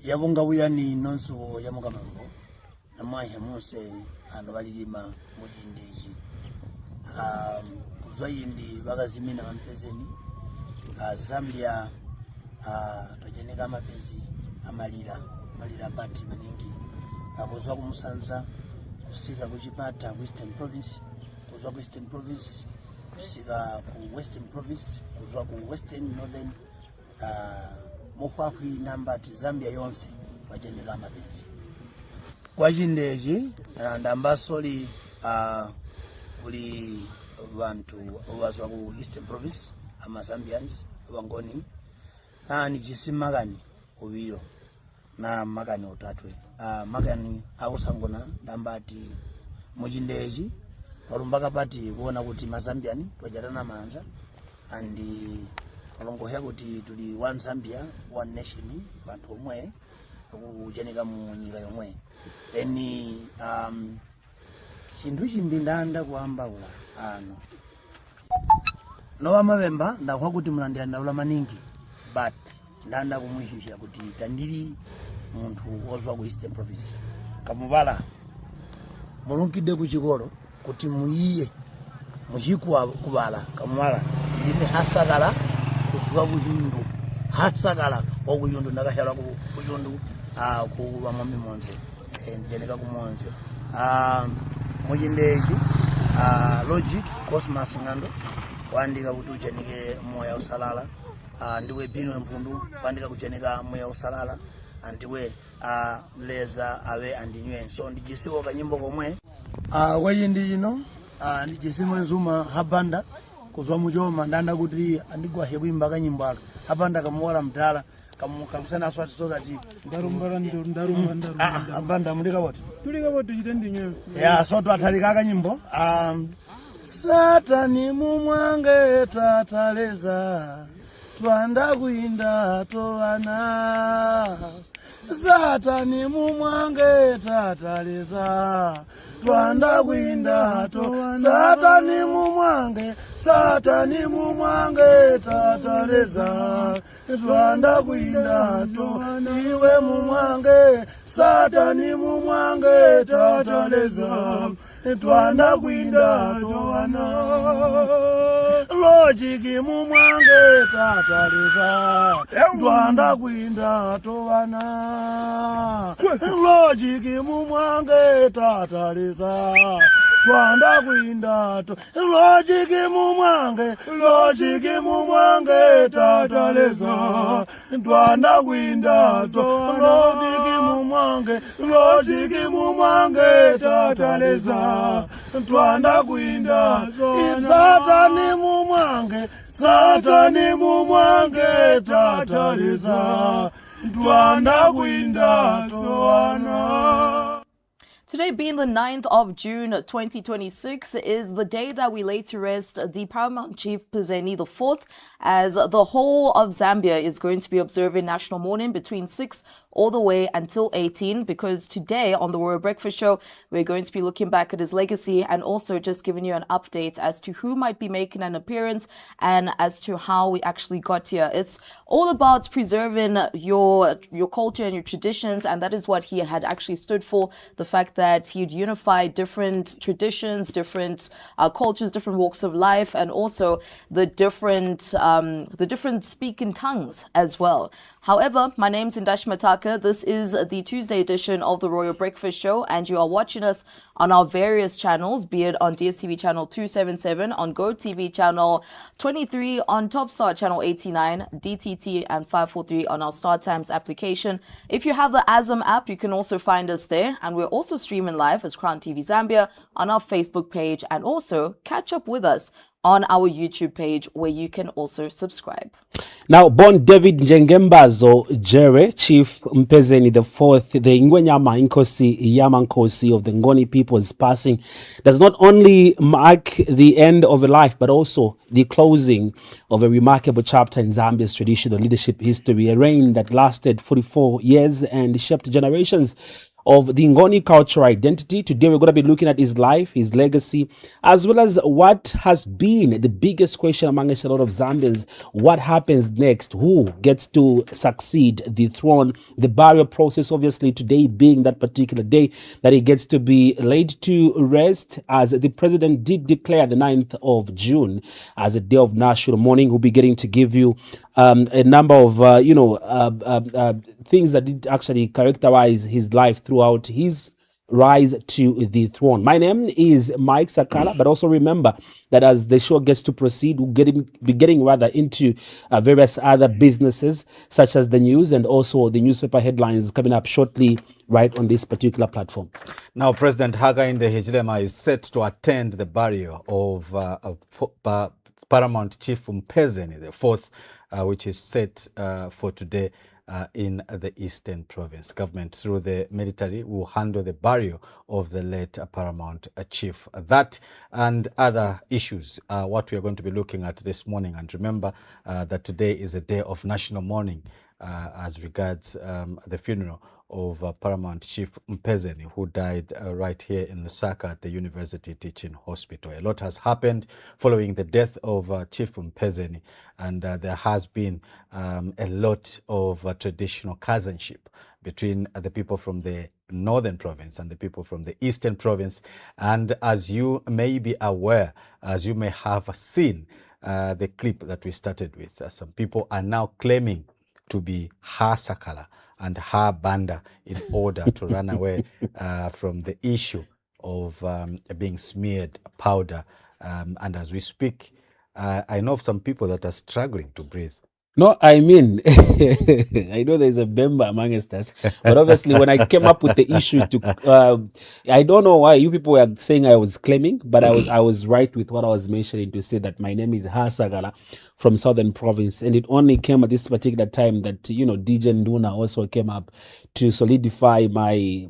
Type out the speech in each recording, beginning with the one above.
Yabunga uyani nonso yamukamambo namwahe mose anobalilima mujindeji kuzwayindi bagazimina Mpezeni Zambia tojeneka mapenzi amalira pati maningi kuzwa kumusanza kusika kuchipata Western Province, kuzwa Western Province kusika ku Western Province, kuzwa ku Western Northern mukwakwi nambati Zambia yonse wajeneka mapenzi kwa jindeji ndambasoli uli bantu obazwa ku Eastern Province ama Zambians abangoni na nijisimagani obiro na magani otatwe magani akusangona ndambati mujindeji walumbaka pati kuona kuti mazambiani twajatana manza andi kalongohea kuti tuli one Zambia one nation bantu omwe kujeneka mu nyika yomwe eni chintu chimbindanda kuambaula ano nowa mabemba ndakwa kuti mulandira ndaula maningi but ndanda kumwishisha kuti tandiri muntu wozwa ku Eastern Province kamubala mulungide kuchikolo kuti muiye muhikwa kubala kamwala ndime hasagala kuzwa kujundu hasagala wakujundu ndakashala kujundu kuwa mwami monze ndijeneka kumonze mujindeji logic cosmos ngando wandika kuti ujenike moya usalala ndiwe binwe mpundu wandika kujeneka moya usalala andiwe leza awe andinywe so ndijisiwa kanyimbo komwe wayindi ino ndijisimwe nzuma habanda kuzwa mujoma ndanda kuti andigwa hebwimba kanyimbo aka habanda kamuwala mtala kamusana aswati sozati ndarumba habanda mulika wote tulika wote chitendinywe ya so twatalika kanyimbo Satani mumwange tataleza twanda kuinda towana Satani mumwange tataleza twanda kuinda to Satani mumwange tataleza twanda kuinda to iwe mumwange Satani mumwange tataleza twanda kuinda to ana logic mumwange tataleza twanda kuinda to ana logic mumwange tataleza twanda kuinda to logic mumwange tataleza twanda kuinda to logic mumwange tataleza twanda kuinda Satani mumwange tataleza twanda kuinda to ana. Today being the 9th of June 2026 is the day that we lay to rest the Paramount Chief Mpezeni IV, as the whole of Zambia is going to be observing national mourning between 6 all the way until 18, because today on the Royal Breakfast Show, we're going to be looking back at his legacy and also just giving you an update as to who might be making an appearance and as to how we actually got here. It's all about preserving your culture and your traditions, and that is what he had actually stood for. The fact that he'd unify different traditions, different cultures, different walks of life, and also the different speaking tongues as well. However, my name's Ndashi. This is the Tuesday edition of the Royal Breakfast Show, and you are watching us on our various channels, be it on DSTV channel 277, on GoTV channel 23, on Topstar channel 89, DTT and 543 on our Star Times application. If you have the Azam app, you can also find us there, and we're also streaming live as CrownTVZambia on our Facebook page, and also catch up with us on our YouTube page, where you can also subscribe. Now, born David Njengembazo Jere, Chief Mpezeni IV, the Ingwenyama Inkosi Yamankosi of the Ngoni people's passing does not only mark the end of a life, but also the closing of a remarkable chapter in Zambia's traditional leadership history, a reign that lasted 44 years and shaped generations of the Ngoni cultural identity. Today, we're going to be looking at his life, his legacy, as well as what has been the biggest question amongst a lot of Zambians. What happens next? Who gets to succeed the throne? The burial process, obviously, today being that particular day that he gets to be laid to rest, as the president did declare the 9th of June as a day of national mourning. We'll be getting to give you a number of, things that did actually characterize his life throughout his rise to the throne. My name is Mike Sakala, but also remember that as the show gets to proceed, we'll be getting rather into various other businesses, such as the news and also the newspaper headlines coming up shortly right on this particular platform. Now, President Hakainde Hichilema is set to attend the burial of Paramount Chief Mpezeni IV, which is set for today in the Eastern Province. Government, through the military, will handle the burial of the late Paramount Chief. That and other issues are what we are going to be looking at this morning. And remember that today is a day of national mourning as regards the funeral of Paramount Chief Mpezeni, who died right here in Lusaka at the University Teaching Hospital. A lot has happened following the death of Chief Mpezeni, and there has been a lot of traditional cousinship between the people from the Northern Province and the people from the Eastern Province. And as you may be aware, as you may have seen the clip that we started with, some people are now claiming to be her Sakala and her Banda in order to run away from the issue of being smeared powder. And as we speak, I know of some people that are struggling to breathe. No, I mean, I know there's a member amongst us, but obviously when I came up with the issue I don't know why you people were saying I was claiming, but I was right with what I was mentioning to say that my name is Hasagala from Southern Province, and it only came at this particular time that, DJ Nduna also came up to solidify my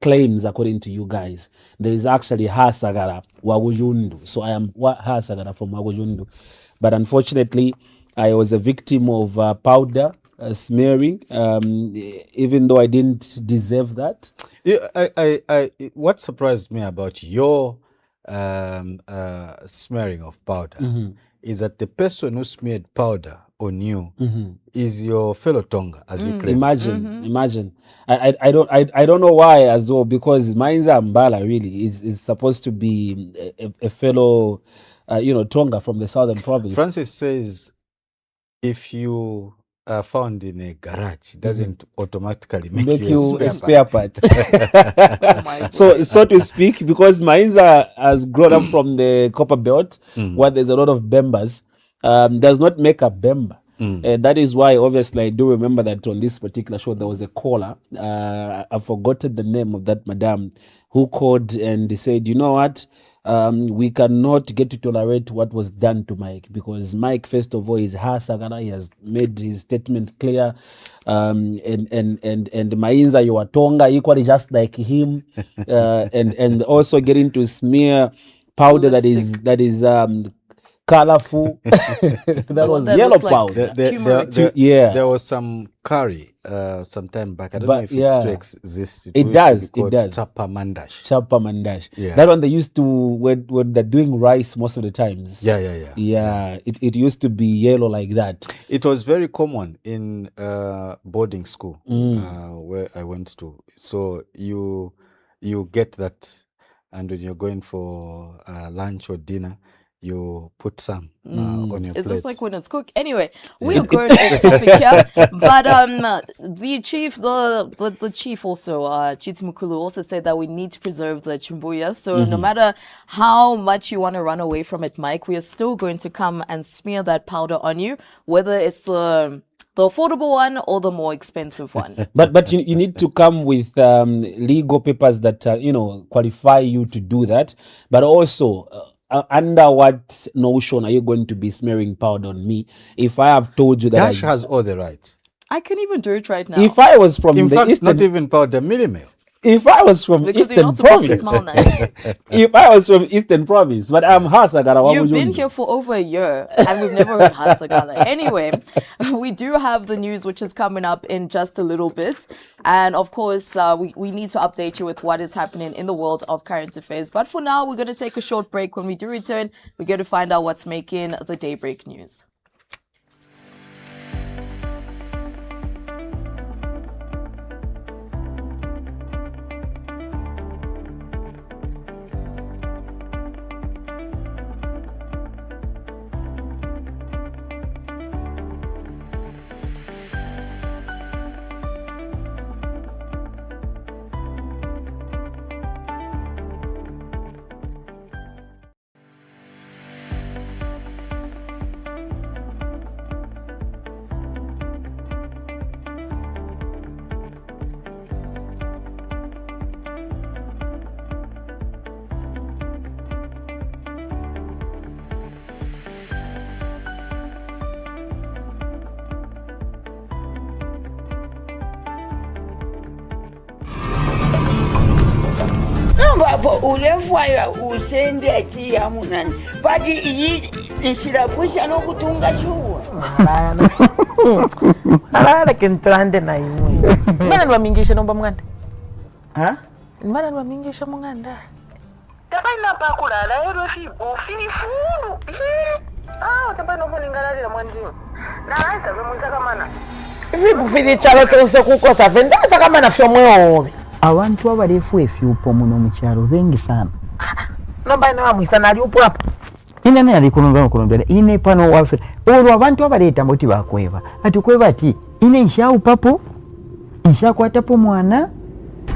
claims according to you guys. There is actually Hasagala Wagujundu, so I am Hasagala from Wagujundu, but unfortunately, I was a victim of powder smearing, even though I didn't deserve that. What surprised me about your smearing of powder is that the person who smeared powder on you is your fellow Tonga, as you claim. Imagine. I don't know why as well, because mine's Mbala really is supposed to be a fellow, Tonga from the Southern Province. Francis says, if you are found in a garage, it doesn't automatically make you a spare part. So to speak, because Mainza has grown up from the copper belt, where there's a lot of Bembas, does not make a Bemba. That is why, obviously, I do remember that on this particular show, there was a caller. I've forgotten the name of that madam who called and said, you know what? We cannot get to tolerate what was done to Mike, because Mike, first of all, is Hasagana. He has made his statement clear. And Mainza, you are Tonga, equally just like him. And also getting to smear powder that is colorful. That was yellow powder. There was some curry some time back. I don't know if it still exists. It does. Chapa Mandash. Chapa Mandash. Yeah. That one they used to, when they're doing rice most of the times. Yeah. It used to be yellow like that. It was very common in boarding school where I went to. So you get that, and when you're going for lunch or dinner, you put some on your plate. It's just like when it's cooked. Anyway, we're going off topic here. But the chief also, Chiti Mukulu, also said that we need to preserve the Chimbuya. So no matter how much you want to run away from it, Mike, we are still going to come and smear that powder on you, whether it's the affordable one or the more expensive one. But you need to come with legal papers that qualify you to do that. But also, under what notion are you going to be smearing powder on me if I have told you that Dash has all the rights? I can even do it right now. If I was from in the fact, Eastern, not even powder, millimel. if I was from Because you're Eastern not supposed to Province, smile nice. if I was from Eastern Province, but I'm Hasagara. You've been here for over a year and we've never heard Hasagala. Anyway, we do have the news which is coming up in just a little bit. And of course, we need to update you with what is happening in the world of current affairs. But for now, we're going to take a short break. When we do return, we're going to find out what's making the daybreak news. Ulefwaya usende ati ya munani pati iyi nishirapusha no kutunga chuwa Alala kentrande na imwe. Mana nwamingisha nomba munganda? ha Mana nwamingisha munganda? tabaina pakulala ero fili fulu tabaina kuningalalira mwanziyo nalaisa zomunzaka mana Vipu fili chalo tonse kukosa vendasa kama na fyo mweobe. Abantu abalefu efyupo muno mu kyalo bengi sana. Nomba ina wamwisa nali upo hapo. Ine ne ali kunombera ine pano wafe. Olwo abantu abaleta mboti bakweba. Ati kweba ati ine nshau papo. Nshakwatapo mwana.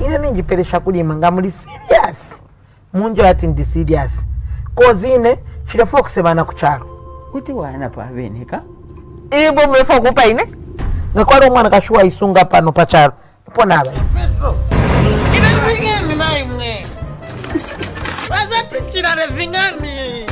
Ine ninjipelesha kulima nga muli serious. Munjo ati ndi serious. Kozi ine chilafuwa kusebana kuchalo. Kuti wana pa beneka. Ibo mlefa kupa ine. Ngakwalo mwana kashuwa isunga pano pachalo. Ipo naba. Ine vingani na imwe. Waza pikira re vingani.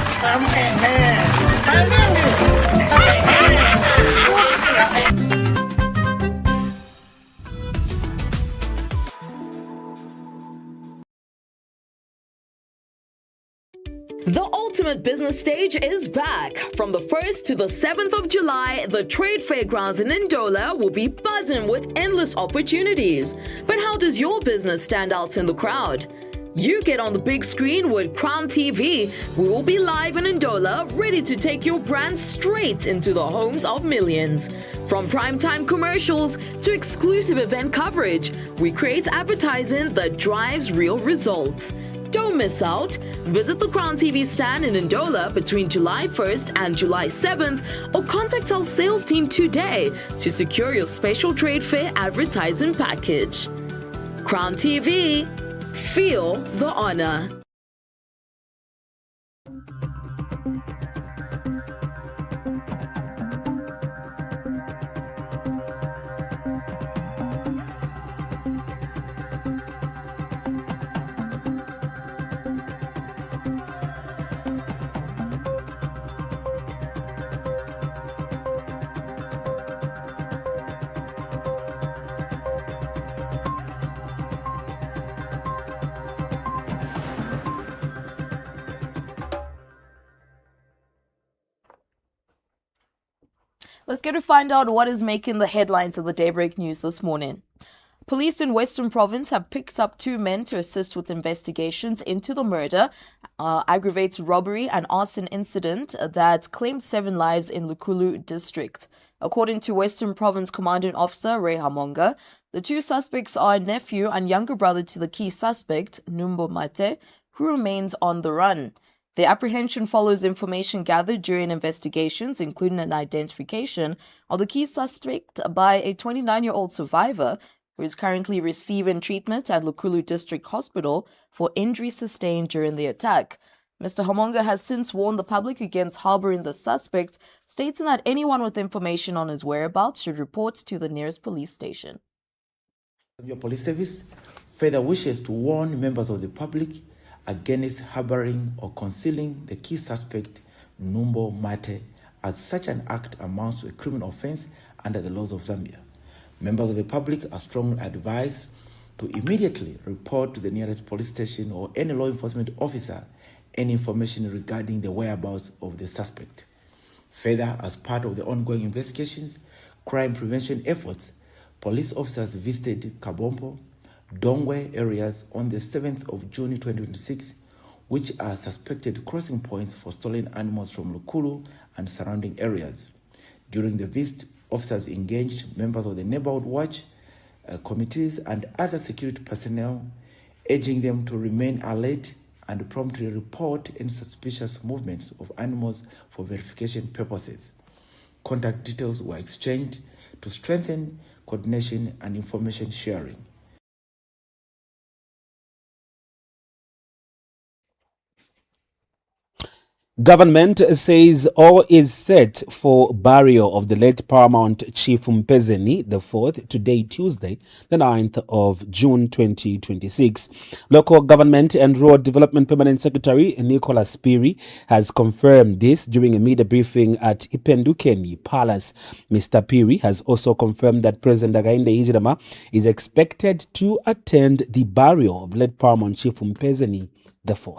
The ultimate business stage is back. From the 1st to the 7th of July, the trade fairgrounds in Ndola will be buzzing with endless opportunities. But how does your business stand out in the crowd? You get on the big screen with Crown TV. We will be live in Ndola, ready to take your brand straight into the homes of millions. From primetime commercials to exclusive event coverage, we create advertising that drives real results. Don't miss out. Visit the Crown TV stand in Ndola between July 1st and July 7th or contact our sales team today to secure your special trade fair advertising package. Crown TV, feel the honor. Let's get to find out what is making the headlines of the Daybreak News this morning. Police in Western Province have picked up 2 men to assist with investigations into the murder, aggravated robbery and arson incident that claimed 7 lives in Lukulu district. According to Western Province Commanding Officer Ray Hamonga, the 2 suspects are a nephew and younger brother to the key suspect, Numbo Mate, who remains on the run. The apprehension follows information gathered during investigations, including an identification of the key suspect by a 29-year-old survivor who is currently receiving treatment at Lukulu District Hospital for injuries sustained during the attack. Mr. Hamonga has since warned the public against harboring the suspect, stating that anyone with information on his whereabouts should report to the nearest police station. Your police service further wishes to warn members of the public against harboring or concealing the key suspect, Numbo Mate, as such an act amounts to a criminal offense under the laws of Zambia. Members of the public are strongly advised to immediately report to the nearest police station or any law enforcement officer any information regarding the whereabouts of the suspect. Further, as part of the ongoing investigations, crime prevention efforts, police officers visited Kabompo, Dongwe areas on the 7th of June 2026, which are suspected crossing points for stolen animals from Lukulu and surrounding areas. During the visit, officers engaged members of the neighborhood watch committees and other security personnel, urging them to remain alert and promptly report any suspicious movements of animals for verification purposes. Contact details were exchanged to strengthen coordination and information sharing. Government says all is set for burial of the late Paramount Chief Mpezeni IV today, Tuesday, the 9th of June 2026. Local Government and Road Development Permanent Secretary Nicholas Piri has confirmed this during a media briefing at Ipendukeni Palace. Mr. Piri has also confirmed that President Hakainde Hichilema is expected to attend the burial of late Paramount Chief Mpezeni IV.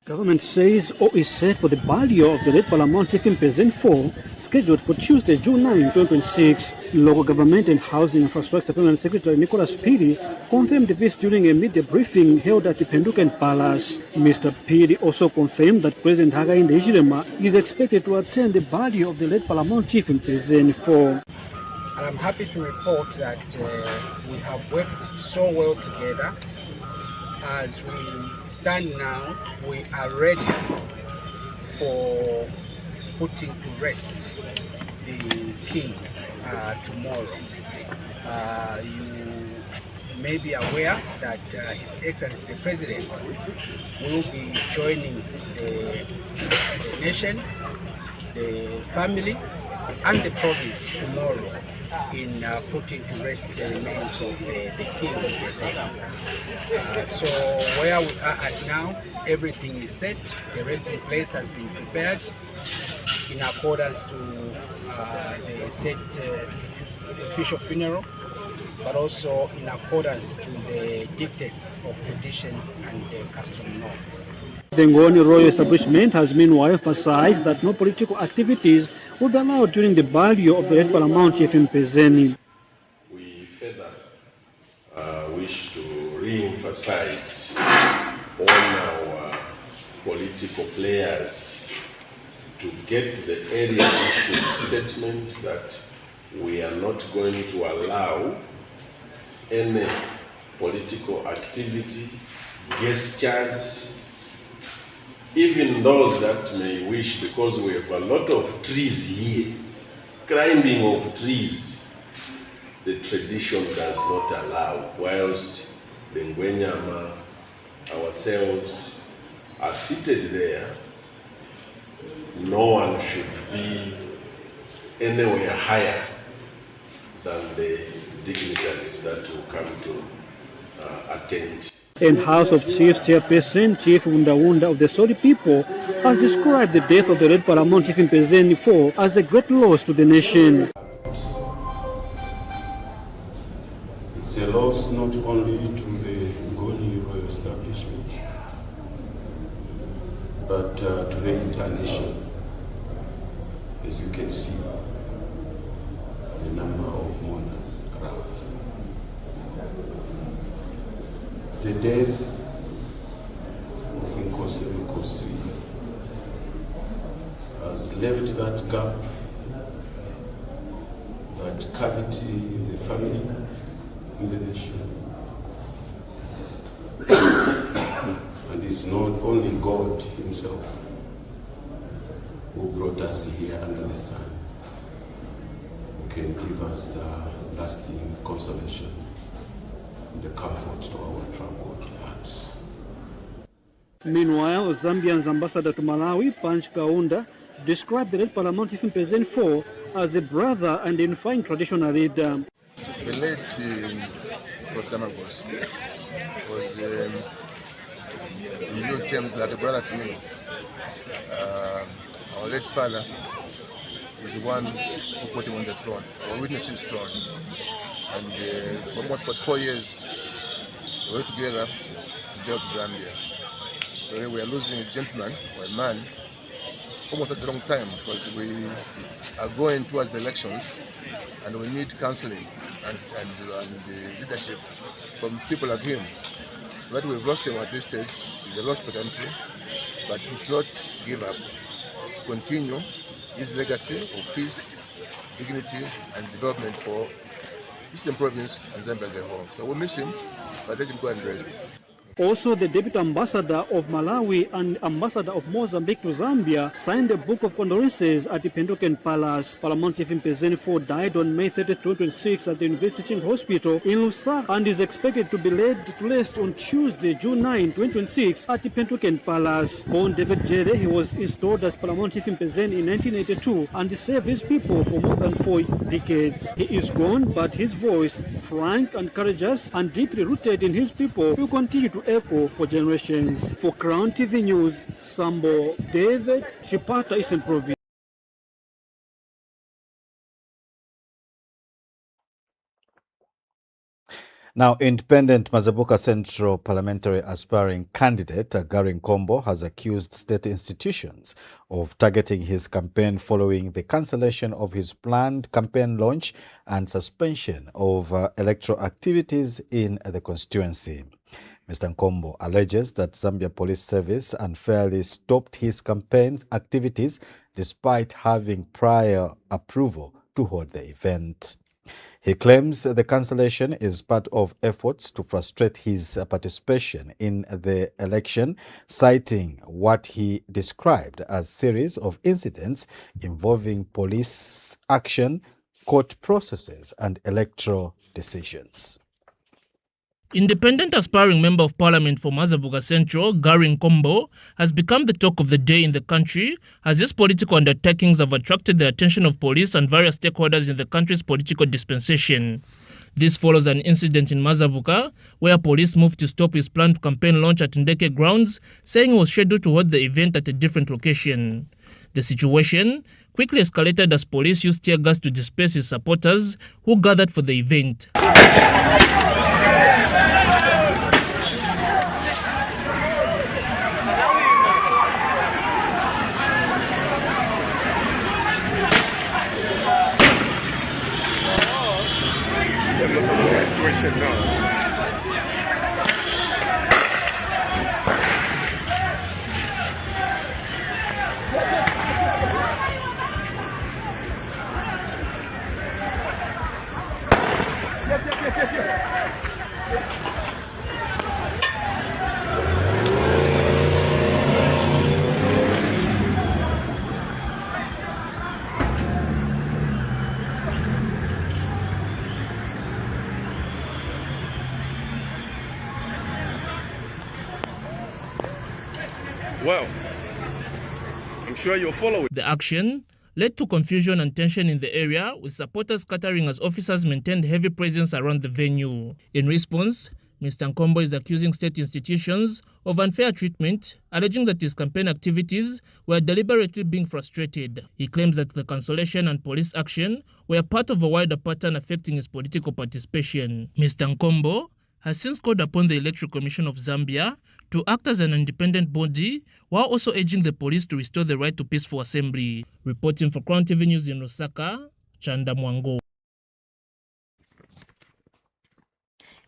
Government says all is set for the burial of the late Paramount Chief Mpezeni IV, scheduled for Tuesday, June 9, 2026. Local Government and Housing Infrastructure Permanent Secretary Nicholas Piri confirmed this during a media briefing held at the Penduken Palace. Mr. Piri also confirmed that President Hakainde Hichilema is expected to attend the burial of the late Paramount Chief Mpezeni IV. And I'm happy to report that we have worked so well together. As we stand now, we are ready for putting to rest the king tomorrow. You may be aware that His Excellency the President will be joining the nation, the family, and the province tomorrow in putting to rest the remains of the king of the So where we are at now, everything is set. The resting place has been prepared in accordance to the state official funeral, but also in accordance to the dictates of tradition and custom norms. The Ngoni Royal Establishment has meanwhile emphasized that no political activities will be allowed during the burial of the late Paramount Chief Mpezeni. We further wish to re-emphasize on our political players to get the area issued statement that we are not going to allow any political activity, gestures, even those that may wish, because we have a lot of trees here, climbing of trees, the tradition does not allow, whilst the Ngwenyama, ourselves, are seated there. No one should be anywhere higher than the dignitaries that will come to attend. And House of Chiefs Chairperson Chief Wunda of the Sodi people has described the death of the late Paramount Chief Mpezeni IV as a great loss to the nation. It's a loss not only to the Ngoni Royal Establishment, but to the entire nation. As you can see, the number of mourners around. The death of Nkosi Nkosi has left that gap, that cavity in the family, in the nation. And it's not only God Himself who brought us here under the sun, who can give us lasting consolation, the comfort to our troubled hearts. Meanwhile, Zambia's ambassador to Malawi, Punch Kaunda, described the late Paramount Chief Mpezeni IV as a brother and unifying traditional leader. The late Kosamagos was he came like a brother to me. Our late father is the one who put him on the throne, or witnessed his throne. and for almost for 4 years we worked together to build Zambia. So we are losing a gentleman or a man almost at the wrong time, because we are going towards the elections and we need counseling and leadership from people like him. So that we've lost him at this stage is a loss for the country, but we should not give up. Continue his legacy of peace, dignity and development for Eastern Province and Zambia as a whole. So we miss him, but let him go and rest. Also, the Deputy Ambassador of Malawi and Ambassador of Mozambique to Zambia signed a book of condolences at the Pentoken Palace. Paramount Chief Mpezeni IV died on May 30, 2026 at the University Teaching Hospital in Lusaka and is expected to be laid to rest on Tuesday, June 9, 2026 at the Pentoken Palace. Born David Jere, he was installed as Paramount Chief Mpezeni in 1982 and served his people for more than 4 decades. He is gone, but his voice, frank and courageous and deeply rooted in his people, will continue to echo for generations. For Crown TV News, Sambo David, Chipata, Eastern Province. Now, independent Mazabuka Central parliamentary aspiring candidate Gary Nkombo has accused state institutions of targeting his campaign following the cancellation of his planned campaign launch and suspension of electoral activities in the constituency. Mr. Nkombo alleges that Zambia Police Service unfairly stopped his campaign activities despite having prior approval to hold the event. He claims the cancellation is part of efforts to frustrate his participation in the election, citing what he described as series of incidents involving police action, court processes, and electoral decisions. Independent aspiring Member of Parliament for Mazabuka Central, Gary Nkombo, has become the talk of the day in the country as his political undertakings have attracted the attention of police and various stakeholders in the country's political dispensation. This follows an incident in Mazabuka where police moved to stop his planned campaign launch at Ndeke grounds, saying he was scheduled to hold the event at a different location. The situation quickly escalated as police used tear gas to disperse his supporters who gathered for the event. Situation now. Well, I'm sure you'll follow it. The action led to confusion and tension in the area, with supporters scattering as officers maintained heavy presence around the venue. In response, Mr. Nkombo is accusing state institutions of unfair treatment, alleging that his campaign activities were deliberately being frustrated. He claims that the cancellation and police action were part of a wider pattern affecting his political participation. Mr. Nkombo has since called upon the Electoral Commission of Zambia to act as an independent body, while also urging the police to restore the right to peaceful assembly. Reporting for Crown TV News in Lusaka, Chanda Mwango.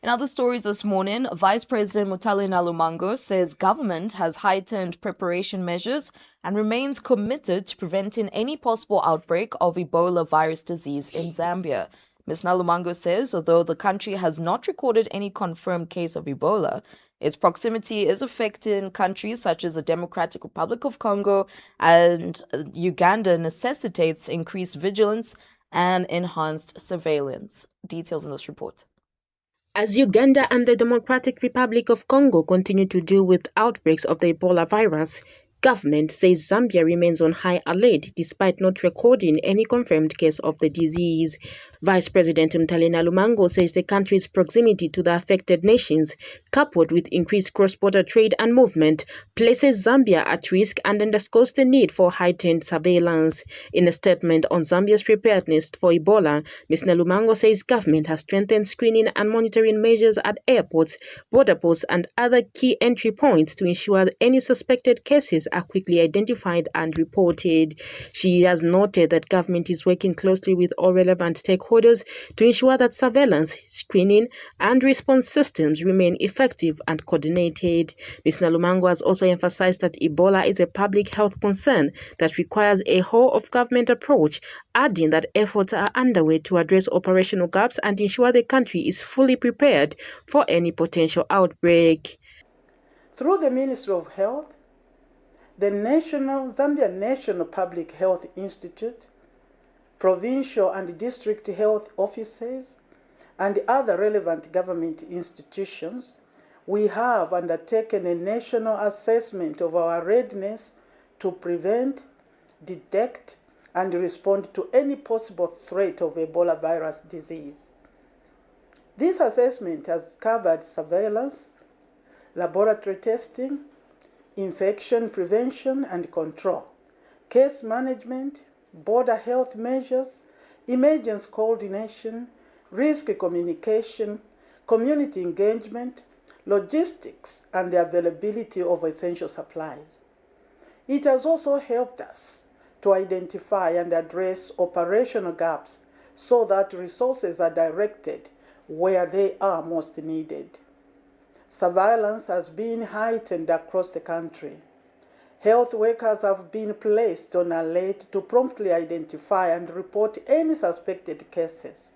In other stories this morning, Vice President Mutale Nalumango says government has heightened preparation measures and remains committed to preventing any possible outbreak of Ebola virus disease in Zambia. Ms. Nalumango says although the country has not recorded any confirmed case of Ebola, its proximity is affecting countries such as the Democratic Republic of Congo and Uganda necessitates increased vigilance and enhanced surveillance. Details in this report. As Uganda and the Democratic Republic of Congo continue to deal with outbreaks of the Ebola virus, government says Zambia remains on high alert despite not recording any confirmed case of the disease. Vice President Mtalena Lumango says the country's proximity to the affected nations, coupled with increased cross-border trade and movement, places Zambia at risk and underscores the need for heightened surveillance. In a statement on Zambia's preparedness for Ebola, Ms. Lumango says government has strengthened screening and monitoring measures at airports, border posts, and other key entry points to ensure that any suspected cases are quickly identified and reported. She has noted that government is working closely with all relevant stakeholders to ensure that surveillance, screening, and response systems remain effective and coordinated. Ms. Lumango has also emphasized that Ebola is a public health concern that requires a whole-of-government approach, adding that efforts are underway to address operational gaps and ensure the country is fully prepared for any potential outbreak. Through the Ministry of Health, the Zambia National Public Health Institute, provincial and district health offices, and other relevant government institutions, we have undertaken a national assessment of our readiness to prevent, detect, and respond to any possible threat of Ebola virus disease. This assessment has covered surveillance, laboratory testing, infection prevention and control, case management, border health measures, emergency coordination, risk communication, community engagement, logistics, and the availability of essential supplies. It has also helped us to identify and address operational gaps so that resources are directed where they are most needed. Surveillance has been heightened across the country. Health workers have been placed on alert to promptly identify and report any suspected cases.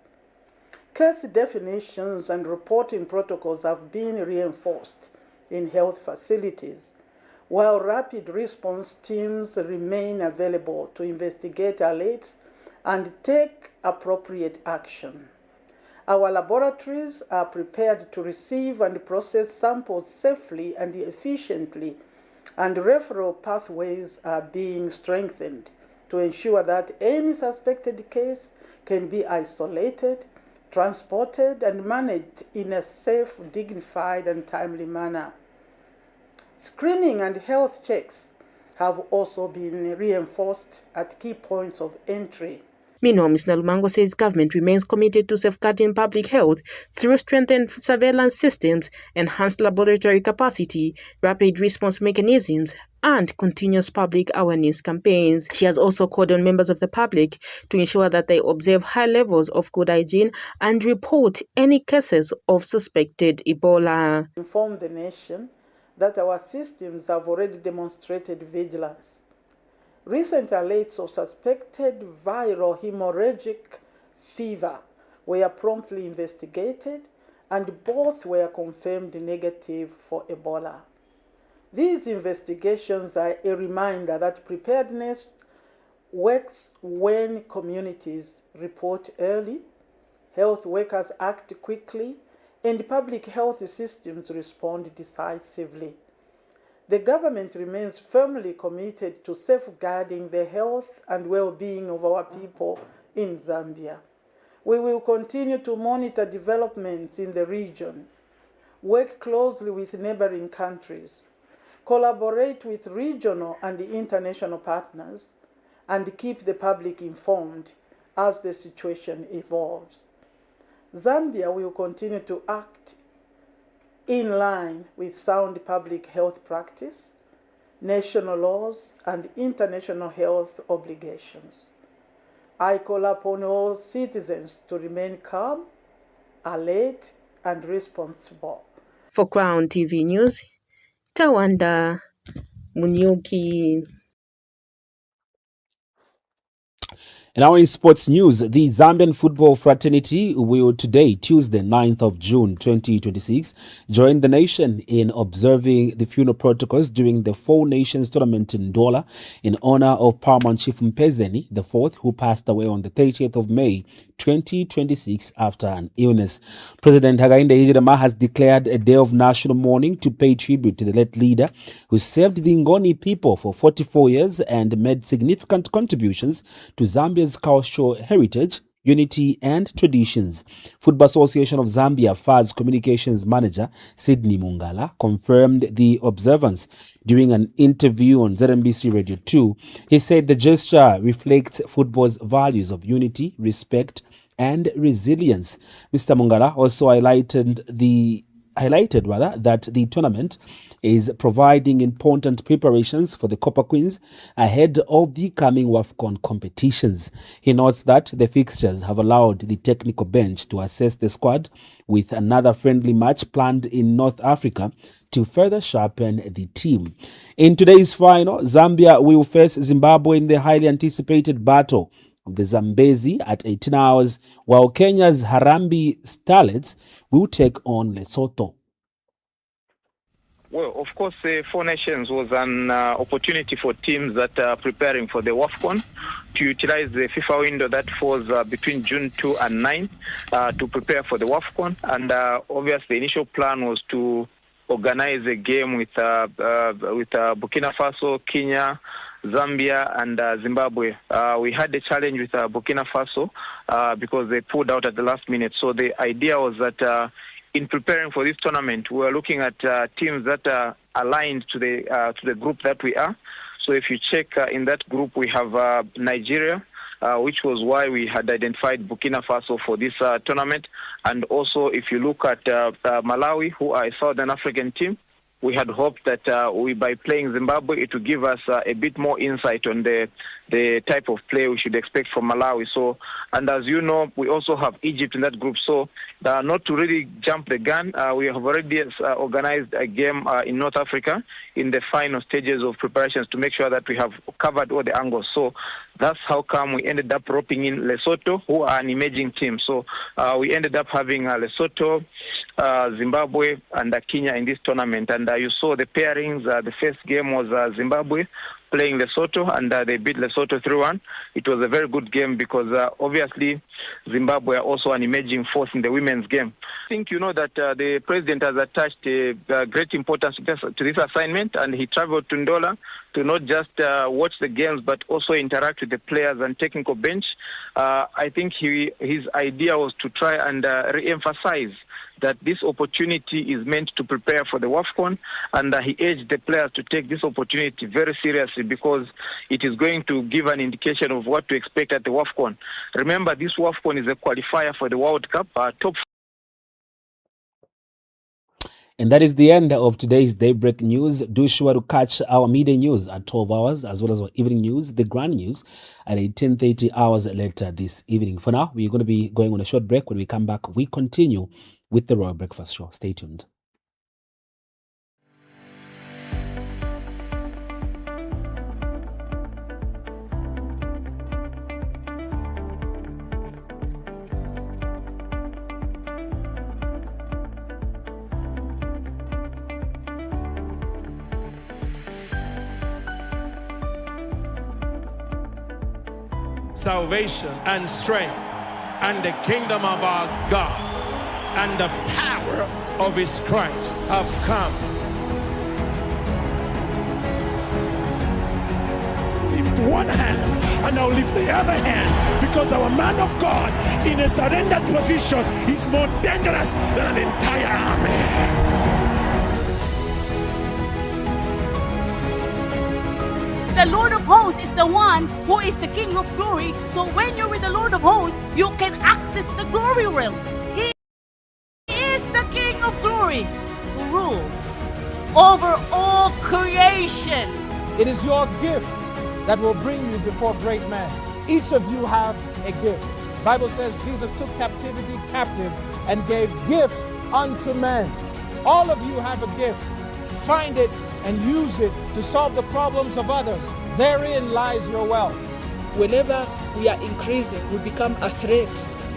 Case definitions and reporting protocols have been reinforced in health facilities, while rapid response teams remain available to investigate alerts and take appropriate action. Our laboratories are prepared to receive and process samples safely and efficiently, and referral pathways are being strengthened to ensure that any suspected case can be isolated, transported, and managed in a safe, dignified, and timely manner. Screening and health checks have also been reinforced at key points of entry. Meanwhile, Ms. Lumango says government remains committed to safeguarding public health through strengthened surveillance systems, enhanced laboratory capacity, rapid response mechanisms, and continuous public awareness campaigns. She has also called on members of the public to ensure that they observe high levels of good hygiene and report any cases of suspected Ebola. Inform the nation that our systems have already demonstrated vigilance. Recent alerts of suspected viral hemorrhagic fever were promptly investigated, and both were confirmed negative for Ebola. These investigations are a reminder that preparedness works when communities report early, health workers act quickly, and public health systems respond decisively. The government remains firmly committed to safeguarding the health and well-being of our people in Zambia. We will continue to monitor developments in the region, work closely with neighboring countries, collaborate with regional and international partners, and keep the public informed as the situation evolves. Zambia will continue to act in line with sound public health practice, national laws, and international health obligations. I call upon all citizens to remain calm, alert, and responsible. For Crown TV News, Tawanda Munyoki. And now in sports news, the Zambian football fraternity will today, Tuesday, 9th of June 2026, join the nation in observing the funeral protocols during the Four Nations tournament in Douala in honor of Paramount Chief Mpezeni IV, who passed away on the 30th of May 2026 after an illness. President Hakainde Hichilema has declared a day of national mourning to pay tribute to the late leader who served the Ngoni people for 44 years and made significant contributions to Zambia's cultural heritage, unity and traditions. Football Association of Zambia FAZ Communications Manager Sydney Mungala confirmed the observance during an interview on ZNBC Radio 2. He said the gesture reflects football's values of unity, respect, and resilience. Mr. Mungala also highlighted that the tournament is providing important preparations for the Copper Queens ahead of the coming WAFCON competitions. He notes that the fixtures have allowed the technical bench to assess the squad, with another friendly match planned in North Africa to further sharpen the team. In today's final, Zambia will face Zimbabwe in the highly anticipated battle of the Zambezi at 18 hours, while Kenya's Harambee Starlets will take on Lesotho. Well, of course, Four Nations was an opportunity for teams that are preparing for the WAFCON to utilize the FIFA window that falls between June 2 and 9 to prepare for the WAFCON. And obviously, the initial plan was to organize a game with Burkina Faso, Kenya, Zambia, and Zimbabwe. We had a challenge with Burkina Faso because they pulled out at the last minute. So the idea was that in preparing for this tournament, we are looking at teams that are aligned to the group that we are. So if you check in that group, we have Nigeria, which was why we had identified Burkina Faso for this tournament. And also, if you look at Malawi, who are a Southern African team, we had hoped that by playing Zimbabwe, it would give us a bit more insight on the type of play we should expect from Malawi. So, and as you know, we also have Egypt in that group. So, not to really jump the gun, we have already organized a game in North Africa in the final stages of preparations to make sure that we have covered all the angles. So, that's how come we ended up roping in Lesotho, who are an emerging team. So, we ended up having Lesotho, Zimbabwe, and Kenya in this tournament. And you saw the pairings. The first game was Zimbabwe playing Lesotho, and they beat Lesotho 3-1. It was a very good game because obviously Zimbabwe are also an emerging force in the women's game. I think you know that the president has attached great importance to this assignment, and he traveled to Ndola to not just watch the games but also interact with the players and technical bench. I think his idea was to try and re-emphasize that this opportunity is meant to prepare for the WAFCON, and he urged the players to take this opportunity very seriously because it is going to give an indication of what to expect at the WAFCON. Remember, this WAFCON is a qualifier for the World Cup. Top. And that is the end of today's Daybreak News. Do sure to catch our midday news at 12 hours, as well as our evening news, the grand news, at 10:30 hours later this evening. For now, we're going to be going on a short break. When we come back, we continue with the Royal Breakfast Show. Stay tuned. Salvation and strength and the kingdom of our God and the power of his Christ have come. Lift one hand and now lift the other hand, because our man of God in a surrendered position is more dangerous than an entire army. The Lord of hosts is the one who is the King of glory. So when you're with the Lord of hosts, you can access the glory realm. He is the King of glory who rules over all creation. It is your gift that will bring you before great men. Each of you have a gift. The Bible says Jesus took captivity captive and gave gifts unto men. All of you have a gift. Find it and use it to solve the problems of others. Therein lies your wealth. Whenever we are increasing, we become a threat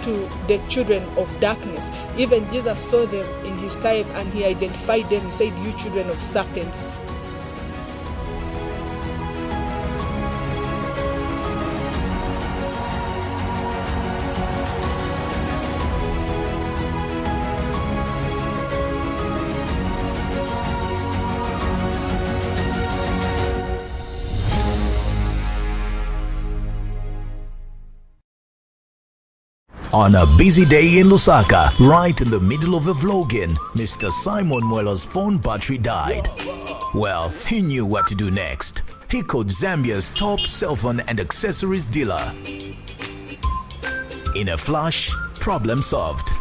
to the children of darkness. Even Jesus saw them in his time and he identified them. He said, "You children of serpents." On a busy day in Lusaka, right in the middle of a vlogging, Mr. Simon Mwela's phone battery died. Well, he knew what to do next. He called Zambia's top cell phone and accessories dealer. In a flash, problem solved.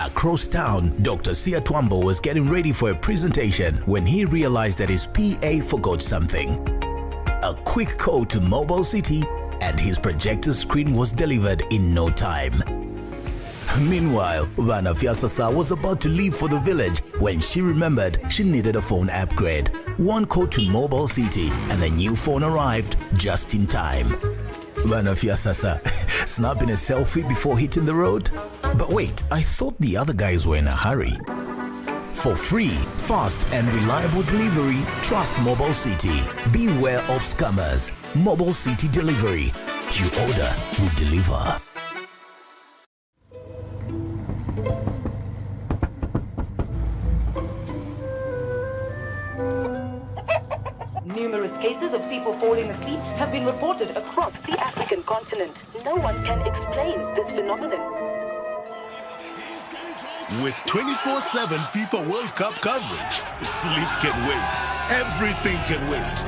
Across town, Dr. Sia Twambo was getting ready for a presentation when he realized that his PA forgot something. A quick call to Mobile City and his projector screen was delivered in no time. Meanwhile, Vana Fiasasa was about to leave for the village when she remembered she needed a phone upgrade. One call to Mobile City and a new phone arrived just in time. Vana Fiasasa snapping a selfie before hitting the road? But wait, I thought the other guys were in a hurry. For free, fast and reliable delivery, trust Mobile City. Beware of scammers. Mobile City Delivery. You order, we deliver. Numerous cases of people falling asleep have been reported across the African continent. No one can explain this phenomenon. With 24/7 FIFA World Cup coverage, sleep can wait. Everything can wait.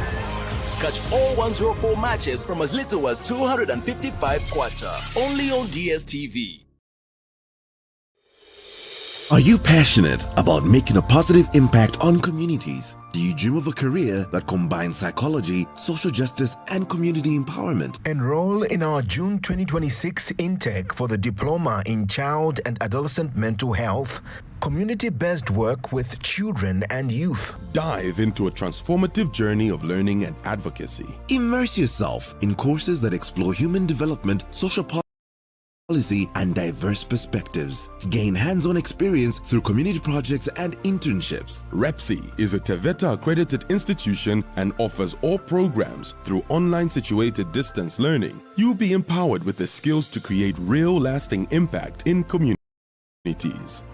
Catch all 104 matches from as little as 255 kwacha, only on DSTV. Are you passionate about making a positive impact on communities? Do you dream of a career that combines psychology, social justice, and community empowerment? Enroll in our June 2026 intake for the Diploma in Child and Adolescent Mental Health, community-based work with children and youth. Dive into a transformative journey of learning and advocacy. Immerse yourself in courses that explore human development, social policy, and diverse perspectives. Gain hands-on experience through community projects and internships. REPSI is a TVETA accredited institution and offers all programs through online situated distance learning. You'll be empowered with the skills to create real lasting impact in communities.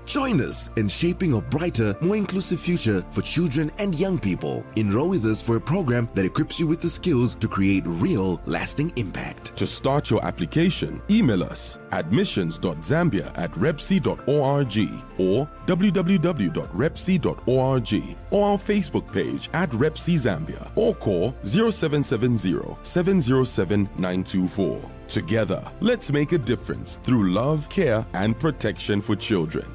Join us in shaping a brighter, more inclusive future for children and young people. Enroll with us for a program that equips you with the skills to create real, lasting impact. To start your application, email us admissions.zambia@repsi.org or www.repsi.org or our Facebook page @RepsiZambia or call 0770-707-924. Together, let's make a difference through love, care, and protection for children.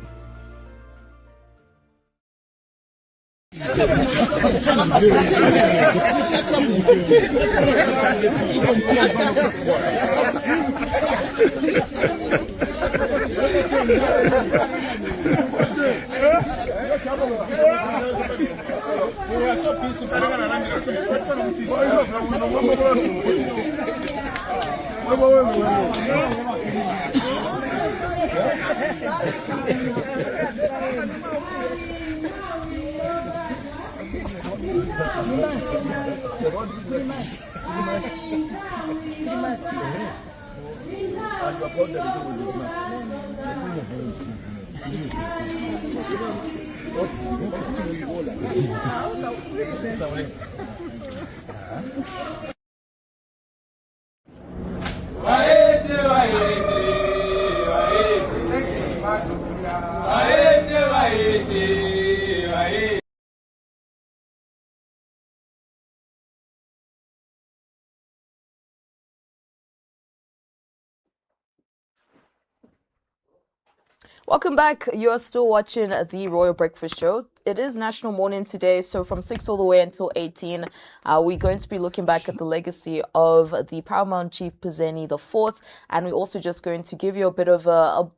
Welcome back. You're still watching the Royal Breakfast Show. It is National Morning today, so from 6 all the way until 18, we're going to be looking back at the legacy of the Paramount Chief Mpezeni IV, and we're also just going to give you a bit of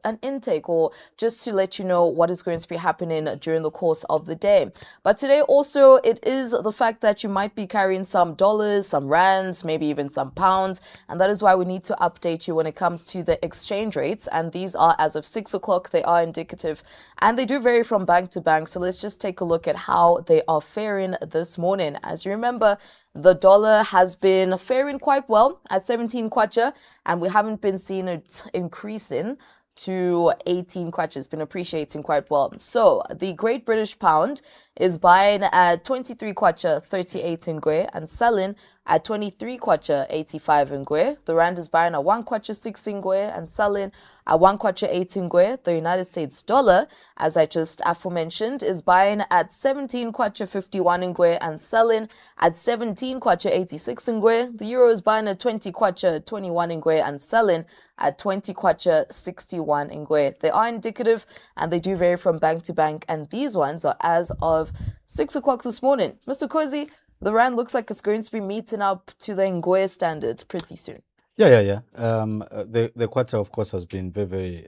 an intake, or just to let you know what is going to be happening during the course of the day. But today also, it is the fact that you might be carrying some dollars, some rands, maybe even some pounds, and that is why we need to update you when it comes to the exchange rates, and these are as of 6 o'clock. They are indicative, and they do vary from bank to bank, so let's just take a look at how they are faring this morning. As you remember, the dollar has been faring quite well at 17 kwacha, and we haven't been seeing it increasing to 18 kwacha. It's been appreciating quite well. So the Great British Pound is buying at 23 kwacha 38 ngwe and selling at 23 kwacha 85 ngwe. The rand is buying at 1 kwacha 6 ngwe and selling at 1 kwacha 8 ngwe. The United States dollar, as I just aforementioned, is buying at 17 kwacha 51 ngwe and selling at 17 kwacha 86 ngwe. The euro is buying at 20 kwacha 21 ngwe and selling at 20 kwacha 61 ngwe. They are indicative and they do vary from bank to bank, and these ones are as of 6 o'clock this morning. Mr. Kozi, the rand looks like it's going to be meeting up to the ngwe standard pretty soon. Yeah. The kwacha, of course, has been very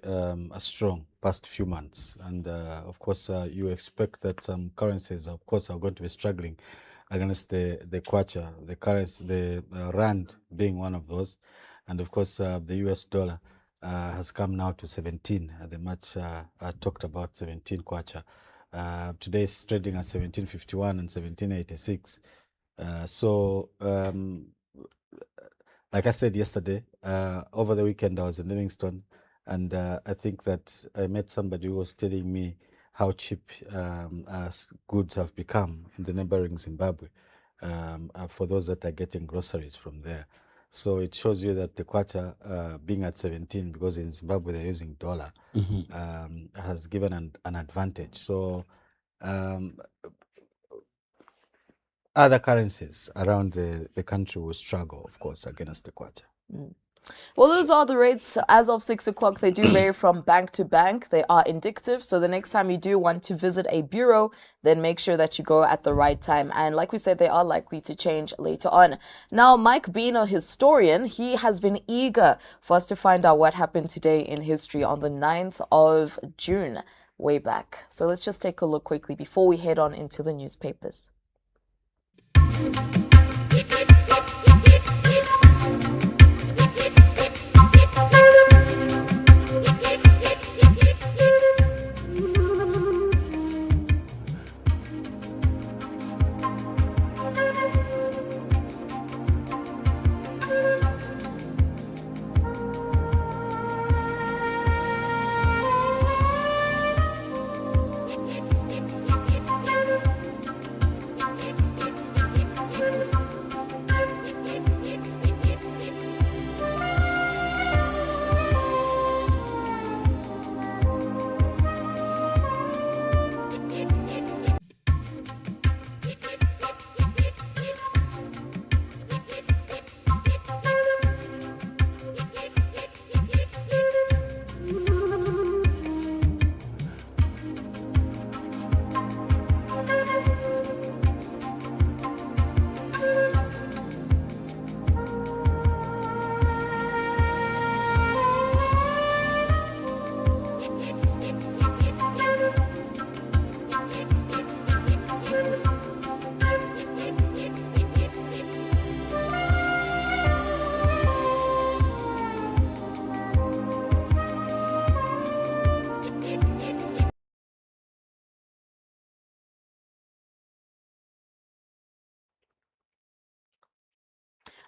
strong past few months, and of course, you expect that some currencies, of course, are going to be struggling against the kwacha, the currency, the rand being one of those, and of course, the US dollar has come now to 17. The much talked about 17 kwacha. Today is trading at 1751 and 1786. Like I said yesterday, over the weekend I was in Livingston, and I think that I met somebody who was telling me how cheap goods have become in the neighboring Zimbabwe for those that are getting groceries from there. So it shows you that the kwacha being at 17, because in Zimbabwe they're using dollar, has given an advantage. So other currencies around the country will struggle, of course, against the kwacha. Well, those are the rates as of 6 o'clock. They do vary from bank to bank. They are indicative. So the next time you do want to visit a bureau, then make sure that you go at the right time. And like we said, they are likely to change later on. Now, Mike being a historian, he has been eager for us to find out what happened today in history on the 9th of June, way back. So let's just take a look quickly before we head on into the newspapers.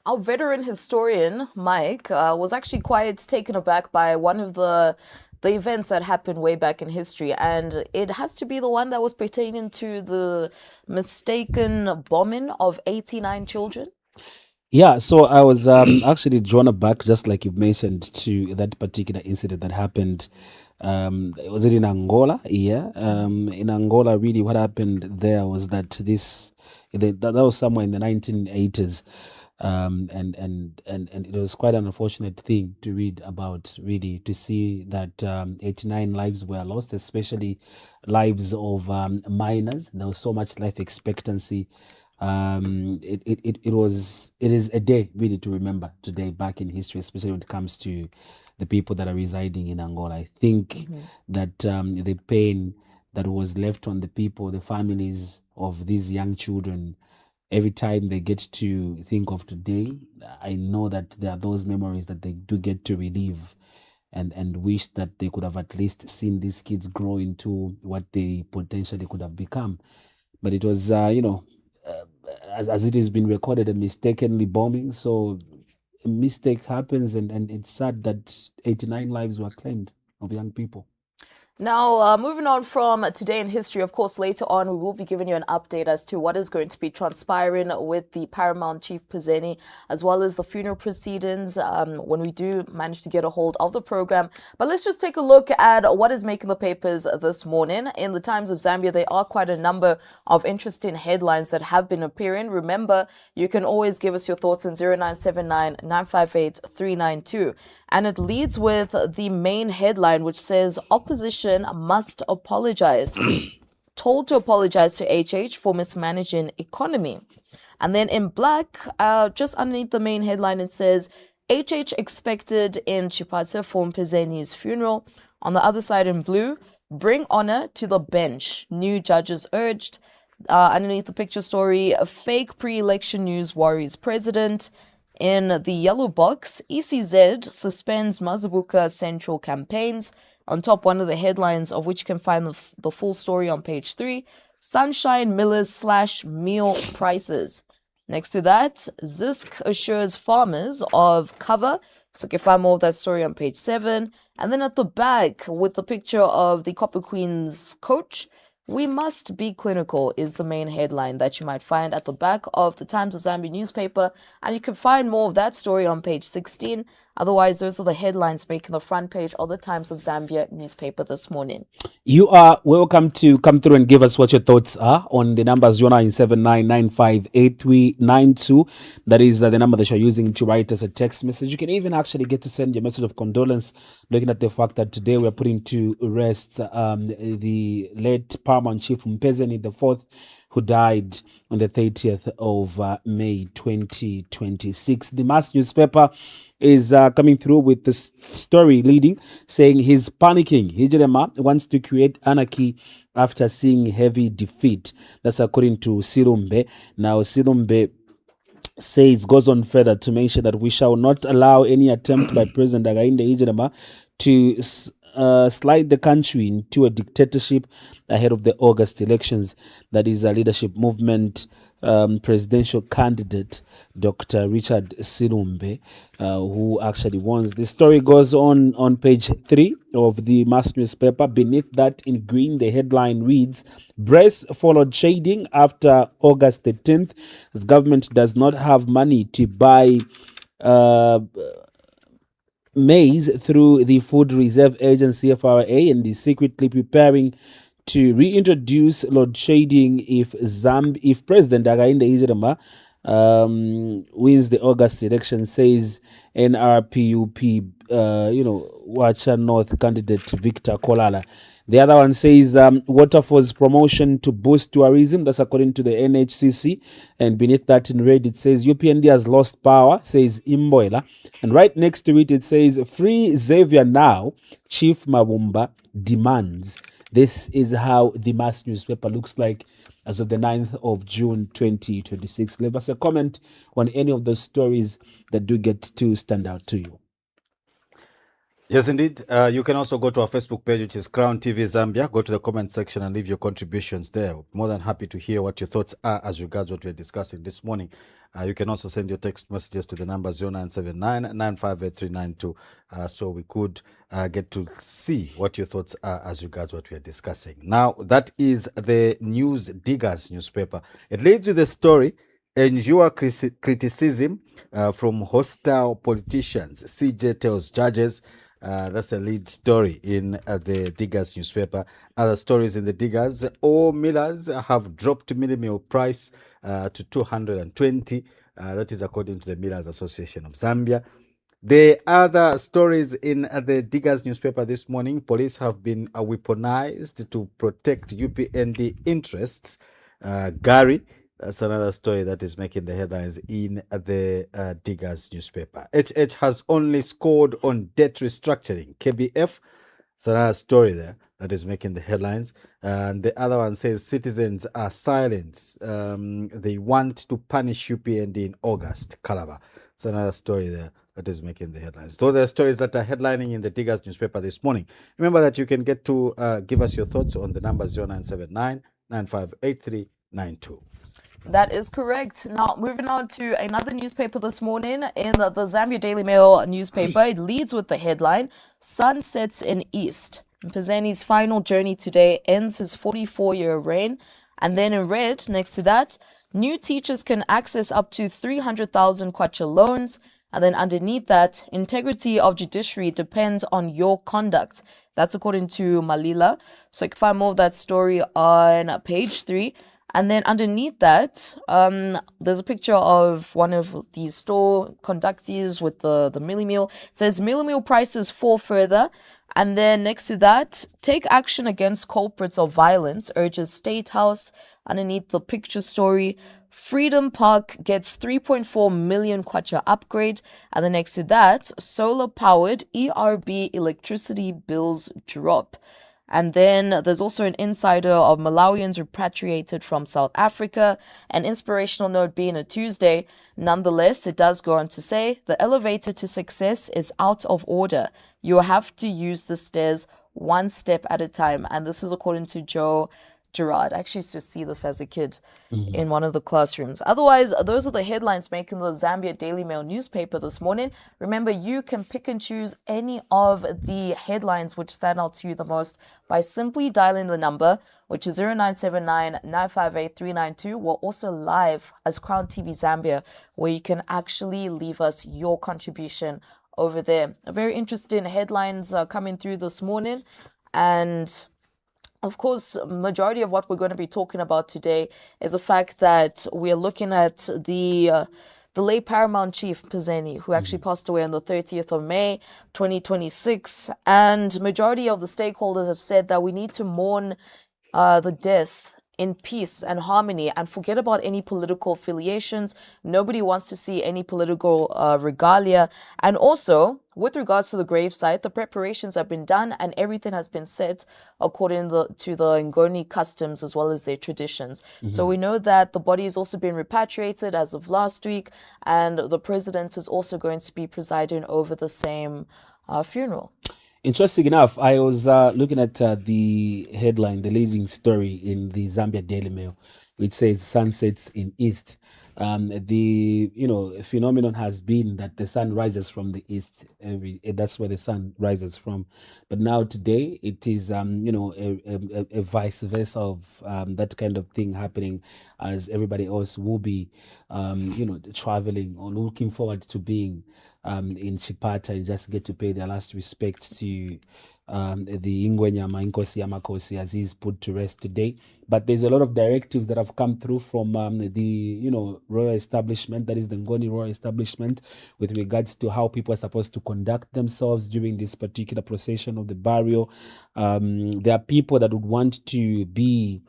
Our veteran historian, Mike, was actually quite taken aback by one of the events that happened way back in history. And it has to be the one that was pertaining to the mistaken bombing of 89 children. Yeah, so I was actually drawn aback, just like you've mentioned, to that particular incident that happened. Was it in Angola? Yeah. In Angola, really what happened there was that that was somewhere in the 1980s. And it was quite an unfortunate thing to read about, really, to see that 89 lives were lost, especially lives of minors. There was so much life expectancy. It is a day really to remember today back in history, especially when it comes to the people that are residing in Angola. I think that the pain that was left on the people, the families of these young children, every time they get to think of today, I know that there are those memories that they do get to relive and wish that they could have at least seen these kids grow into what they potentially could have become. But it was, as it has been recorded, a mistakenly bombing. So a mistake happens, and it's sad that 89 lives were claimed of young people. Now, moving on from today in history, of course, later on, we will be giving you an update as to what is going to be transpiring with the Paramount Chief Mpezeni, as well as the funeral proceedings when we do manage to get a hold of the program. But let's just take a look at what is making the papers this morning. In the Times of Zambia, there are quite a number of interesting headlines that have been appearing. Remember, you can always give us your thoughts on 0979 958 392. And it leads with the main headline, which says opposition must apologize. Told to apologize to HH for mismanaging economy. And then in black, just underneath the main headline, it says HH expected in Chipata for Mpezeni's funeral. On the other side in blue, bring honor to the bench. New judges urged. Underneath the picture story, a fake pre-election news worries president. In the yellow box, ECZ suspends Mazabuka central campaigns. On top, one of the headlines of which you can find the full story on page 3. Sunshine Millers slash meal prices. Next to that, Zisk assures farmers of cover. So you can find more of that story on page 7. And then at the back, with the picture of the Copper Queen's coach, we must be clinical is the main headline that you might find at the back of the Times of Zambia newspaper. And you can find more of that story on page 16. Otherwise, those are the headlines making the front page of the Times of Zambia newspaper this morning. You are welcome to come through and give us what your thoughts are on the numbers 0979958392. That is the number that you're using to write us a text message. You can even actually get to send your message of condolence, looking at the fact that today we're putting to rest the late Paramount Chief Mpezeni IV, who died on the 30th of May 2026. The Mass newspaper is coming through with this story leading, saying he's panicking. Hijirema wants to create anarchy after seeing heavy defeat. That's according to Silumbe. Now, Silumbe goes on further to mention that we shall not allow any attempt by President Hakainde Hichilema to slide the country into a dictatorship ahead of the August elections. That is a leadership movement presidential candidate, Dr. Richard Silumbe, who actually wants. The story goes on page 3 of the Mass newspaper. Beneath that in green, the headline reads, Brace followed shading after August 13th, as government does not have money to buy maize through the Food Reserve Agency FRA, and is secretly preparing to reintroduce load shedding if President Hakainde Hichilema wins the August election, says NRPUP Wacha North candidate Victor Kolala. The other one says Waterfall's promotion to boost tourism. That's according to the NHCC. And beneath that in red, it says UPND has lost power, says Imboela. And right next to it, it says Free Xavier now, Chief Mabumba demands. This is how the Mass newspaper looks like as of the 9th of June 2026. Leave us a comment on any of those stories that do get to stand out to you. Yes, indeed. You can also go to our Facebook page, which is Crown TV Zambia. Go to the comment section and leave your contributions there. More than happy to hear what your thoughts are as regards what we're discussing this morning. You can also send your text messages to the number 0979 958 so we could get to see what your thoughts are as regards what we are discussing. Now, that is the News Diggers newspaper. It leads with the story, Endure criticism from hostile politicians. CJ tells judges. That's a lead story in the Diggers newspaper. Other stories in the Diggers: all millers have dropped minimum price to 220. That is according to the Millers Association of Zambia. The other stories in the Diggers newspaper this morning: police have been weaponized to protect UPND interests. Gary. That's another story that is making the headlines in the Diggers newspaper. HH has only scored on debt restructuring. KBF, it's another story there that is making the headlines. And the other one says citizens are silent. They want to punish UPND in August. Calabar. It's another story there that is making the headlines. Those are stories that are headlining in the Diggers newspaper this morning. Remember that you can get to give us your thoughts on the number 0979 958392. That is correct. Now, moving on to another newspaper this morning, in the Zambia Daily Mail newspaper, it leads with the headline, Sun sets in East. Mpezeni's final journey today ends his 44-year reign. And then in red, next to that, new teachers can access up to 300,000 kwacha loans. And then underneath that, integrity of judiciary depends on your conduct. That's according to Malila. So you can find more of that story on page 3. And then underneath that, there's a picture of one of these store conductees with the Millie Meal. It says Millie Meal prices fall further. And then next to that, take action against culprits of violence, urges State House. Underneath the picture story, Freedom Park gets 3.4 million kwacha upgrade. And then next to that, solar-powered ERB electricity bills drop. And then there's also an insider of Malawians repatriated from South Africa. An inspirational note being a Tuesday. Nonetheless, it does go on to say, the elevator to success is out of order. You have to use the stairs one step at a time. And this is according to Joe Gerard. I actually used to see this as a kid in one of the classrooms. Otherwise, those are the headlines making the Zambia Daily Mail newspaper this morning. Remember, you can pick and choose any of the headlines which stand out to you the most by simply dialing the number, which is 0979-958-392. We're also live as Crown TV Zambia, where you can actually leave us your contribution over there. Very interesting headlines coming through this morning. And of course, majority of what we're going to be talking about today is the fact that we're looking at the late Paramount Chief Mpezeni, who actually passed away on the 30th of May, 2026. And majority of the stakeholders have said that we need to mourn the death in peace and harmony and forget about any political affiliations. Nobody wants to see any political regalia. And also, with regards to the gravesite, the preparations have been done and everything has been set according to the Ngoni customs as well as their traditions. So we know that the body has also been repatriated as of last week, and the president is also going to be presiding over the same funeral. Interesting enough, I was looking at the headline, the leading story in the Zambia Daily Mail, which says sun sets in east. The phenomenon has been that the sun rises from the east. That's where the sun rises from. But now today it is a vice versa of that kind of thing happening, as everybody else will be traveling or looking forward to being in Chipata and just get to pay their last respect to the Ingwenyama Inkosi Yamakosi as he's put to rest today. But there's a lot of directives that have come through from the royal establishment, that is the Ngoni royal establishment, with regards to how people are supposed to conduct themselves during this particular procession of the burial. There are people that would want to be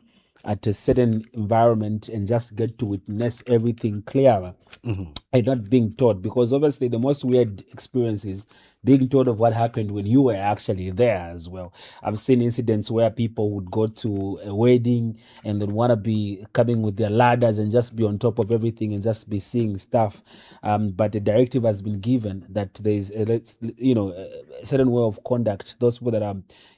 at a certain environment and just get to witness everything clearer and not being taught, because obviously the most weird experience is being told of what happened when you were actually there as well. I've seen incidents where people would go to a wedding and they'd want to be coming with their ladders and just be on top of everything and just be seeing stuff. But the directive has been given that there's a certain way of conduct. Those people that are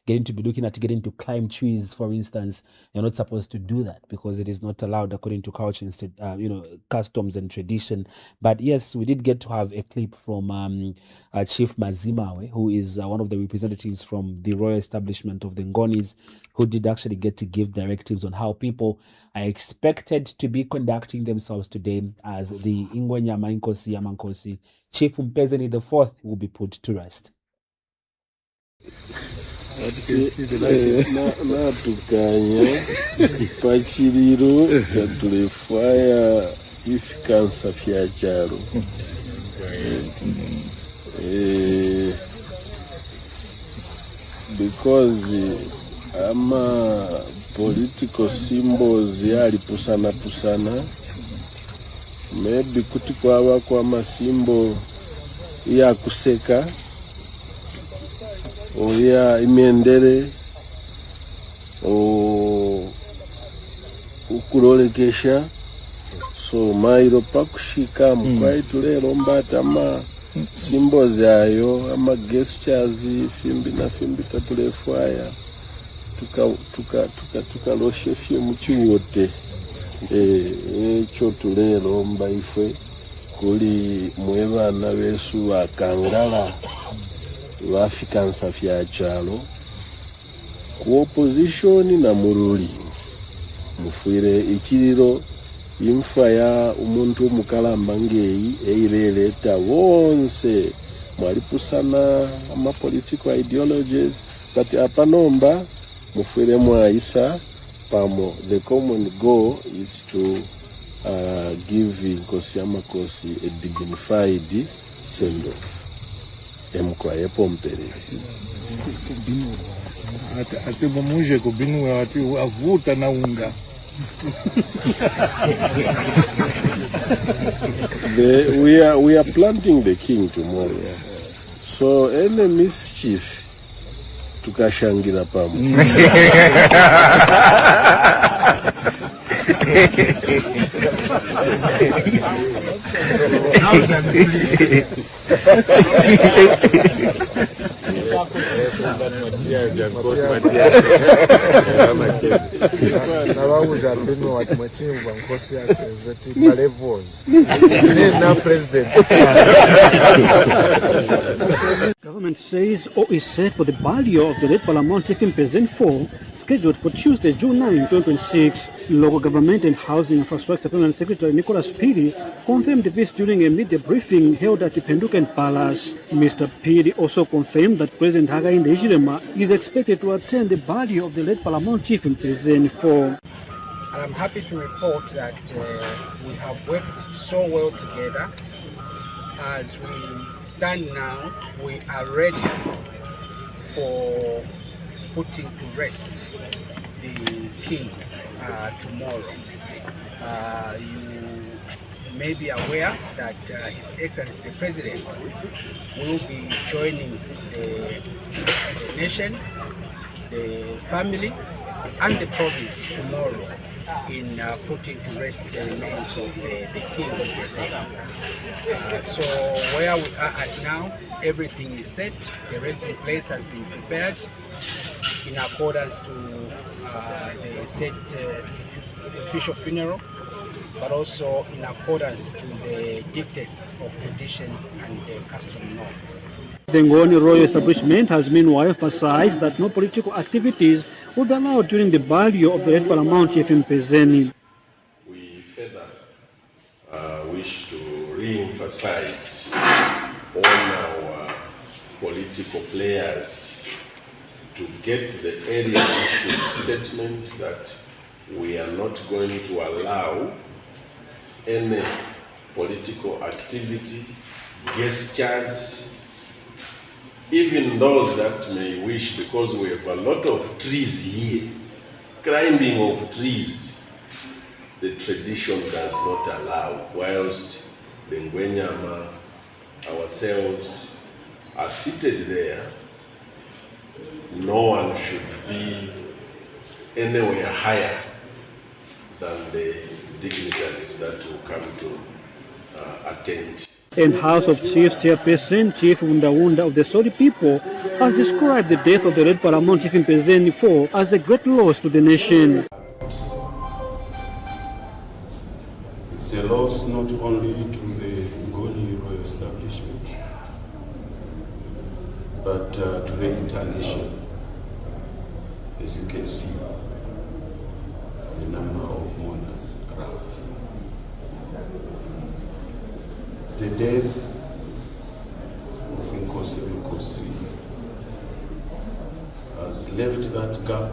getting to climb trees, for instance, you're not supposed to do that because it is not allowed according to culture, customs and tradition. But yes, we did get to have a clip from Chief Mazimawe, who is one of the representatives from the royal establishment of the Ngonis, who did actually get to give directives on how people are expected to be conducting themselves today as the Ingwenyama Inkosi Yamankosi Chief Mpezeni IV will be put to rest. Natukanya pachiriro chatulefaya ifikansa fyacharo because ama political symbols yali pusana maybe kuti kwava kwa masimbo ya kuseka oya imendere ukulolekesha so mairo pakushika mkwaitu lero mbata ama symbols yayo ama gestures fimbi na fimbi tatulefaya tukaloshe fye muchiwote echo tulero mba ife kuli mwebana besu bakangala bafikansa fyachalo ku opposition na mu ruling mufwire ikiriro imfa ya umuntu mukalamba ngeyi eireleta wonse mwalipusana ama political ideologies but apanomba mufwire mwaisa pamo. The common goal is to give Nkosi Amakosi a dignified send-off. Emkwaye pompere. Ati mumuje kubinua ati avuta na unga. We are planting the king tomorrow. So any mischief tukashangira pamo. Government says all is set for the burial of the late Paramount Chief Mpezeni IV, scheduled for Tuesday, June 9, 2026. Local Government and Housing Infrastructure Permanent Secretary Nicholas Piri confirmed this during a media briefing held at the Penduken Palace. Mr. Piri also confirmed that President Hakainde Hichilema is expected to attend the burial of the late Paramount Chief Mpezeni IV. I'm happy to report that we have worked so well together. As we stand now, we are ready for putting to rest the king tomorrow. You may be aware that His Excellency the President will be joining the nation, the family, and the province tomorrow in putting to rest the remains of the king of Mpezeni. So where we are at now, everything is set. The resting place has been prepared in accordance to the state official funeral, but also in accordance to the dictates of tradition and custom norms. The Ngoni Royal Establishment has meanwhile emphasized that no political activities will be allowed during the burial of the late Paramount Chief Mpezeni. We further wish to re-emphasize on our political players to get the area issue statement that we are not going to allow any political activity, gestures, even those that may wish, because we have a lot of trees here, climbing of trees, the tradition does not allow, whilst the Ngwenyama, ourselves, are seated there. No one should be anywhere higher than the dignitaries that will come to attend. And House of Chiefs Chairperson Chief Wunda of the Sodi people has described the death of the late Paramount Chief Mpezeni IV as a great loss to the nation. It's a loss not only to the Ngoni Royal Establishment, but to the entire nation. As you can see, the number of mourners around. The death of Nkosi Amakosi has left that gap,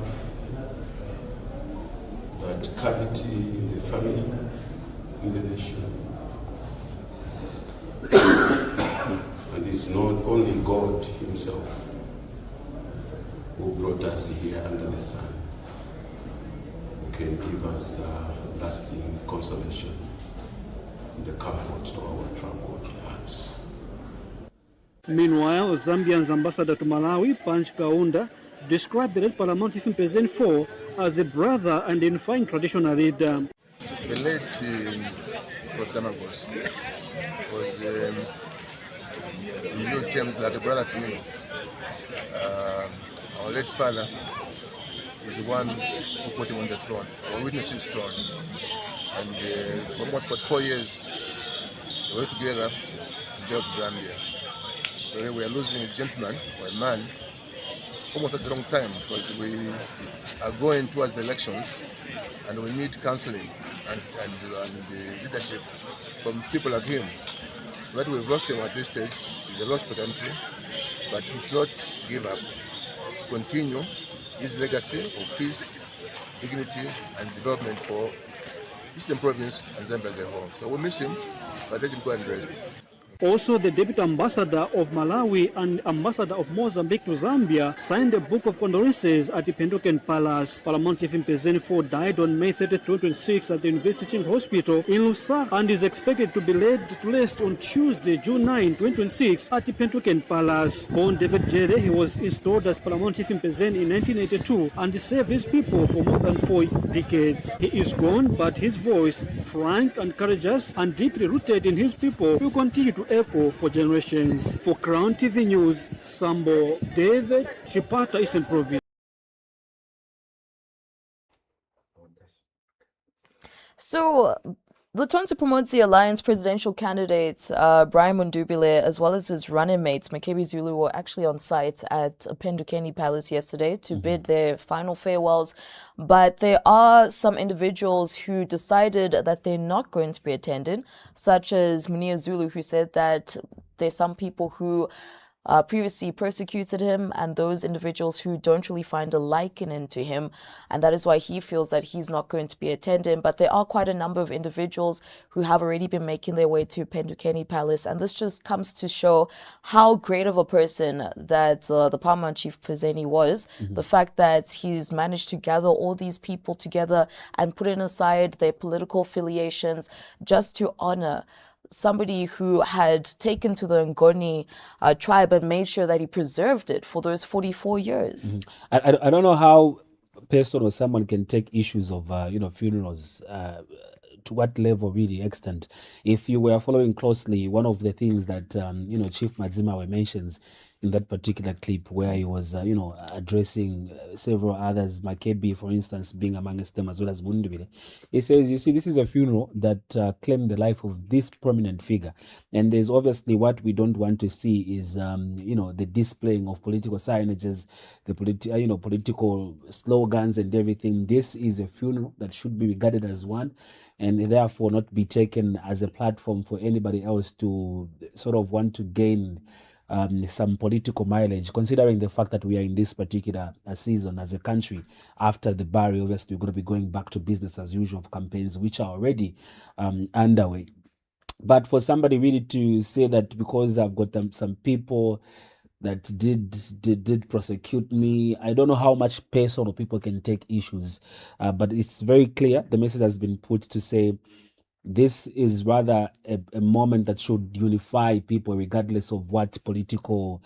that cavity in the family, in the nation. And it's not only God Himself who brought us here under the sun, who can give us lasting consolation and the comfort to our troubled hearts. Meanwhile, Zambia's ambassador to Malawi, Panch Kaunda, described the late Paramount Chief Mpezeni IV as a brother and unifying traditional leader. The late Nkosi Amakosi was in real terms like a brother to me. Our late father is the one who put him on the throne, or witnessed his throne. And for almost 44 years, we were together to build Zambia. So we are losing a gentleman, or a man, almost at the wrong time, because we are going towards the elections and we need counseling and the leadership from people like him. That we've lost him at this stage is a lost potential, but he should not give up. Continue his legacy of peace, dignity, and development for Eastern Province and Zambia as a whole. So we miss him, but let him go and rest. Also, the Deputy Ambassador of Malawi and Ambassador of Mozambique to Zambia signed a book of condolences at the Penduken Palace. Paramount Chief Mpezeni IV died on May 30, 2026 at the University Teaching Hospital in Lusaka and is expected to be laid to rest on Tuesday, June 9, 2026 at the Penduken Palace. Born David Jere, he was installed as Paramount Chief Mpezeni in 1982 and served his people for more than 4 decades. He is gone, but his voice, frank and courageous and deeply rooted in his people, will continue to echo for generations. For Crown TV News, Sambo David, Chipata, Eastern Province. So, the Tonsi promotes the Alliance presidential candidate, Brian Mundubile, as well as his running mates, Makokwa Zulu, were actually on site at Pendukeni Palace yesterday to bid their final farewells. But there are some individuals who decided that they're not going to be attending, such as Munia Zulu, who said that there's some people who previously persecuted him and those individuals who don't really find a liking to him, and that is why he feels that he's not going to be attending. But there are quite a number of individuals who have already been making their way to Pendukeni Palace, and this just comes to show how great of a person that the Paramount Chief Mpezeni was. The fact that he's managed to gather all these people together and putting aside their political affiliations just to honor somebody who had taken to the Ngoni tribe and made sure that he preserved it for those 44 years. I don't know how a person or someone can take issues of funerals to what level, really, extent. If you were following closely, one of the things that Chief Madzima mentions in that particular clip, where he was addressing several others, Makebi, for instance, being amongst them, as well as Mundubile, he says, you see, this is a funeral that claimed the life of this prominent figure, and there's obviously what we don't want to see is the displaying of political signages, the political slogans and everything. This is a funeral that should be regarded as one, and therefore not be taken as a platform for anybody else to sort of want to gain some political mileage, considering the fact that we are in this particular season as a country. After the barrier, obviously, we're going to be going back to business as usual of campaigns, which are already underway. But for somebody really to say that because I've got some people that did prosecute me, I don't know how much personal people can take issues, but it's very clear. The message has been put to say this is rather a moment that should unify people, regardless of what political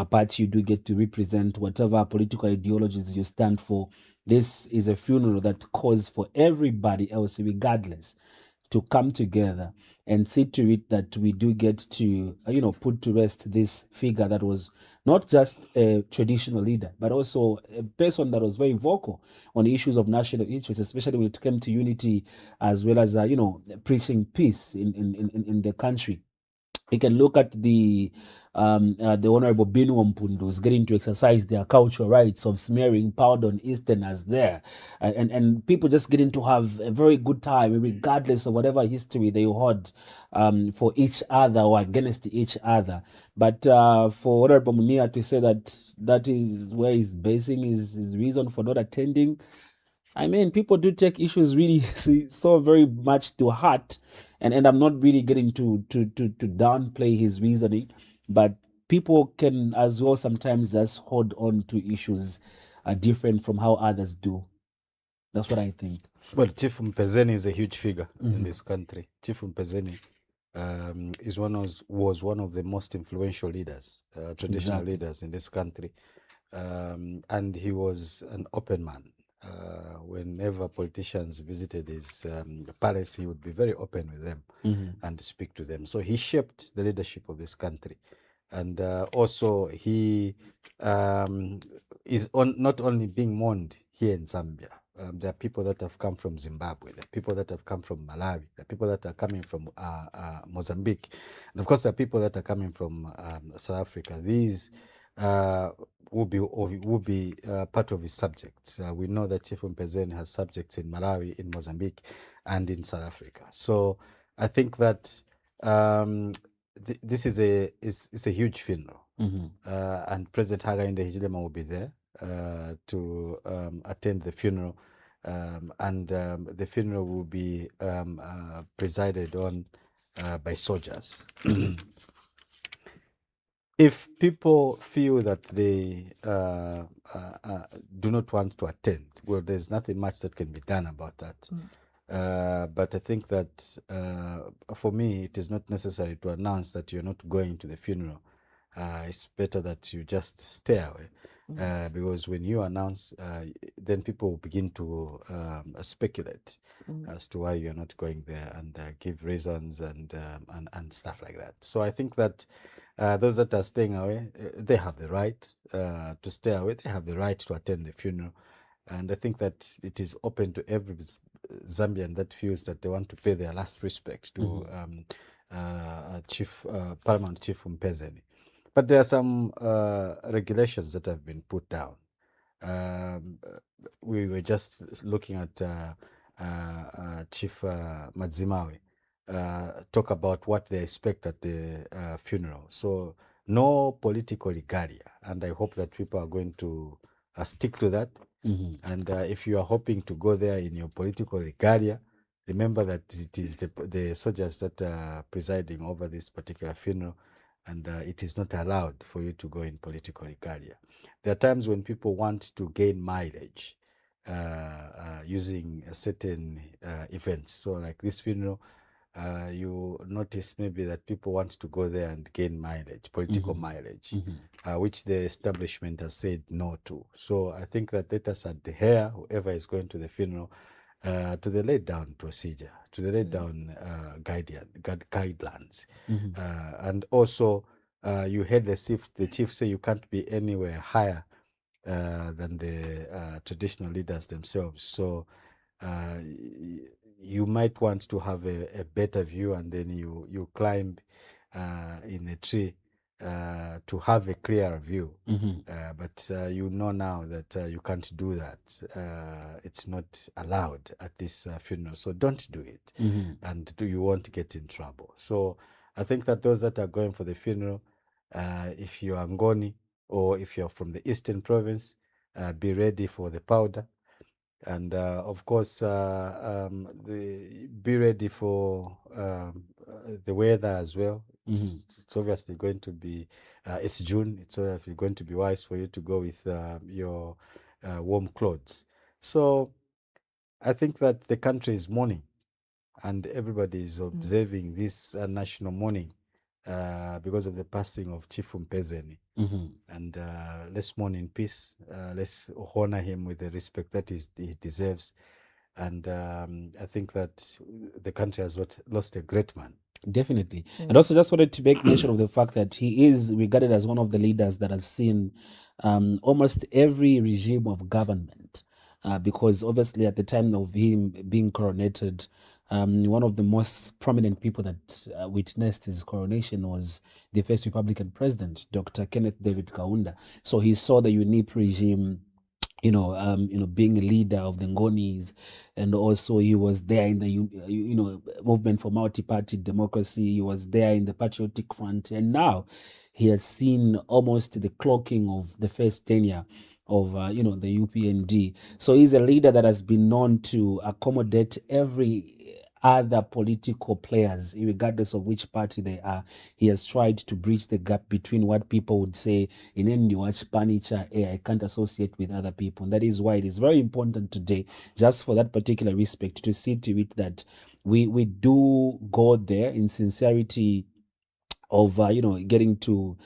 party you do get to represent, whatever political ideologies you stand for. This is a funeral that calls for everybody else, regardless, to come together and see to it that we do get to, put to rest this figure that was not just a traditional leader, but also a person that was very vocal on issues of national interest, especially when it came to unity, as well as, preaching peace in the country. You can look at the Honorable Binu Mpundu's getting to exercise their cultural rights of smearing powder on Easterners there. And people just getting to have a very good time, regardless of whatever history they hold for each other or against each other. But for Honorable Munia to say that is where he's basing his reason for not attending, I mean, people do take issues really so very much to heart, and I'm not really getting to downplay his reasoning, but people can as well sometimes just hold on to issues different from how others do. That's what I think. Well, Chief Mpezeni is a huge figure in this country. Chief Mpezeni was one of the most influential leaders, traditional leaders in this country, and he was an open man. Whenever politicians visited his palace, he would be very open with them and speak to them. So he shaped the leadership of this country. And also he is not only being mourned here in Zambia. There are people that have come from Zimbabwe, there are people that have come from Malawi, there are people that are coming from Mozambique. And of course, there are people that are coming from South Africa. These will be part of his subjects. We know that Chief Mpezeni has subjects in Malawi, in Mozambique, and in South Africa. So I think that this is a huge funeral, and President Hakainde Hichilema will be there to attend the funeral, and the funeral will be presided on by soldiers. If people feel that they do not want to attend, well, there's nothing much that can be done about that. But I think that for me, it is not necessary to announce that you're not going to the funeral. It's better that you just stay away, because when you announce, then people will begin to speculate as to why you're not going there, and give reasons and stuff like that. So I think that those that are staying away, they have the right to stay away. They have the right to attend the funeral. And I think that it is open to every Zambian that feels that they want to pay their last respect to Paramount Chief Mpezeni. But there are some regulations that have been put down. We were just looking at Chief Madzimawe talk about what they expect at the funeral. So no political regalia, and I hope that people are going to stick to that. And if you are hoping to go there in your political regalia, remember that it is the soldiers that are presiding over this particular funeral, and it is not allowed for you to go in political regalia. There are times when people want to gain mileage using certain events. So like this funeral, you notice maybe that people want to go there and gain mileage, political mileage, which the establishment has said no to. So I think that let us adhere, whoever is going to the funeral, to the laid down procedure, to the laid down guidelines. And also, you heard the chief say you can't be anywhere higher than the traditional leaders themselves. So you might want to have a better view, and then you climb in a tree to have a clearer view. But you know now that you can't do that. It's not allowed at this funeral, so don't do it. And you won't get in trouble. So I think that those that are going for the funeral, if you are Ngoni or if you're from the Eastern Province, be ready for the powder. And of course, be ready for the weather as well. It's obviously going to be, it's June, it's obviously going to be wise for you to go with your warm clothes. So I think that the country is mourning, and everybody is observing this national mourning because of the passing of Chief Mpezeni. And let's mourn in peace. Let's honor him with the respect that he deserves. And I think that the country has lost a great man. Definitely. And also just wanted to make mention of the fact that he is regarded as one of the leaders that has seen almost every regime of government. Because obviously at the time of him being coronated, one of the most prominent people that witnessed his coronation was the first Republican president, Dr. Kenneth David Kaunda. So he saw the UNIP regime, being a leader of the Ngonis, and also he was there in the movement for multi-party democracy. He was there in the Patriotic Front, and now he has seen almost the clocking of the first tenure of the UPND. So he's a leader that has been known to accommodate every other political players, regardless of which party they are. He has tried to bridge the gap between what people would say in any watch furniture, I can't associate with other people. And that is why it is very important today, just for that particular respect, to see to it that we do go there in sincerity of getting to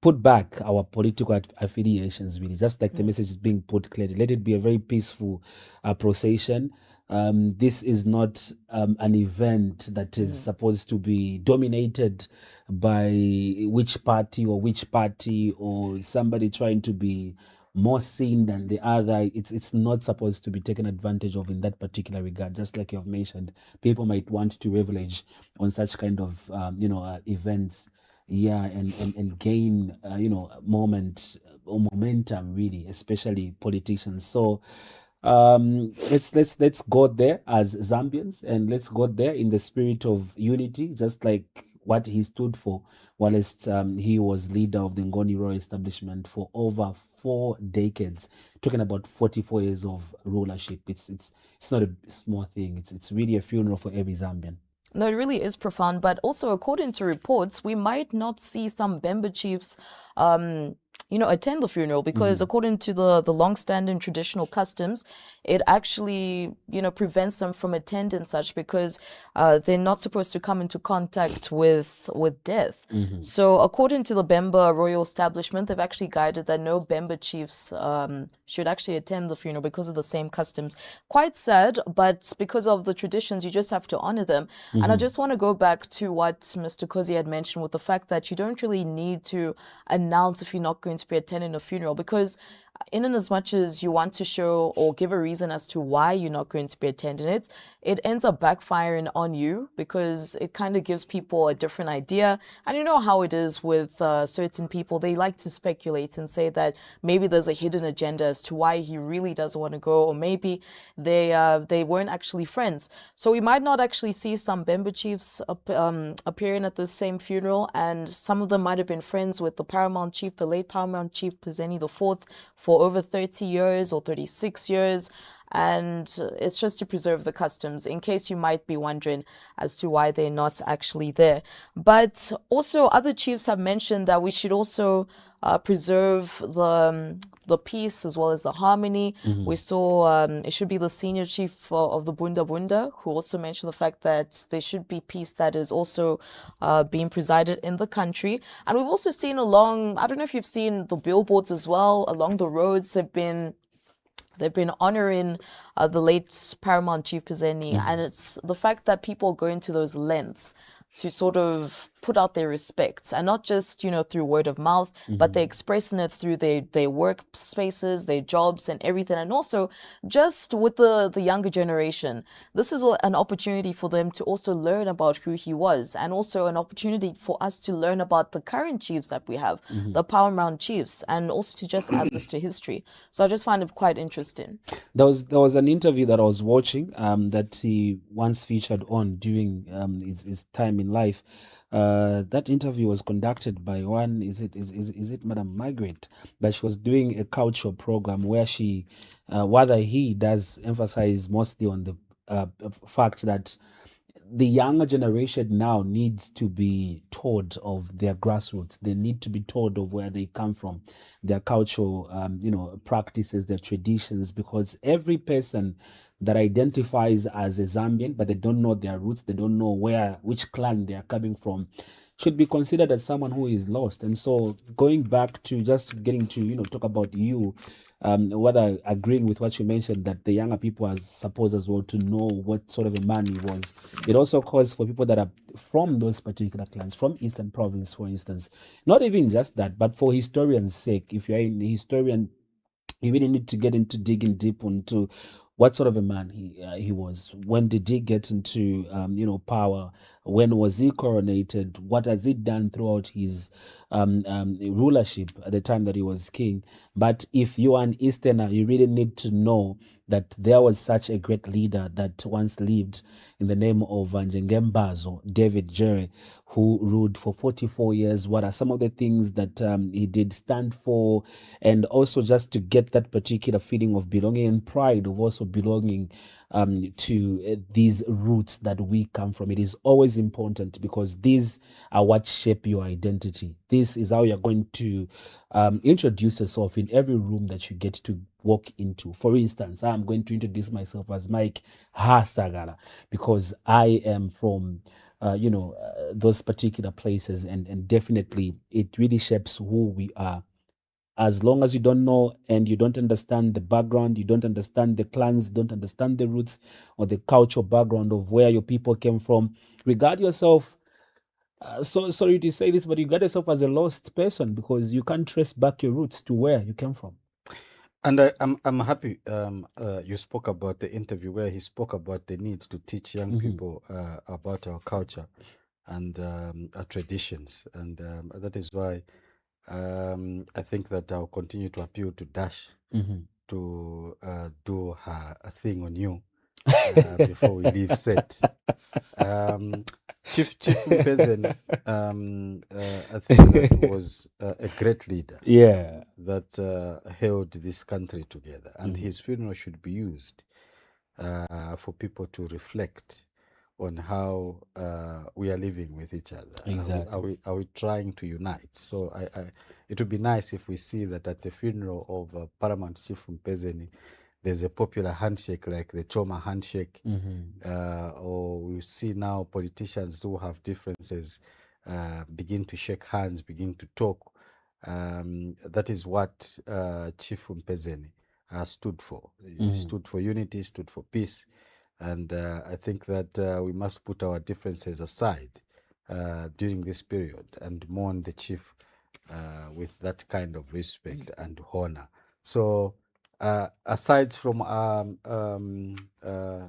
put back our political affiliations, really, just like the message is being put clearly. Let it be a very peaceful procession. This is not an event that is supposed to be dominated by which party or somebody trying to be more seen than the other. It's not supposed to be taken advantage of in that particular regard. Just like you have mentioned, people might want to privilege on such kind of events. and gain momentum, really, especially politicians. So let's go there as Zambians, and let's go there in the spirit of unity, just like what he stood for whilst he was leader of the Ngoni royal establishment for over 4 decades, talking about 44 years of rulership. It's not a small thing. It's really a funeral for every Zambian. No, it really is profound. But also, according to reports, we might not see some Bemba chiefs, attend the funeral because, according to the long-standing traditional customs, it actually, prevents them from attending such because they're not supposed to come into contact with death. So, according to the Bemba royal establishment, they've actually guided that no Bemba chiefs should actually attend the funeral because of the same customs. Quite sad, but because of the traditions, you just have to honor them. And I just want to go back to what Mr. Kosi had mentioned with the fact that you don't really need to announce if you're not going to be attending a funeral, because in as much as you want to show or give a reason as to why you're not going to be attending it, it ends up backfiring on you because it kind of gives people a different idea. And you know how it is with certain people. They like to speculate and say that maybe there's a hidden agenda as to why he really doesn't want to go, or maybe they weren't actually friends. So we might not actually see some Bemba chiefs appearing at the same funeral, and some of them might have been friends with the Paramount Chief, the late Paramount Chief Mpezeni IV, for over 30 years or 36 years. And it's just to preserve the customs, in case you might be wondering as to why they're not actually there. But also other chiefs have mentioned that we should also preserve the peace as well as the harmony. We saw it should be the senior chief of the Bunda Bunda who also mentioned the fact that there should be peace that is also being presided in the country. And we've also seen along, I don't know if you've seen the billboards as well, along the roads they've been honoring the late Paramount Chief Mpezeni, and it's the fact that people go into those lengths to sort of put out their respects, and not just, through word of mouth, but they're expressing it through their work spaces, their jobs and everything. And also just with the younger generation, this is an opportunity for them to also learn about who he was, and also an opportunity for us to learn about the current chiefs that we have, the Paramount chiefs, and also to just add this to history. So I just find it quite interesting. There was an interview that I was watching that he once featured on during his time in life. That interview was conducted by one, is it Madam Margaret? But she was doing a culture program where she, he does emphasize mostly on the fact that the younger generation now needs to be taught of their grassroots. They need to be taught of where they come from, their cultural, practices, their traditions, because every person that identifies as a Zambian, but they don't know their roots, they don't know which clan they are coming from, should be considered as someone who is lost. And so going back to just getting to, talk about you, whether agreeing with what you mentioned, that the younger people are supposed as well to know what sort of a man he was. It also calls for people that are from those particular clans, from Eastern Province, for instance. Not even just that, but for historians' sake, if you're a historian, you really need to get into digging deep into what sort of a man he was. When did he get into power? When was he coronated? What has he done throughout his rulership at the time that he was king? But if you are an Easterner, you really need to know that there was such a great leader that once lived in the name of Njengembazo, David Jerry, who ruled for 44 years. What are some of the things that he did stand for? And also just to get that particular feeling of belonging and pride of also belonging to these roots that we come from. It is always important because these are what shape your identity. This is how you're going to introduce yourself in every room that you get to walk into. For instance, I'm going to introduce myself as Mike Hasagala because I am from those particular places, and definitely it really shapes who we are. As long as you don't know and you don't understand the background, you don't understand the clans, don't understand the roots or the cultural background of where your people came from, regard yourself, so sorry to say this, but you regard yourself as a lost person because you can't trace back your roots to where you came from. And I'm happy you spoke about the interview where he spoke about the need to teach young people about our culture. and traditions. And that is why I think that I'll continue to appeal to Dash to do her a thing on you before we leave set. Chief Mpezeni, I think that was a great leader. Yeah. That held this country together, and his funeral should be used for people to reflect on how we are living with each other. Exactly. Are we trying to unite? So it would be nice if we see that at the funeral of Paramount Chief Mpezeni, there's a popular handshake like the Choma handshake, or we see now politicians who have differences begin to shake hands, begin to talk. That is what Chief Mpezeni stood for. He stood for unity, stood for peace. And I think that we must put our differences aside during this period and mourn the chief with that kind of respect and honor. So aside from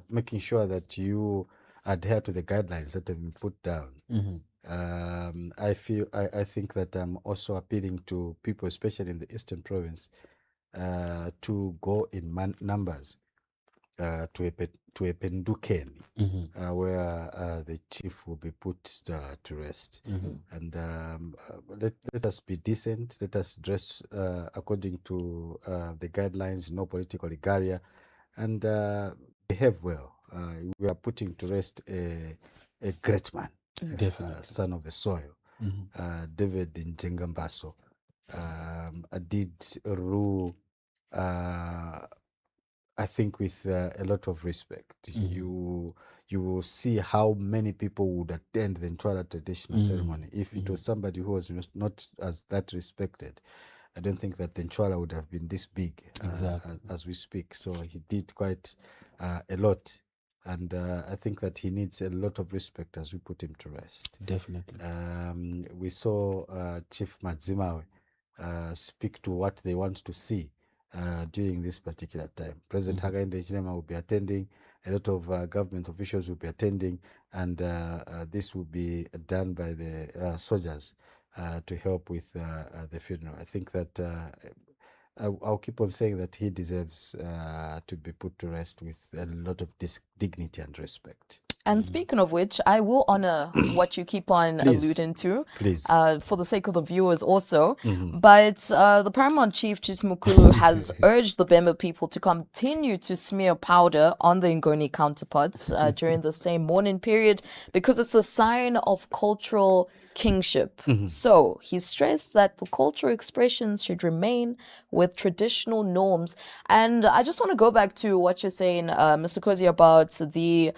making sure that you adhere to the guidelines that have been put down, I think that I'm also appealing to people, especially in the Eastern Province, to go in numbers to Ependukeni, where the chief will be put to rest. And let us be decent. Let us dress according to the guidelines, no political regalia, and behave well. We are putting to rest a great man, son of the soil, David Njengambaso. Did rule, I think, with a lot of respect. You will see how many people would attend the Ntwala traditional ceremony. If it was somebody who was not as that respected, I don't think that the Ntwala would have been this big as we speak. So he did quite a lot. And I think that he needs a lot of respect as we put him to rest. Definitely. We saw Chief Madzimawe speak to what they want to see during this particular time. President Hakainde Hichilema will be attending, a lot of government officials will be attending, and this will be done by the soldiers to help with the funeral. I think that I'll keep on saying that he deserves to be put to rest with a lot of dignity and respect. And speaking of which, I will honor what you keep on alluding to, for the sake of the viewers also. But the Paramount Chief Chismukulu has urged the Bemba people to continue to smear powder on the Ngoni counterparts during the same mourning period because it's a sign of cultural kingship. So he stressed that the cultural expressions should remain with traditional norms. And I just want to go back to what you're saying, Mr. Kozi, about the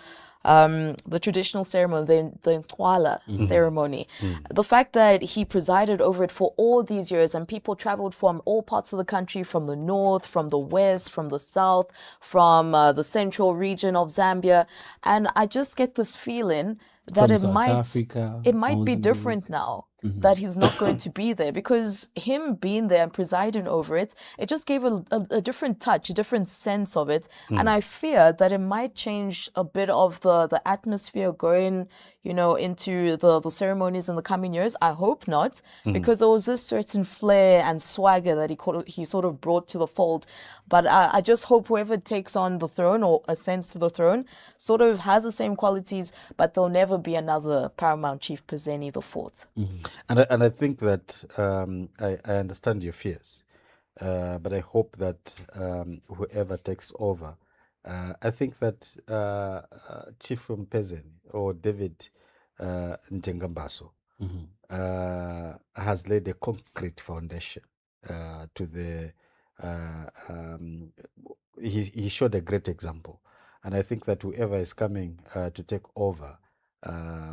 traditional ceremony, the Ntwala ceremony. The fact that he presided over it for all these years and people traveled from all parts of the country, from the north, from the west, from the south, from the central region of Zambia. And I just get this feeling that it might be different now. That he's not going to be there, because him being there and presiding over it, it just gave a different touch, a different sense of it. And I fear that it might change a bit of the atmosphere going, into the ceremonies in the coming years. I hope not, because there was this certain flair and swagger that he sort of brought to the fold. But I just hope whoever takes on the throne or ascends to the throne sort of has the same qualities, but there'll never be another Paramount Chief Mpezeni IV. And I think that I understand your fears, but I hope that whoever takes over, I think that Chief Mpezeni or David Njengambaso has laid a concrete foundation to the. He showed a great example, and I think that whoever is coming to take over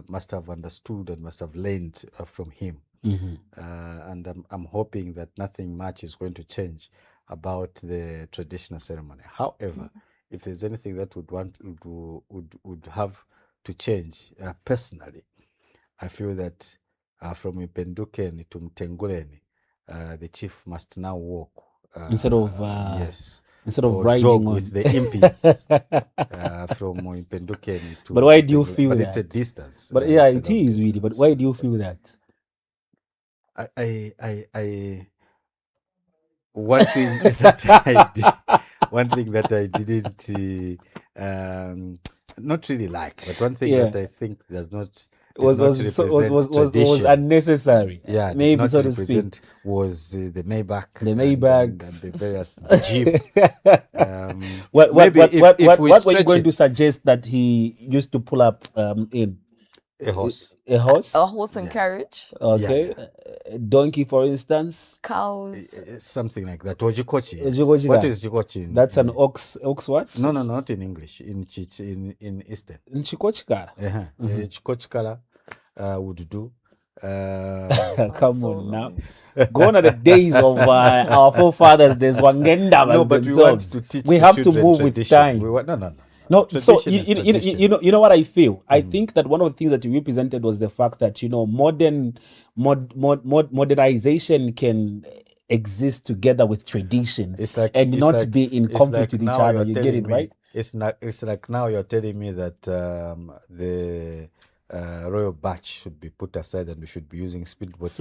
must have understood and must have learned from him. And I'm hoping that nothing much is going to change about the traditional ceremony. However, if there's anything that would have to change, personally, I feel that from Ipendukeni to Mtenguleni, the chief must now walk instead of instead of or riding jog on with the impis from Mpendukeni to. But why do you feel but that? it's a distance. But yeah, it's a it long is really. But distance. why do you feel that? One thing that I didn't not really like, but one thing that I think does not was unnecessary. Yeah, maybe not so to represent speak. was the Maybach, and the various Jeep. What maybe if we were you stretch going it, to suggest that he used to pull up in a horse? A horse? A horse and carriage. Okay. Yeah. A donkey, for instance. Cows. Something like that. Or Jikochi. Jikochi. What is Jikochi? That's an ox. Ox what? No, not in English. In Eastern. In Chikochikara. Chikochikara would do. Come on now. Gone are the days of our forefathers. There's Wangenda. No, but we want to teach. We have to move with time. No, so you know what I feel. I think that one of the things that you represented was the fact that modernization can exist together with tradition, and not be in conflict with each other. You get it, right? It's like now you're telling me that the royal batch should be put aside and we should be using speedboats.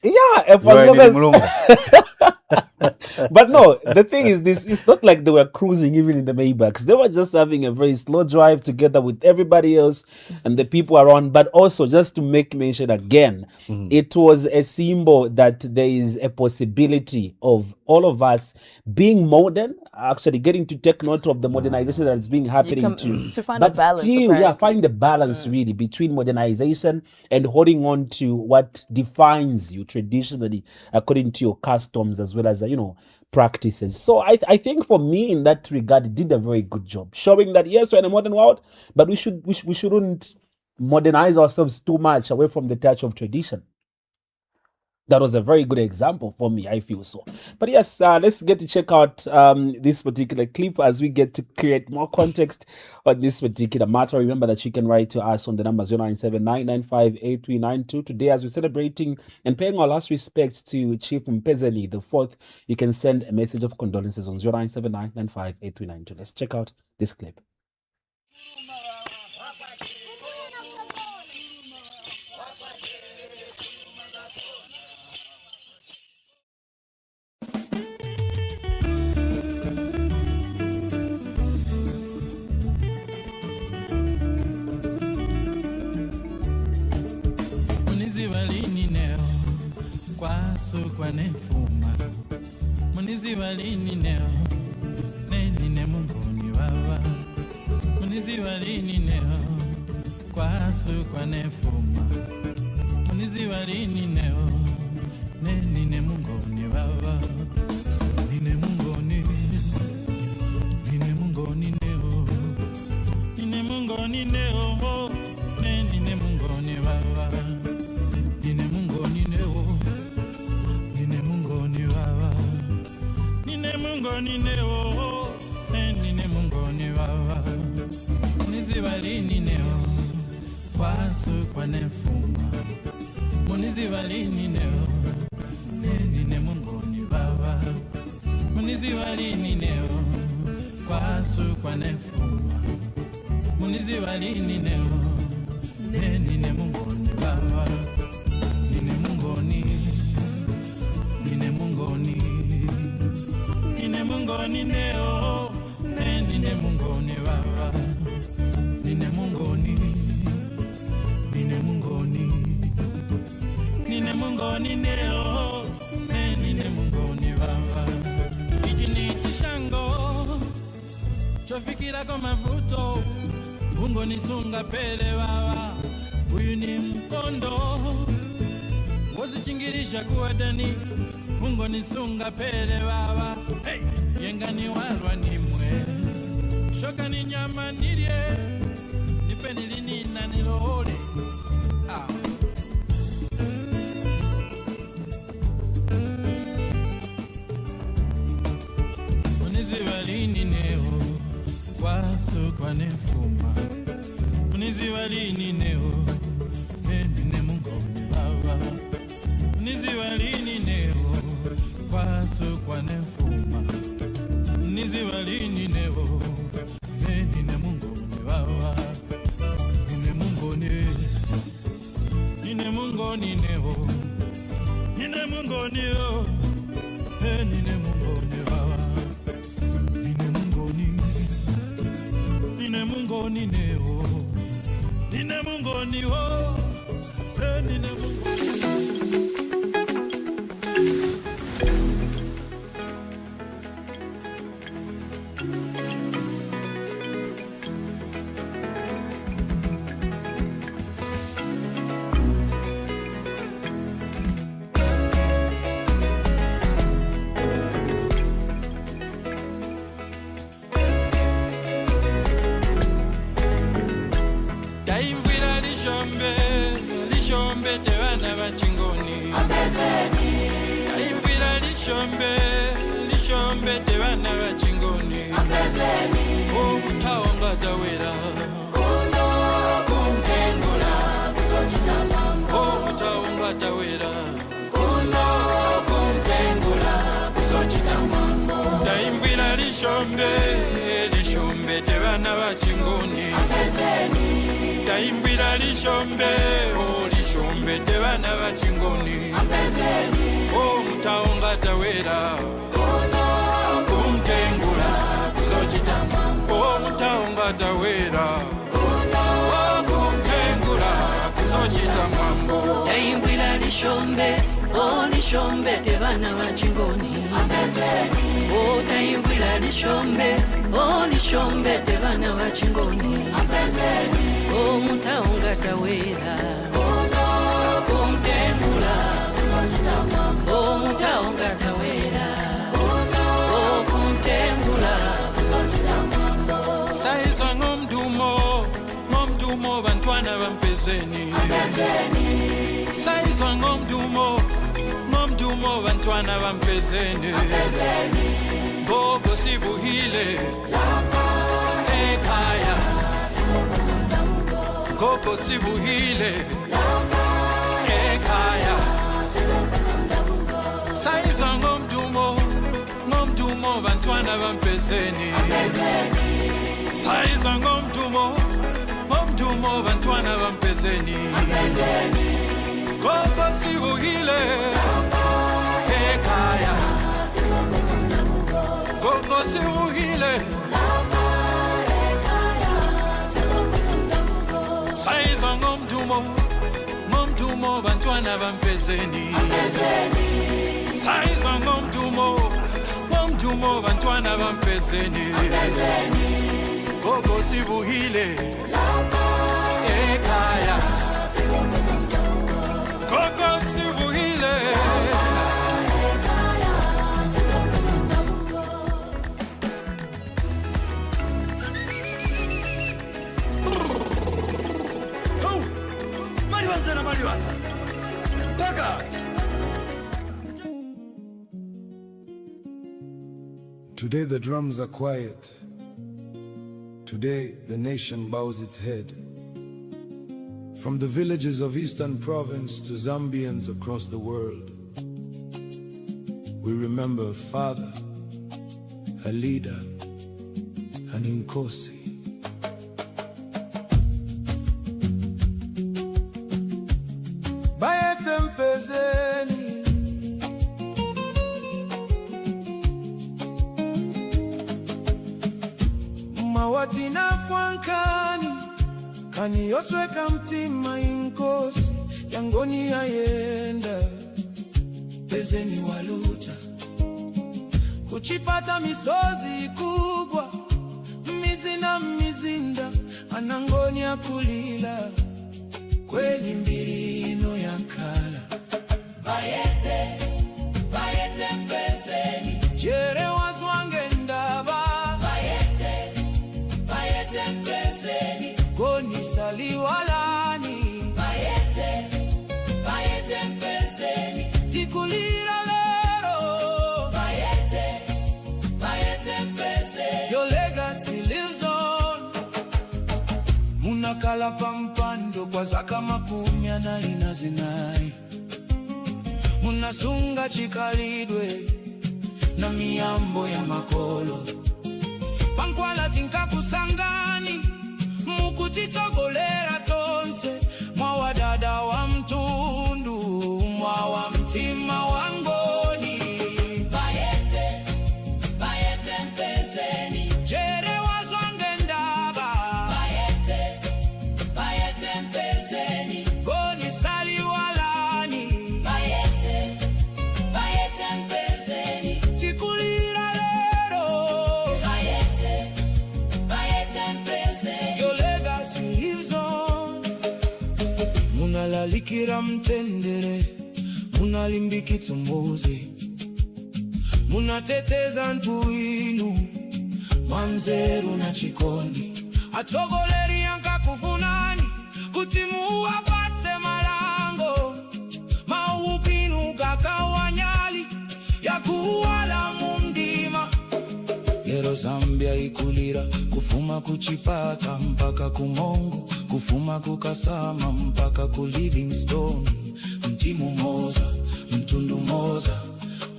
Yeah, but no, the thing is this, it's not like they were cruising even in the Maybachs. They were just having a very slow drive together with everybody else and the people around. But also, just to make mention again, it was a symbol that there is a possibility of all of us being modern, actually getting to take note of the modernization that is being happening to find a balance. Still, find the balance really between modernization and holding on to what defines you traditionally according to your customs as well as practices. So I think for me in that regard, it did a very good job showing that yes, we're in a modern world, but we shouldn't modernize ourselves too much away from the touch of tradition. That was a very good example for me, I feel so. But yes, let's get to check out this particular clip as we get to create more context on this particular matter. Remember that you can write to us on the number 0979958392. Today, as we're celebrating and paying our last respects to Chief Mpezeni IV, you can send a message of condolences on 0979958392. Let's check out this clip. Kwa nefuma munizi walini neo neni ne mungoni wawa munizi walini neo kwa nefuma munizi walini neo neni ne mungoni wawa nine mungoni neo nine mungoni neo neni ne mungoni wawa nine mungoni neo Mungoni neo, nene mungoni wawa. Munizi walini neo, kwasu kwa nefuma. Munizi walini neo, nene mungoni wawa. Munizi walini neo, kwasu kwa nefuma. Munizi walini neo, nene mungoni wawa. Nine mungoni, nine mungoni. Nine mungoni neo, nine mungoni wawa. Nine mungoni, nine mungoni. Nine mungoni neo, nine mungoni wawa. Ichi ni chishango, chofikira kwa mavuto. Mungoni sunga pele wawa. Uyu ni mkondo, wozichingirisha kuwadani. Mungoni sunga pele wawa. Hey! Yenga ni warwa ni mwe. Shoka ni nyama nirye. Nipeni lini na nilohole. Munizi walini neo. Kwasu kwa nefuma. Munizi walini neo. Nene mungoni wawa. Munizi walini neo. Kwasu kwa nefuma. niziva lini nebo nine mungoni wawa nine mungoni nebo nine mungoni yo nine mungoni wawa nine mungoni nebo nine mungoni wo nine mungoni. Lishombe te bana bachingoni Mpezeni Kaimvira lishombe te bana bachingoni Mpezeni Omutaonga tawera Kuno kumtengula kusochita mambo Omutaonga tawera Kuno kumtengula kusochita mambo Kaimvira lishombe te bana bachingoni Mpezeni Kaimvira lishombe te bana bachingoni Mpezeni Omutaonga tawera Kuno kumtengula kusochita mambo Omutaonga tawera Kuno kumtengula kusochita mambo Kaimvira lishombe te bana bachingoni Mpezeni Kaimvira lishombe te bana bachingoni Mpezeni Omutaonga tawera Kuno kumtengula kusochita mambo Omutaonga tawera Kuno kumtengula kusochita mambo Saizwa ngomdumo bantwana bampezeni Mpezeni Saizwa ngomdumo bantwana bampezeni Mpezeni Gogo sibuhile Lapa ekhaya Sizokuzamdamuko Gogo sibuhile Lapa ekhaya Sizokuzamdamuko Saizwa ngomdumo bantwana bampezeni Mpezeni Saizwa ngomdumo bantwana bampezeni Mpezeni Gogo sibuhile ekhaya Sizokuzamdamuko Gogo sibuhile ekhaya Sizokuzamdamuko Saizwa ngomdumo bantwana bampezeni Mpezeni Saizwa ngomdumo bantwana bampezeni Mpezeni Gogo sibuhile ekhaya Sizokuzamdamuko Gogo sibuhile ekhaya Sizokuzamdamuko Maliwanza Taka Today the drums are quiet. Today the nation bows its head. From the villages of Eastern Province to Zambians across the world, we remember a father, a leader, an Nkosi. Bayete Mpezeni mawati na fwankani kani yosweka mtima Nkosi yangoni yayenda Mpezeni waluta kuchipata misozi kubwa mizi na mizinda anangoni ya kulila kweli mbirino ya kala Bayete Mpezeni jere wazwange ndaba Bayete Mpezeni goni saliwalani Bayete Mpezeni tikulira lero Bayete Mpezeni your legacy lives on munakala pampando kwa zaka makumi analina zinai munasunga chikalidwe na miyambo ya makolo pankwala tinkakusangani mukutitsogolera tonse mwawadada wa mtundu mwawa mtima wangoni bayete Mpezeni jere wazwange ndaba bayete Mpezeni goni sali walani bayete Mpezeni chikulira lero bayete Mpezeni your legacy lives on munalalikira mtendere munalimbikitsa mbuzi munateteza ntuinu manzeru na chikondi atsogoleri yankakufunani kuti muwapatse malango maupinu kakawanyali yakuwala mumdima lero Zambia ikulira kufuma kuchipata mpaka kumongo kufuma kukasama mpaka ku Livingstone mtimu moza mtundu moza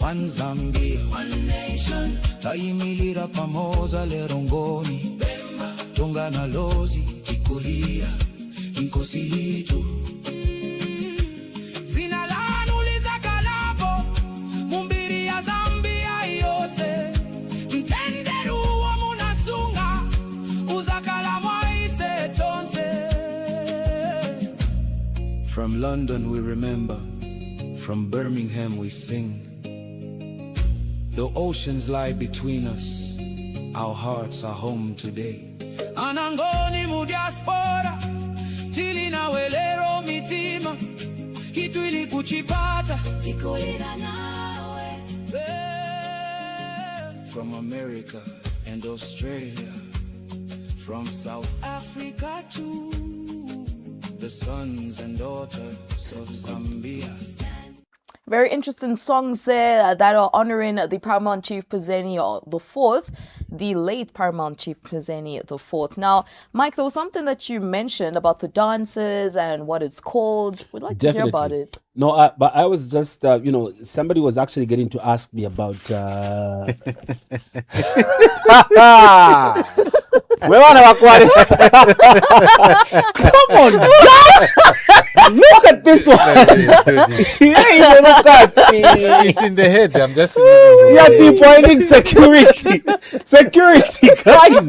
one Zambia one nation taimilira pamoza lero ngoni Bemba Tonga na Lozi chikulira inkosi hitu zina lanu lizakalapo mumbiri ya Zambia yose mtenderu wa munasunga uzakala mwaise tonse. From London we remember, from Birmingham we sing. The oceans lie between us, our hearts are home today. Anangoni mu diaspora, tili na welero mitima, kitu ili kuchipata, tikulira nawe. From America and Australia, from South Africa to the sons and daughters of Zambia. Very interesting songs there that are honoring the Paramount Chief Mpezeni IV, the late Paramount Chief Mpezeni IV. Now, Mike, there was something that you mentioned about the dances and what it's called. We'd like to hear about it. No, but I was just, somebody was actually getting to ask me about... Come on, Josh! Look at this one. It's in the head. I'm just. Pointing security. Security, guys.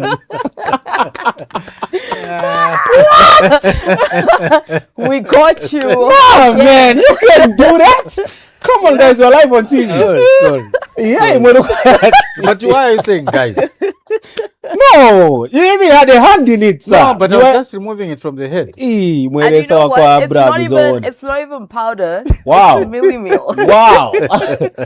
We got you. Oh, man, you can do that. Come on, guys, we're live on TV. Oh, sorry. Yeah, but why are you saying guys? No, you even had a hand in it, sir. No, but I was just removing it from the head. And you know what? It's not even powder. Wow. It's milli meal. Wow.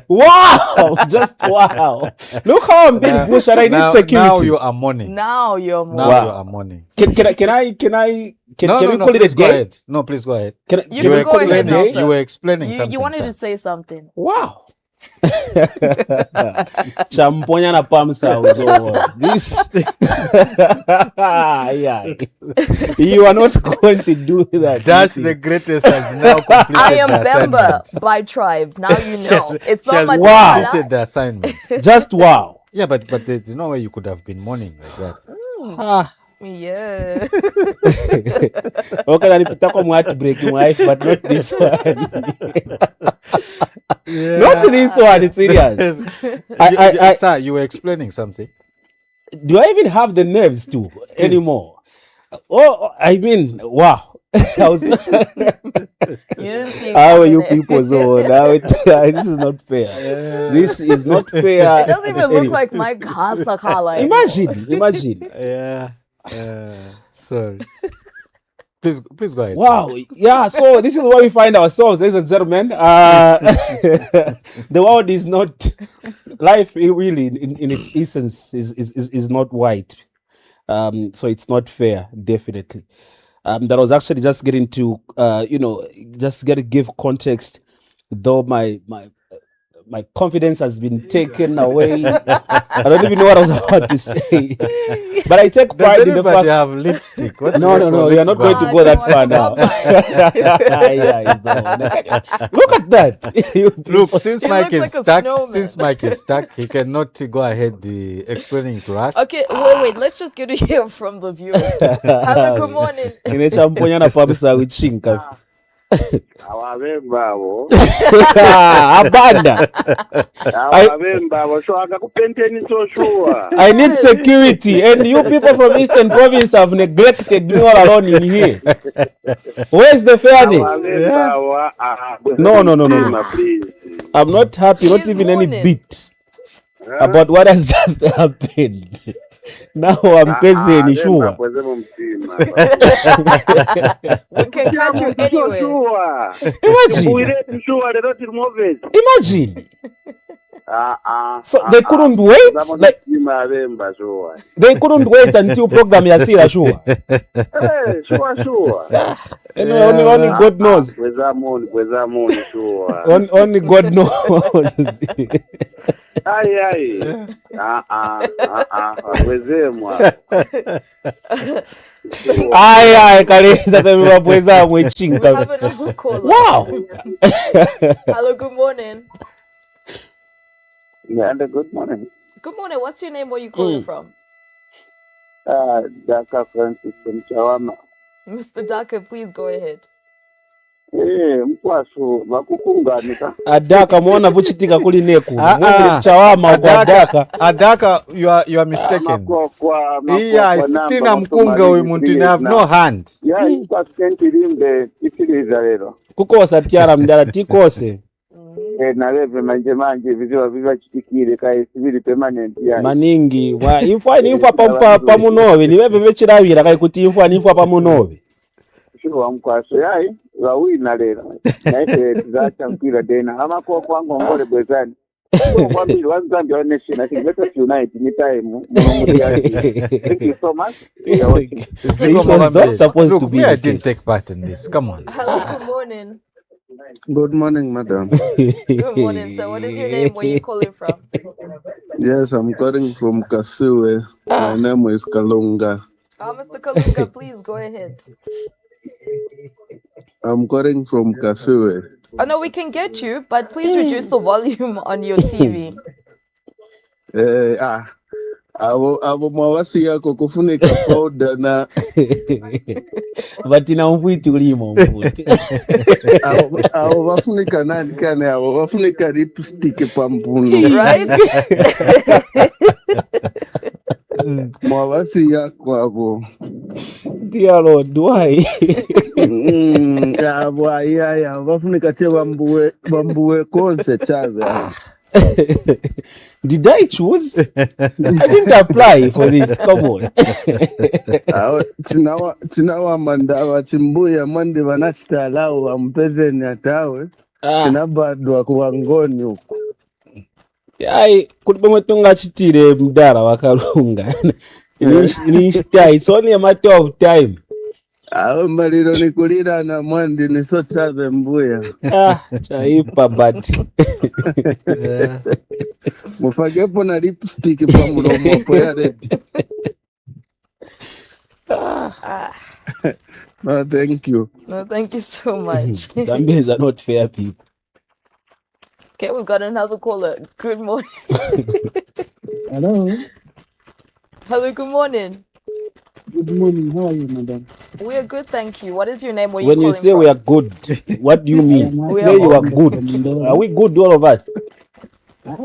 Wow. Just wow. Look how I'm being pushed and I need security. Now you are mourning. Now you're mourning. Now you are mourning. Can we call it a go day? ahead. No, please go ahead. You were explaining something. You wanted sir. to say something. Wow. Champonya na pamsa this yeah. You are not going to do that. That's the greatest has now completed I am the Bemba assignment. by tribe. Now you know. It's She not has my completed the assignment. Just wow. Yeah, but there's no way you could have been mourning like that. Yeah. Okay, nalipita kwa heartbreak wife, but not this one. Yeah. Not this one, it's serious. Sir, you were explaining something. Do I even have the nerves to anymore? Oh, I mean, wow. You didn't see how are you people so now this is not fair. Yeah. This is not fair. It doesn't even look like Mike Hasakala. Imagine. Yeah. Sorry. Please go ahead. Wow. Yeah, so this is where we find ourselves, ladies and gentlemen. The world is not life really in its essence is not white. So it's not fair, definitely. That was actually just getting to just get to give context, though my my confidence has been taken away. I don't even know what I was about to say. But I take pride in the fact. have lipstick? No, we are not going to go that far now. Look at that. Look, since Mike is stuck, he cannot go ahead explaining to us. Okay, wait. Let's just get to hear from the viewers. Hello, good morning. Awabembabo abanda awabembabo so akakupenteni so sure. I need security, and you people from Eastern Province have neglected me all alone in here. Where's the fairness? No. I'm not happy, not even any bit about what has just happened. Now I'm Mpezeni sure. We can catch you anywhere. Imagine. So they couldn't wait. Like, they couldn't wait until program Yasira sure. Sure. Anyway, only God knows. Only God knows. Kaleza sema bweza mwechinga. Wow. Hello, good morning. Yeah, good morning. Good morning. What's your name? Where are you calling from? Daka Francis from Chawama. Mr. Daka, please go ahead. Mkwasu bakukunganika. Adaka muona vuchitika kuli neku. Chawama kwa Adaka, you are mistaken. Yeah, sitina mkunga uyu muntu ne have no hand. Yeah, ipaskenti limbe ikiliza lero. Kukosa tiara mdala tikose. Naleve manje viziwa chitikire kai civil permanent yani. Maningi wa info pa munove ni veve vechiravira kai kuti info pa munove. Shuwa mkwaso yai wawina lero. Naite zacha mpira tena. Makokwa wangu ngole bwezani. Kwa mbili wanzambi wa nation. I think let us unite in time. Thank you so much. Look, I didn't take part in this. Come on. Hello, good morning. Good morning, madam. Good morning, sir. What is your name? Where are you calling from? Yes, I'm calling from Kasiwe. My name is Kalunga. Mr. Kalunga, please go ahead. I'm calling from Kasiwe. Oh, no, we can get you, but please reduce the volume on your TV. Abo mawasi yako kufunika powder na batina mfuiti ulimo mfuiti. Abo bafunika nani kane abo bafunika lipstick pampuno. Right? Mawasi yako abo. Dear Lord, why? Abo bafunika che bambuwe konse chave. Did I choose? I didn't apply for this. Come on. Tinawa mandawa chimbuya mandi vanachitalau wa Mpezeni atawe. Tinabadwa kuwangoni huko. Yai kulibwe tunga chitire mdara wakalunga. It's only a matter of time. Maliro nikulira na mwandi nisochave mbuya. Chaipa bati. Mufagepo na lipstick pa mulomo po ya red. No, thank you. No, thank you so much. Zambians are not fair people. Okay, we've got another caller. Good morning. Hello. Hello, good morning. Good morning. How are you, madam? We are good, thank you. What is your name? Where when you say from? We are good, what do you mean? Say you are good. Are we good, all of us? How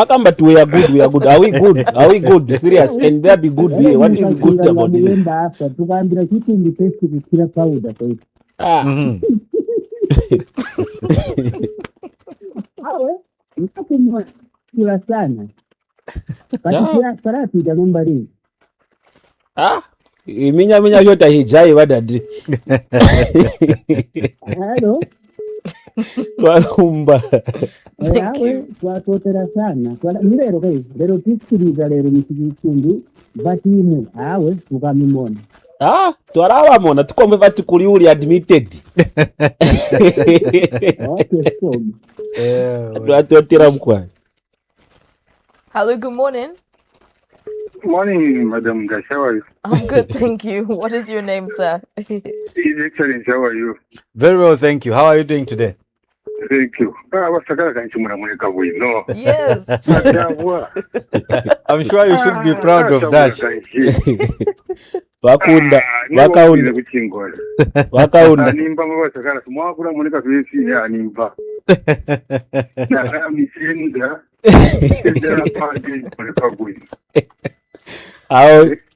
come but we are good? We are good. Are we good? Are we good? Serious? Can there be good here? What is good about this? Minya yote hijai wadadi. Hello. Walumba. Yawe twatotera sana. Lero kai, lero tikiriza lero misikundu batimu awe tukamimona. Ah, twaraba mona tukombe bati kuri uri admitted. Twatotera mkwa. Hello, good morning. Good morning, Madam Ndashi. How are you? I'm good, thank you. What is your name, sir? His Excellency, how are you? Very well, thank you. How are you doing today? Thank you. Yes. I'm sure you should be proud of that. Wakaunda. Animba mabasakara mwakura munika kwesi animba. Na misinda. Ndera pande munika kwesi.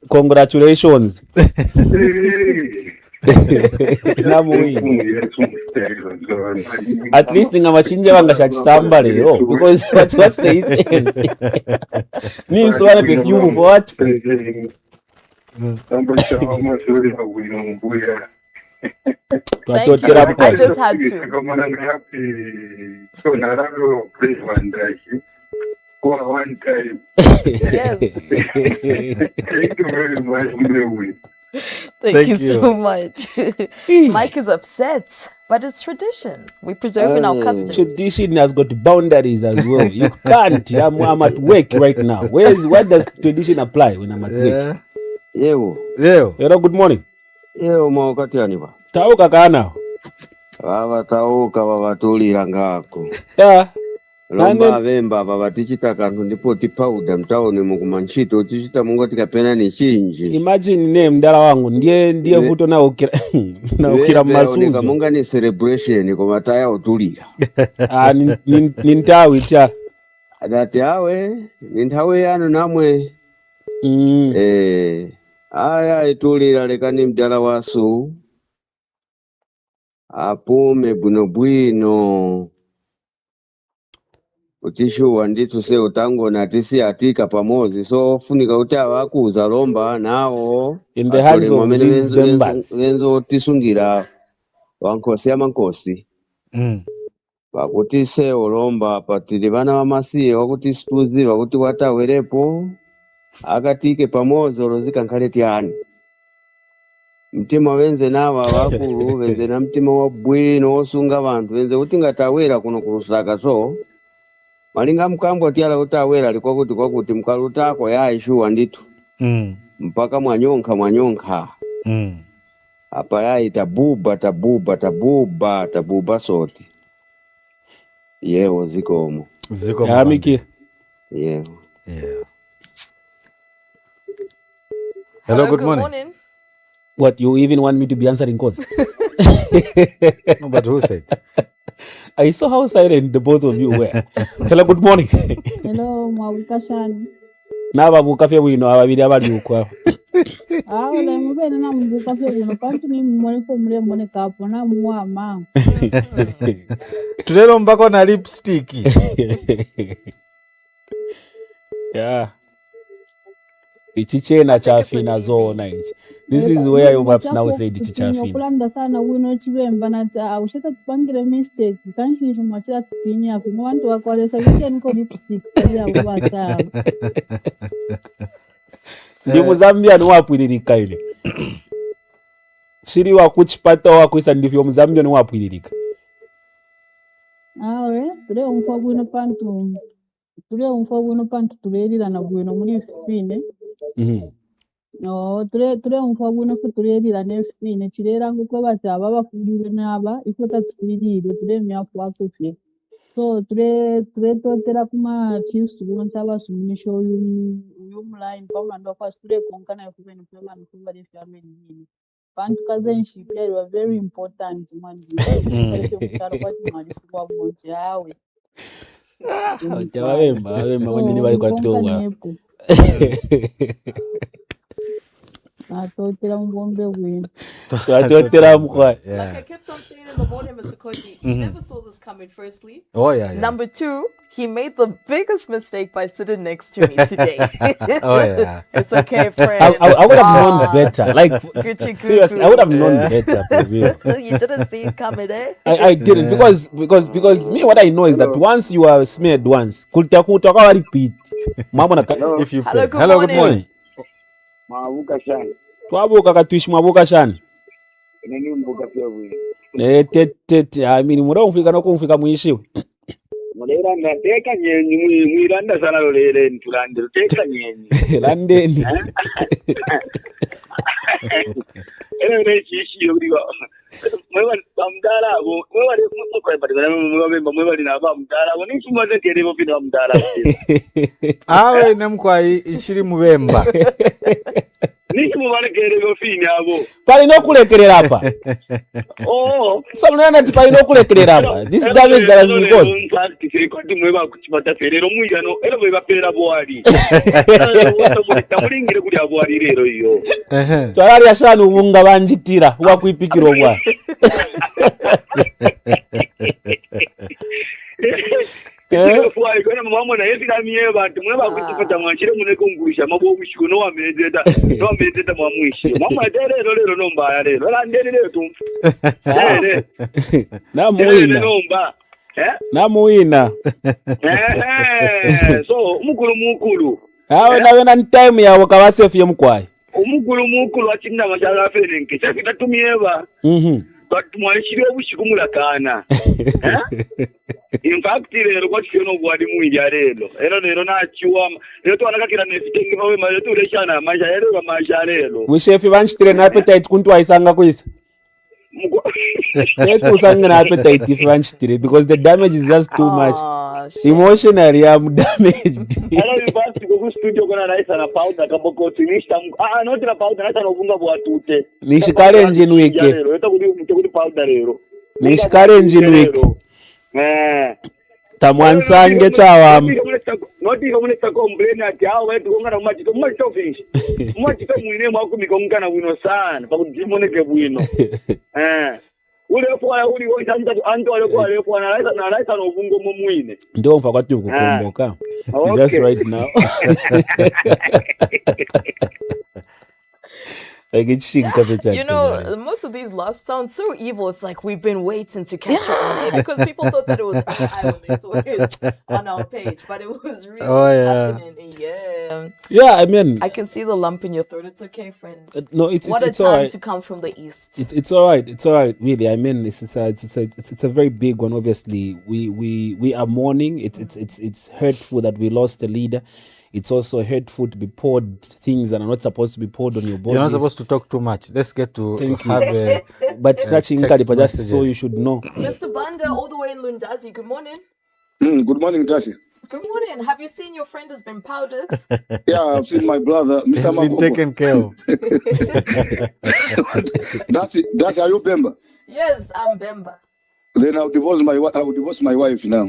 Congratulations. At least ningamachinja wangashachisamba leo because what's the essence? Means one of you what? Thank you. I just had to. One time. Yes. Thank you very much. Thank you so much. Mike is upset, but it's tradition. We preserve in our customs. Tradition has got boundaries as well. You can't. I'm at work right now. Where does tradition apply when I'm at work? Hello, good morning. Tauka kana. Tauka vavatulira ngako. Yeah. Lomba vemba vavatichita kantu ndipo tipauda mtaoni mukumanchito tichita mungo tikapena ni chinji. Imagine name mdala wangu ndiye vuto na ukira masunzo. Munga ni celebration kwa mataya utulira. Nintawi cha. Adati awe nintawe yanu namwe. Aya itulira lekani mdala wasu. Apume bwino. Utishuwa nditu se utango na tisi atika pamozi so funika utawa kuza lomba nao in the hands of these members wenzo tisungira wankosi amankosi wakuti se olomba patili bana bamasiye wakuti situzi wakuti watawerepo akatike pamozi olozika nkaleti yani mtima wenze nawa wakulu wenze na mtima wabwino osunga bantu wenze kuti ngatawera kuno kurusaka so malinga mkambwa tiala utawera alikuwa kuti mkalutako ya ishuwa nditu mpaka mwanyonka hapa ya itabuba soti yeho zikomo ya miki yeho Hello, good morning. What, you even want me to be answering calls? No, but who said? I saw how silent the both of you were. Hello, good morning. Hello, mwabukashani. Naba bukafe wino ababiri abali ukwa. Ole mubene na mbukafe wino kantu ni mwone ko mure mwone kapo na mwama. Tulelo mbako na lipstick. Yeah. Ichichena chafina zona ichi. This is where you maps now say ichichafina. Kulanda sana wino chibemba na ushaka tupangire mistake. Kanshi shumachira tutinya ku wantu wakwalesa weekend ko lipstick ya ubata. Ndi Muzambia no wapwiririka ile. Shiri wa kuchipata wa kuisa ndivyo Muzambia no wapwiririka. Tule umfa bwino pantu tulelira na bwino muri fine. No, tule umfa bwino kuturelira ne fine chirera nguko bataba bafundire naba ifota tulirire tule myafu akufye. So tule totera kuma chiefs bonsa basumisho yumline pamwe ndo first tule konkana yakubeni pema nkuba le family yini. Bantu kazenship they were very important manje. Mutaro kwati mali kwa bonje yawe. Wemba mwendini bali kwa towa. Atotera mbombe win. Atotera mkwa. Like I kept on saying in the morning, Mr. Kosi, he never saw this coming, firstly. Oh, yeah. Number two, he made the biggest mistake by sitting next to me today. Oh, yeah. It's okay, friend. I would have known better. Like, seriously, I would have known better. For real. You didn't see it coming, eh? I didn't because me, what I know is that once you are smeared once, if you Hello, good morning. Mabuka shani. Twabuka katwishi mwabuka shani. Nini mbuka pia wewe. I mean muromfika no kumfika mwishiwe. Mulera ndateka nyenyi mwiranda sana lolere ntulande teka nyenyi. Landeni. Ele chishi yuriwa. Mwewa bamdala abo, mwewa mukwe badala mwewa lina bamdala abo nikimaze kerebo pina bamdala. Awe nemkwa ishiri mubemba. Nikimubale kerebo fini abo. Pali no kulekerera hapa. Oh. Samuna ati pali no kulekerera hapa. This damage that has been caused. Koti mwewa kuchipata ferero mwigano ero mwewa pera boari. Tamulingire kuli aboari rero iyo. Twalali ashanu munga banjitira wakwipikira obwa. Fuai kana mama na yesika miye bantu mweba kuchipata mwachire muneko ngurisha mabo mushiko no amezeta mwamwishi mama lero nomba lero landeni lero tu namuina nomba namuina so mukulu awe nawe na time yawo kabasefu yemkwai umukulu achinda mashaka felenke chafita tumieva but mwashire obushikumula kana in fact lero kwationo bwadi mwinja lero nachiwa lero twanakakira nefitenge bawe mali tuleshana majalelo kamajalelo wishefi banchitire na appetite kuntwaisanga kuisa usanga na appetite if banchitire because the damage is just too much. Emotionally I'm damaged. Hello, basi go studio kana naisa na powder kaboko tinishta not na powder naisa no bunga bwatute nishikare engine wike lero kuri powder lero nishikare engine wike tamwansange chawam noti komunista complain ati hao wetu kongana machito machofinish machito mwine mwako mikongana wino sana pakujimoneke bwino ule fwa uli wonjanja anto wale kwa le fwa na laisa no bungo momwine ndio mfa kwati kukomboka just right now. You know, most of these laughs sound so evil. It's like we've been waiting to catch it on it because people thought that it was on our page, but it was really happening. Yeah, I mean, I can see the lump in your throat. It's okay, friend. No, it's what it's a time all right. to come from the east. It's all right. It's all right. Really, I mean, it's a very big one. Obviously, we are mourning. It's hurtful that we lost a leader. It's also hurtful to be poured things that are not supposed to be poured on your body. You're not supposed to talk too much. Let's get to have a but scratching but just so you should know. Mr. Banda, all the way in Ndashi, good morning. Good morning, Ndashi. Good morning. Have you seen your friend has been powdered? Yeah, I've seen my brother, Mr. Makokwa. He's been taken care of. That's are you Bemba? Yes, I'm Bemba. Then I'll divorce my wife now.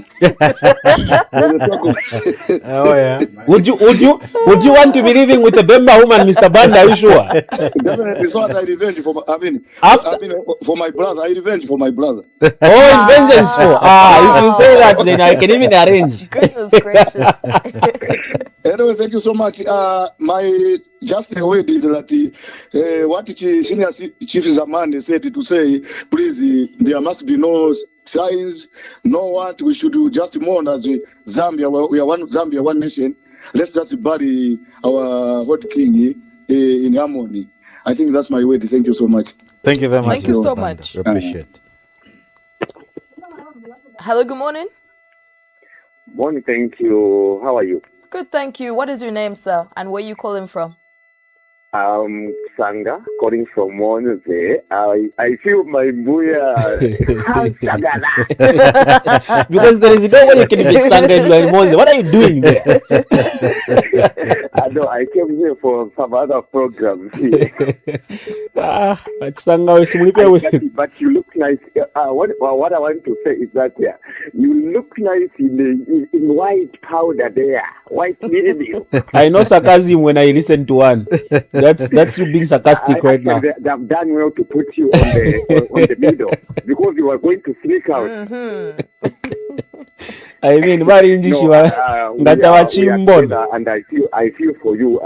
Oh yeah. Would you want to be living with a Bemba woman, Mr. Banda? Are you sure? Definitely. So I revenge for for my brother. I revenge for my brother. Oh, vengeance for if you say that, then I can even arrange. Goodness gracious. Anyway, thank you so much. My just a word is that what Senior Chief Mpezeni said to say, please, there must be no signs, no what. We should just mourn as Zambia. We are one Zambia, one nation. Let's just bury our hot king in harmony. I think that's my word. Thank you so much. Thank you very much. Thank you so much. We appreciate. Hello, good morning. Morning, thank you. How are you? Good, thank you. What is your name, sir? And where are you calling from? Sanga, calling from Monze. I feel my booyah. Because there is no way you can be Sanga in Monze. What are you doing there? I know, I came here for some other programs. But you look nice. What I want to say is that you look nice in white powder there. White video. I know sarcasm when I listen to one. That's you being sarcastic right now. They've done well to put you on the middle because you are going to sneak out. I mean, and I feel for you.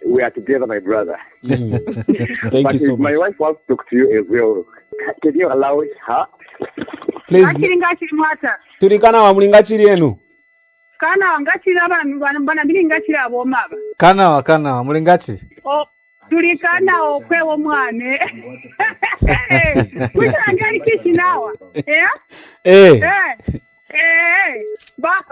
We are together, my brother. Thank you so much. My wife wants to talk to you as well. Can you allow her? Please. Turikana wa mulingachiri yenu. Kana ngachira abantu bana ndiri ngachira abo maba. Kana wa mulingachiri. Oh. tulikana okwewo mwane kutangali kishinawa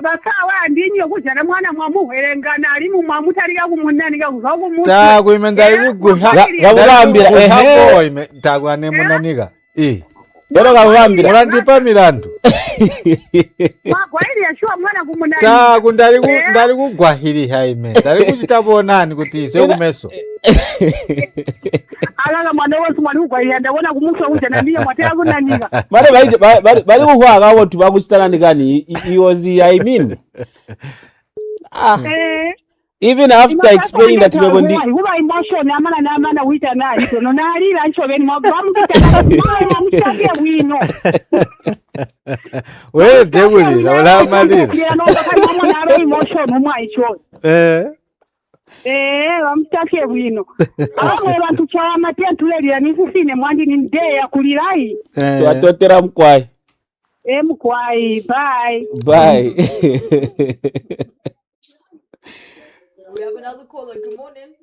basawa ndinyo kujana mwana mwamuherengana ali mu mwamutaliga kumunaniga kuzaku ta kuimendali kuguha gabambira ta kwane munaniga Dero gabambira murandipa milandu magwairi yashwa mwana kumunaniga ta kundali kugwahiri haime ndali kuchitabonani kuti ize kumeso alaga mwana wose mwana ugwahiri ndabona kumuso kujana ndiyo mwatela kunaniga bali kuhwaga watu bakuchitana ndikani iyozi I mean even after explaining that we would kuba emotion amana namana wita nali tono nali lancho beni mwabamu kitana mshake wino we deguli la malira ya no bakali mwana aba emotion umwa icho bamutake wino abo bantu cha matia tulelia nisifine mwandi ni ndeya kulirai twatotera mkwai mkwai bye We have another caller. Good morning.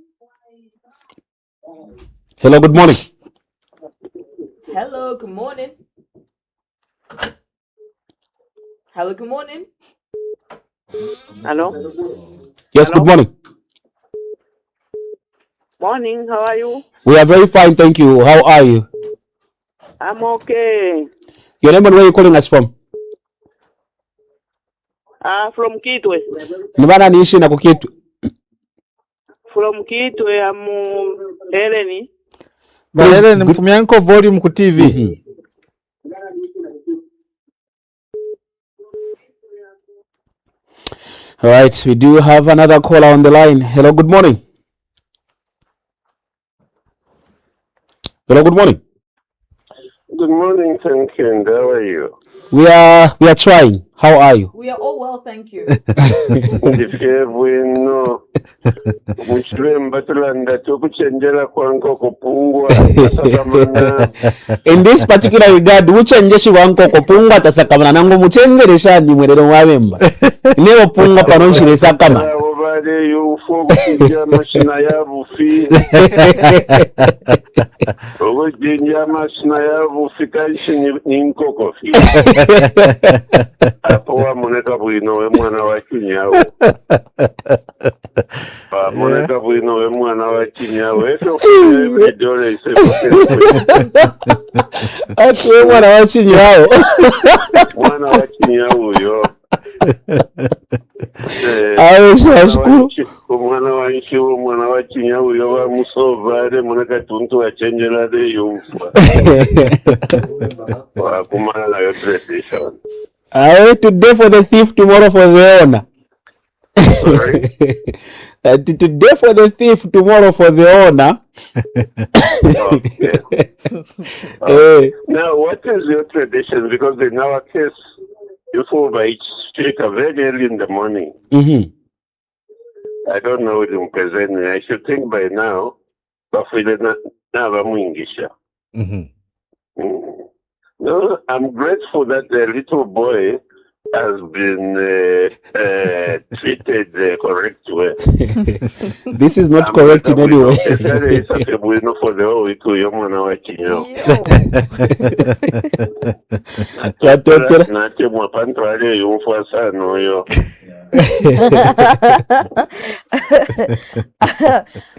Hello, good morning. Hello, good morning. Hello, good morning. Hello. Yes, Hello? good morning. Morning, how are you? We are very fine, thank you. How are you? I'm okay. Your name and where are you calling us from? From Kitwe. Nibana niishi na kukitu. From Kitwe, I'm Eleni. Eleni, mfumianko volume ku TV. All right, we do have another caller on the line. Hello, good morning. Hello, good morning. Good morning, thank you. And how are you? We are trying. How are you? We are all well, thank you. In this particular regard, uchenjeshi wanko kupungwa tasakamana nangu muchenjeresha ni mwerero wabemba. Neo punga panonshire sakama. Moneka bwino we mwana wa kinyawo. Moneka bwino we mwana wa kinyawo. Eso every dollar is ati we mwana wa kinyawo. Mwana wa kinyawo yo. Awe shashukuru. Mwana wa nshiwo mwana wa kinyawo yo wa musovare moneka tuntu wa chenjela de yumfa. Wa kumana yo tradition. Today for the thief, tomorrow for the owner. Today for the thief, tomorrow for the owner. Now, what is your tradition? Because in our case, you fall by street very early in the morning. I don't know with Mpezeni. I should think by now, but we did not have a Mwingisha. No, I'm grateful that the little boy has been treated the correct way. This is not correct in any way. For the whole week,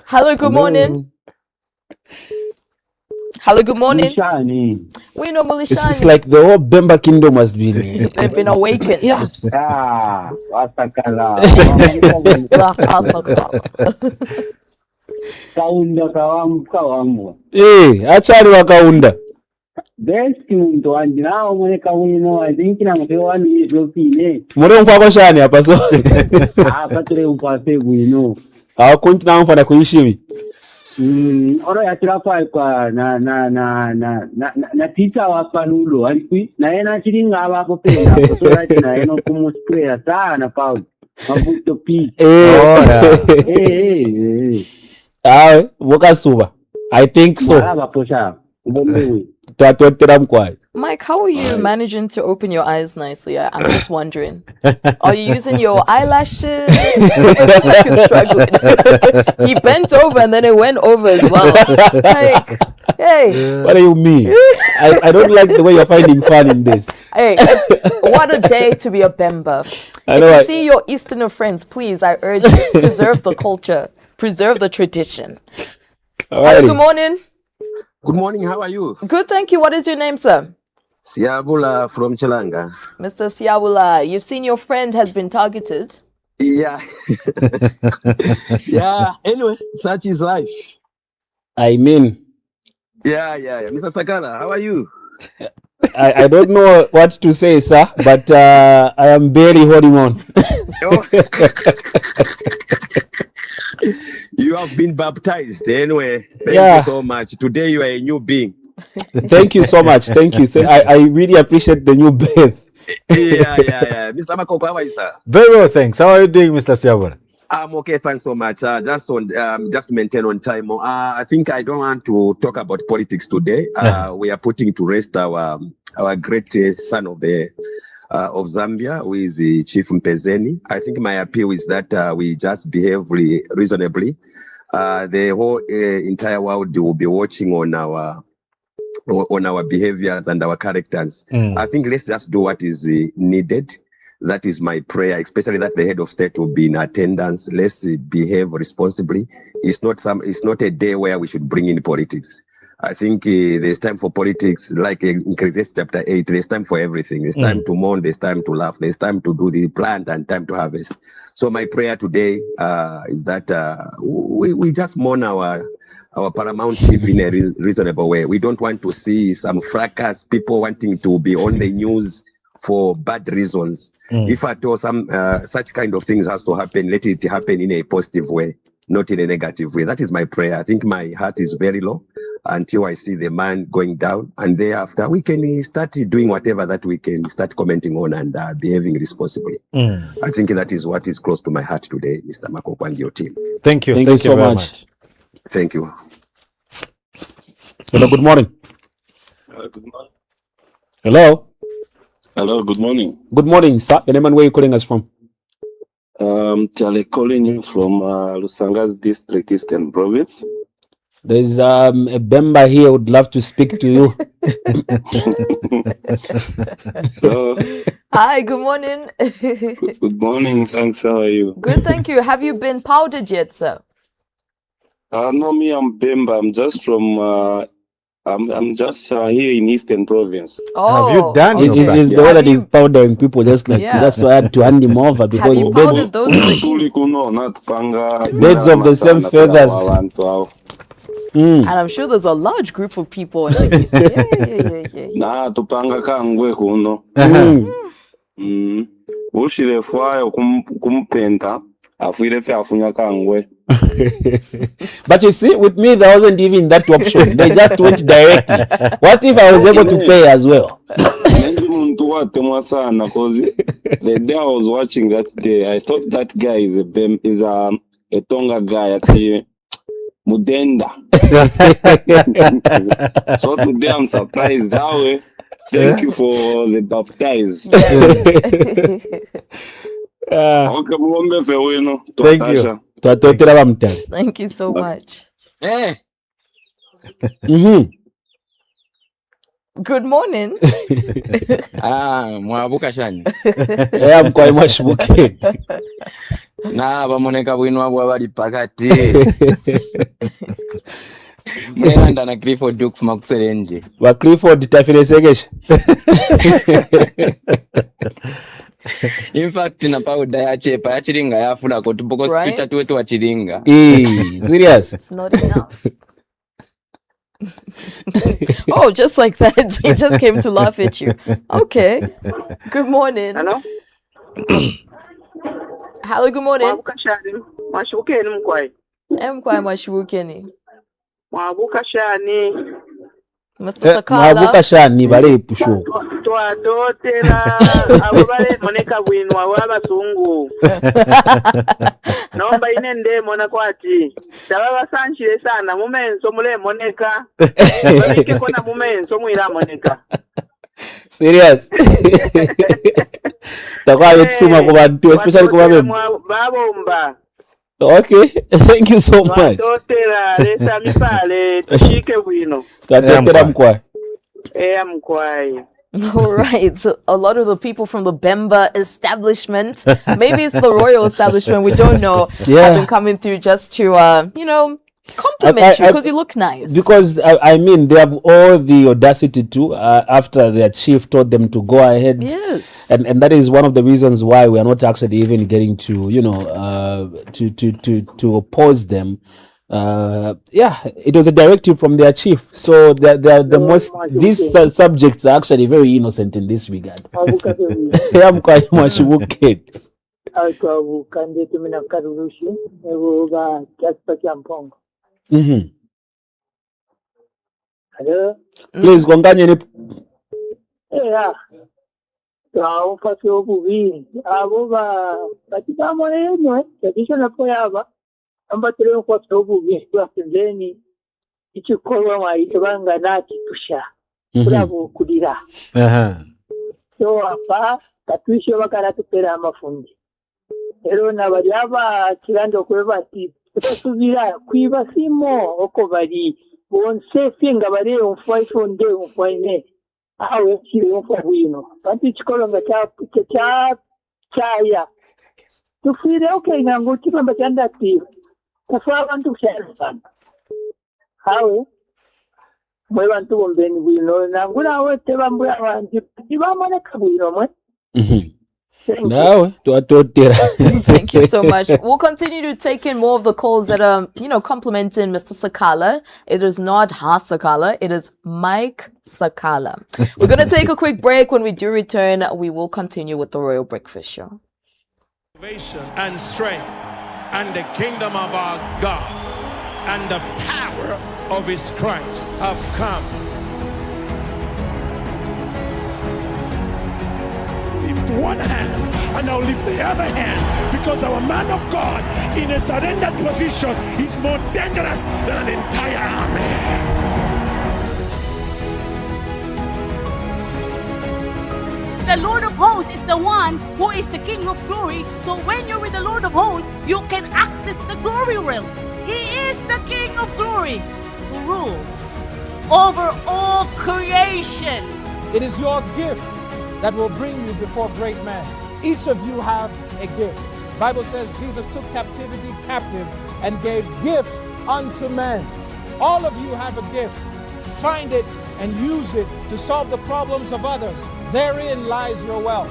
Hello, good morning. Hello, good morning. We know Mulishani. It's like the whole Bemba kingdom has been They've been awakened. Kaunda kawamwa. Achari wakaunda. Best muntu wanje nawo mweka wino azinkira mbe wani izopine. Mure mkwako shani hapa so. Patire upase wino. Kunti na mfana kuishiwi. Oro yatira kwa na tita wa panulo alikwi na yena chiringa abapo pena so right na yeno kumusquare sana Paul mabuto pi Wokasuba I think so. Aba posha. Mike, how are you managing to open your eyes nicely? I'm just wondering. Are you using your eyelashes? It's like you're struggling. He bent over and then it went over as well. Like, hey. What do you mean? I don't like the way you're finding fun in this. Hey, what a day to be a Bemba. If you see your Easterner friends, please, I urge you, preserve the culture, preserve the tradition. Hello, good morning. Good morning, how are you? Good, thank you. What is your name, sir? Siabula from Chilanga. Mr. Siabula, you've seen your friend has been targeted. Yeah. Yeah, anyway, such is life. I mean. Yeah. Mr. Sakala, how are you? I don't know what to say, sir, but I am barely holding on. You have been baptized anyway. Thank you so much. Today you are a new being. Thank you so much. Thank you. I really appreciate the new birth. Yeah. Mr. Makokwa, how are you, sir? Very well, thanks. How are you doing, Mr. Siabula? I'm okay, thanks so much. Just to maintain on time. I think I don't want to talk about politics today. We are putting to rest our great son of Zambia, who is the Chief Mpezeni. I think my appeal is that we just behave reasonably. The whole entire world will be watching on our behaviors and our characters. I think let's just do what is needed. That is my prayer, especially that the head of state will be in attendance. Let's behave responsibly. It's not a day where we should bring in politics. I think there's time for politics, like in Ecclesiastes chapter 8, there's time for everything. There's time to mourn, there's time to laugh, there's time to do the plant and time to harvest. So my prayer today is that we just mourn our Paramount Chief in a reasonable way. We don't want to see some fracas, people wanting to be on the news for bad reasons. If at all some such kind of things has to happen, let it happen in a positive way, not in a negative way. That is my prayer. I think my heart is very low until I see the man going down, and thereafter we can start doing whatever that we can start commenting on and behaving responsibly. I think that is what is close to my heart today, Mr. Makokwa and your team. Thank you. Thank you so much. Thank you. Hello, good morning. Good morning. Hello. Hello, good morning. Good morning, sir. Your name and where are you calling us from? Charlie calling you from Lusangas District, Eastern Province. There's a Bemba here who would love to speak to you. Hello. Hi, good morning. Good morning, thanks. How are you? Good, thank you. Have you been powdered yet, sir? No, me, I'm Bemba. I'm just from I'm just here in Eastern Province. Oh, have you done your practice? Is the way that he's powdering people just like that's why I had to hand him over because birds those of the same feathers. And I'm sure there's a large group of people in the East. Nah, tupanga kangwe kuno. Ushile fwayo kumpenta afuire fe afunya kangwe. But you see, with me, there wasn't even that option. They just went directly. What if I was able to pay as well? Because the day I was watching that day, I thought that guy is a Tonga guy at Mudenda. So today I'm surprised. How way. Thank you for the baptize. Thank you. Thank you so much. Good morning. Mwabuka shani. Mkwai mwashibuke. Na bamoneka bwinwa bwa bali pakati. Mwenda na Clifford Duke makuserenje. Wa Clifford tafiresegesha. In fact na powder ya chepa ya chiringa yafuna ko because tutatu wetu wa chiringa. Serious? It's not enough. Oh, just like that. He just came to laugh at you. Okay. Good morning. Hello? Hello, good morning. Mwashibukeni mkwai. Mkwai mwashibukeni. Mwabukashani. Mr. Sakala. Mwabukashani bale pusho. twatotera abo bale moneka bwino abo abasungu nomba ine ndemona kwati taba basanchire sana mumenso mule moneka babike kona mumenso mwira moneka Serious. Takwa tsuma ku bantu especially ku babe. Babomba. Okay, thank you so much. Twatotera lesa mipale tushike bwino. Twatotera mkwai. Mkwai. All right. So a lot of the people from the Bemba establishment, maybe it's the royal establishment, we don't know, have been coming through just to, compliment you because you look nice. Because, I mean, they have all the audacity to, after their chief told them to go ahead. Yes. And that is one of the reasons why we are not actually even getting to, to oppose them. It was a directive from their chief, so the most these subjects are actually very innocent in this regard. I'm quite much wicked. Please gonganye ambatire kwa sababu vishwa pembeni ichikorwa mwaitobanga nati tusha kurabo kudira so apa katwishe bakaratupera amafundi ero nabali aba kirando kwebati tutasubira kwiba simo oko bari bonse finga bari umfaifonde umfaine awe kiri umfabwino bati chikolonga cha chaya tufire okay ngango chipamba chandati kufa abantu kushana hawe mwe bantu bombeni bwino nangula wete bambula abantu tibamona bwino mwe Now, thank you so much. We'll continue to take in more of the calls that are, complimenting Mr. Sakala. It is not Ha Sakala, it is Mike Sakala. We're going to take a quick break. When we do return, we will continue with the Royal Breakfast Show. Salvation and strength and the kingdom of our God and the power of his Christ have come. Lift one hand and now lift the other hand, because our man of God in a surrendered position is more dangerous than an entire army. The Lord of hosts is the one who is the King of glory. So when you're with the Lord of hosts, you can access the glory realm. He is the King of glory who rules over all creation. It is your gift that will bring you before great men. Each of you have a gift. The Bible says Jesus took captivity captive and gave gifts unto men. All of you have a gift. Find it and use it to solve the problems of others. Therein lies your wealth.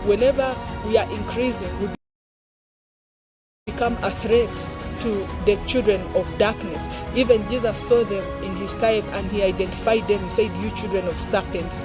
Whenever we are increasing, we become a threat to the children of darkness. Even Jesus saw them in his time and he identified them. He said, "You children of serpents."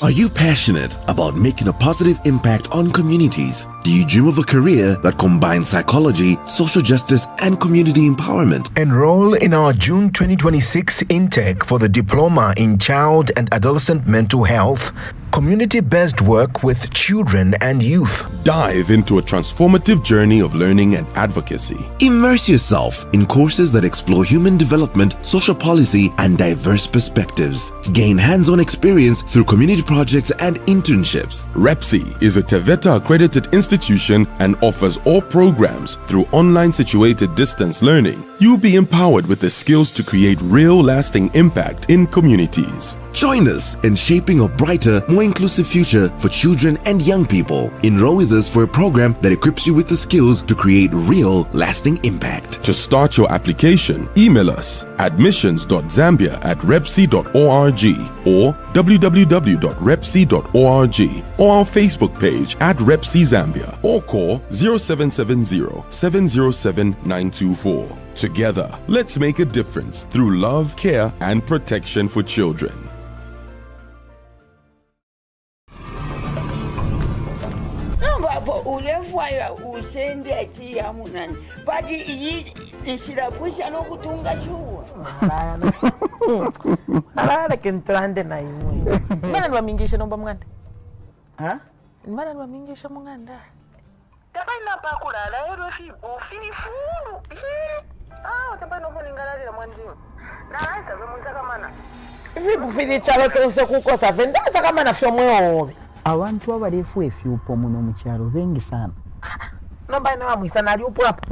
Are you passionate about making a positive impact on communities? Do you dream of a career that combines psychology, social justice, and community empowerment? Enroll in our June 2026 intake for the Diploma in Child and Adolescent Mental Health, community-based work with children and youth. Dive into a transformative journey of learning and advocacy. Immerse yourself in courses that explore human development, social policy, and diverse perspectives. Gain hands-on experience through community projects and internships. REPSI is a TVETA accredited institution and offers all programs through online situated distance learning. You'll be empowered with the skills to create real lasting impact in communities. Join us in shaping a brighter, more inclusive future for children and young people. Enroll with us for a program that equips you with the skills to create real, lasting impact. To start your application, email us admissions.zambia@repsi.org or www.repsi.org or our Facebook page @RepsiZambia or call 0770-707-924. Together, let's make a difference through love, care, and protection for children. Alala kentrande na imwe. Mana niwamingisha nomba mnganda? Ha? Mana niwamingisha mnganda? Tabaina pa kulala ero fibo filifulu. Tabaina ko ningalalira mwanjini. Na aisa zomuza kamana. Fibo filitalo kense kukosa vendasa kamana fyomwe obe. Abantu abalefu efyupo muno mu kyalo bengi sana. Nomba ina wamwisa nali upo hapo.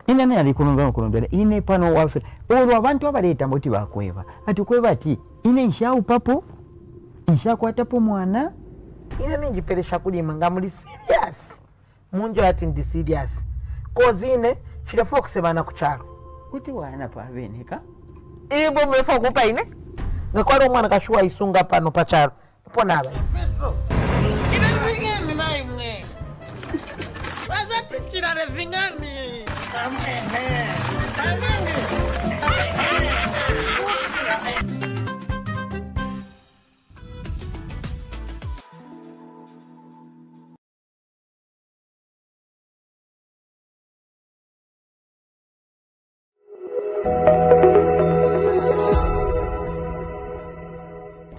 Ine ne ali kulondera ine pano wafe. Olwo abantu abaleta mboti bakweva. Ati kweva ati ine nshau papo. Nshakwatapo mwana. Ine ninjipelesha kulima nga muli serious. Munjo ati ndi serious. Kozi ine chilefu okusebana ku kyalo. Kuti wana pa beneka. Ibo mwefa kupa ine. Ngakwalo mwana kashuwa isunga pano pa kyalo. Pona aba. Ine vingani na imwe. Waza pikira re vingani.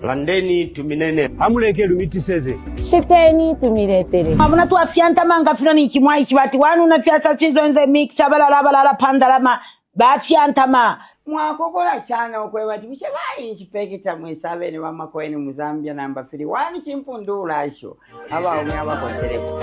Landeni tuminene amuleke lumitiseze shiteni tumiretere mabona tu afyanta manga fulani kimwai kibati wanu na fyasa chizo in the mix abalala pandalama ba fyanta ma mwakokola sana okwewa timishe bayi nchipekita mwesabene wa Makokwa mu Zambia namba 3 wani chimpundula asho aba umwe abakosereko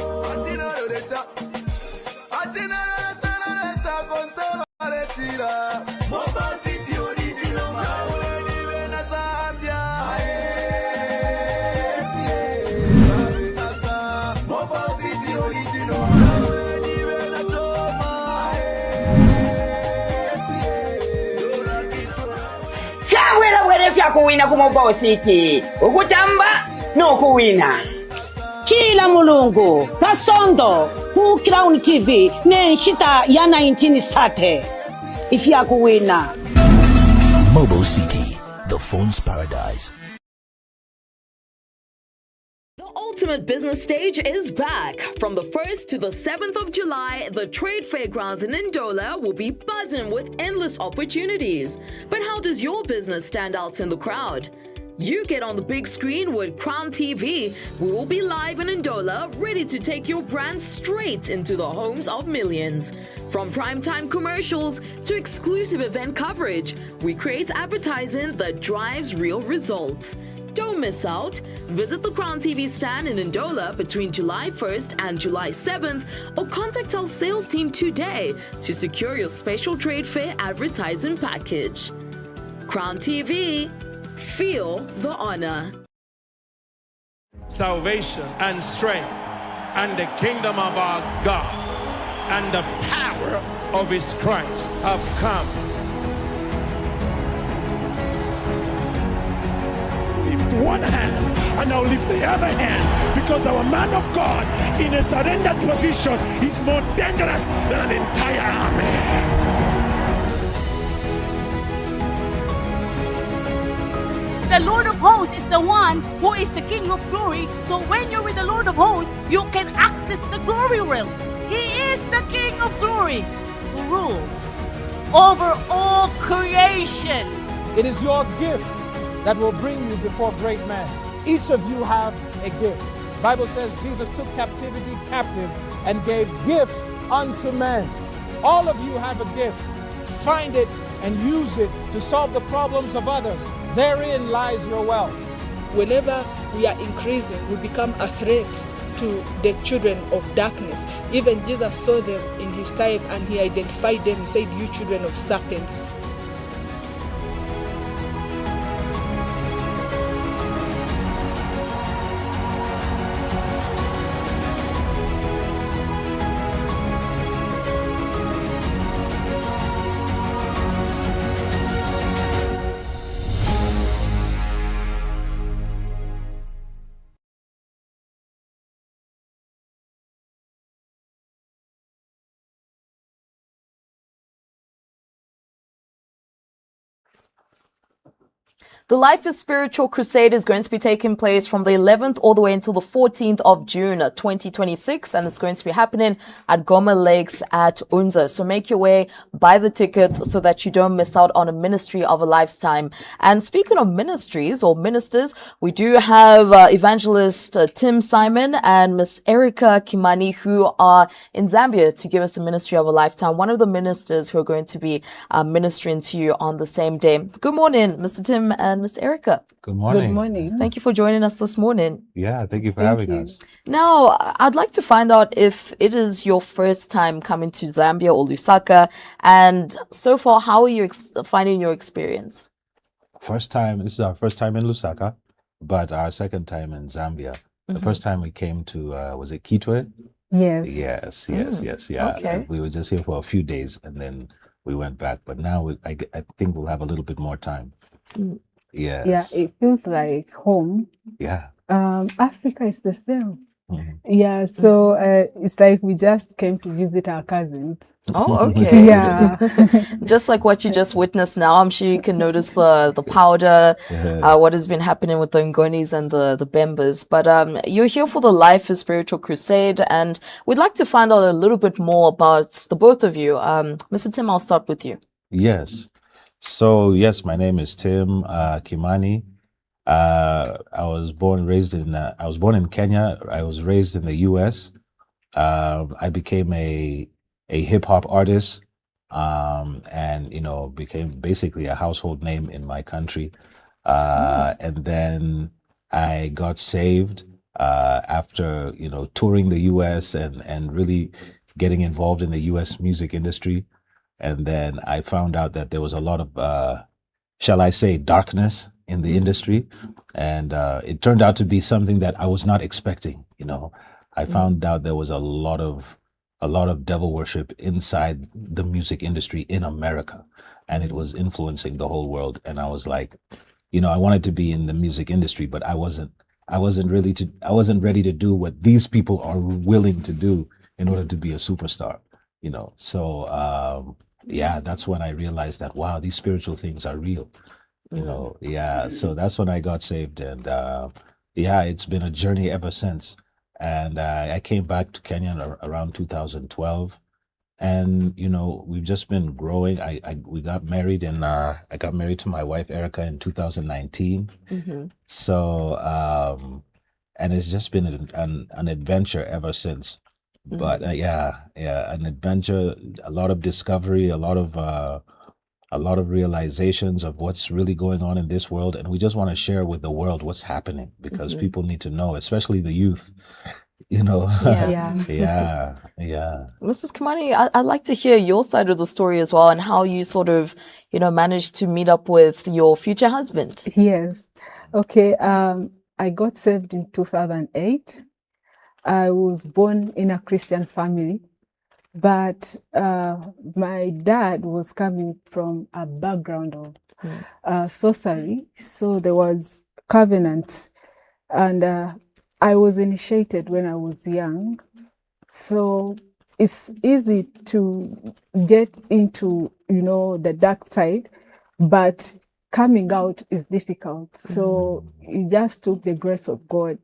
fya kuwina ku Mobile City ukutamba no kuwina kila mulungu kasondo ku Crown TV ne nshita ya 1930 ifya kuwina. Mobile City, the phone's paradise. The ultimate business stage is back. From the 1st to the 7th of July, the trade fairgrounds in Ndola will be buzzing with endless opportunities. But how does your business stand out in the crowd? You get on the big screen with Crown TV. We will be live in Ndola, ready to take your brand straight into the homes of millions. From primetime commercials to exclusive event coverage, we create advertising that drives real results. Don't miss out. Visit the Crown TV stand in Ndola between July 1st and July 7th or contact our sales team today to secure your special trade fair advertising package. Crown TV, feel the honor. Salvation and strength and the kingdom of our God and the power of his Christ have come. Lift one hand and now lift the other hand, because our man of God in a surrendered position is more dangerous than an entire army. The Lord of hosts is the one who is the King of glory. So when you're with the Lord of hosts, you can access the glory realm. He is the King of glory who rules over all creation. It is your gift that will bring you before great men. Each of you have a gift. The Bible says Jesus took captivity captive and gave gifts unto men. All of you have a gift. Find it and use it to solve the problems of others. Therein lies your wealth. Whenever we are increasing, we become a threat to the children of darkness. Even Jesus saw them in his time and he identified them. He said, "You children of serpents." The Life is Spiritual Crusade is going to be taking place from the 11th all the way until the 14th of June 2026, and it's going to be happening at Goma Lakes at Unza. So make your way, buy the tickets so that you don't miss out on a ministry of a lifetime. And speaking of ministries or ministers, we do have evangelist Tim Simon and Miss Erica Kimani, who are in Zambia to give us a ministry of a lifetime. One of the ministers who are going to be ministering to you on the same day. Good morning, Mr. Tim and Miss Erica. Good morning. Good morning. Thank you for joining us this morning. Yeah, thank you for having us. Now, I'd like to find out if it is your first time coming to Zambia or Lusaka, and so far, how are you finding your experience? This is our first time in Lusaka, but our second time in Zambia. The first time we came to, was it Kitwe? Yes. Yes, yeah. Okay. And we were just here for a few days and then we went back, but now I think we'll have a little bit more time. Yes. Yeah, it feels like home. Yeah. Africa is the same. Yeah, so it's like we just came to visit our cousins. Oh, okay. Yeah. Just like what you just witnessed now, I'm sure you can notice the powder, what has been happening with the Ngonis and the Bembas. But you're here for the Life is Spiritual Crusade, and we'd like to find out a little bit more about the both of you. Mr. Tim, I'll start with you. Yes. So, yes, my name is Tim Kimani. I was born in Kenya. I was raised in the US. I became a hip hop artist, and, became basically a household name in my country. And then I got saved, after, touring the US and really getting involved in the US music industry. And then I found out that there was a lot of, shall I say, darkness in the industry. And it turned out to be something that I was not expecting. I found out there was a lot of devil worship inside the music industry in America, and it was influencing the whole world. And I was like, I wanted to be in the music industry, but I wasn't ready to do what these people are willing to do in order to be a superstar. So yeah, that's when I realized that, wow, these spiritual things are real. So that's when I got saved, and it's been a journey ever since. And I came back to Kenya around 2012, and we've just been growing. We got married, and I got married to my wife Erica in 2019. So and it's just been an adventure ever since. But an adventure, a lot of discovery, a lot of realizations of what's really going on in this world. And we just want to share with the world what's happening, because people need to know, especially the youth, Yeah. Mrs. Kimani, I'd like to hear your side of the story as well, and how you sort of, managed to meet up with your future husband. Yes. Okay. I got saved in 2008. I was born in a Christian family, but my dad was coming from a background of sorcery. So there was covenant, and I was initiated when I was young. So it's easy to get into, the dark side, but coming out is difficult. So it just took the grace of God.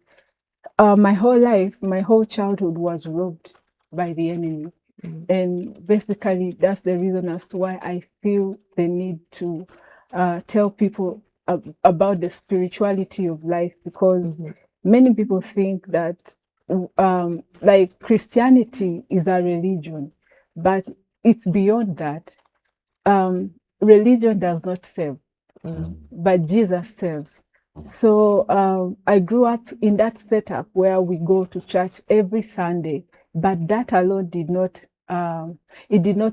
My whole life, my whole childhood was robbed by the enemy. And basically, that's the reason as to why I feel the need to tell people about the spirituality of life, because many people think that like Christianity is a religion, but it's beyond that. Religion does not save, but Jesus saves. So I grew up in that setup where we go to church every Sunday, but that alone did not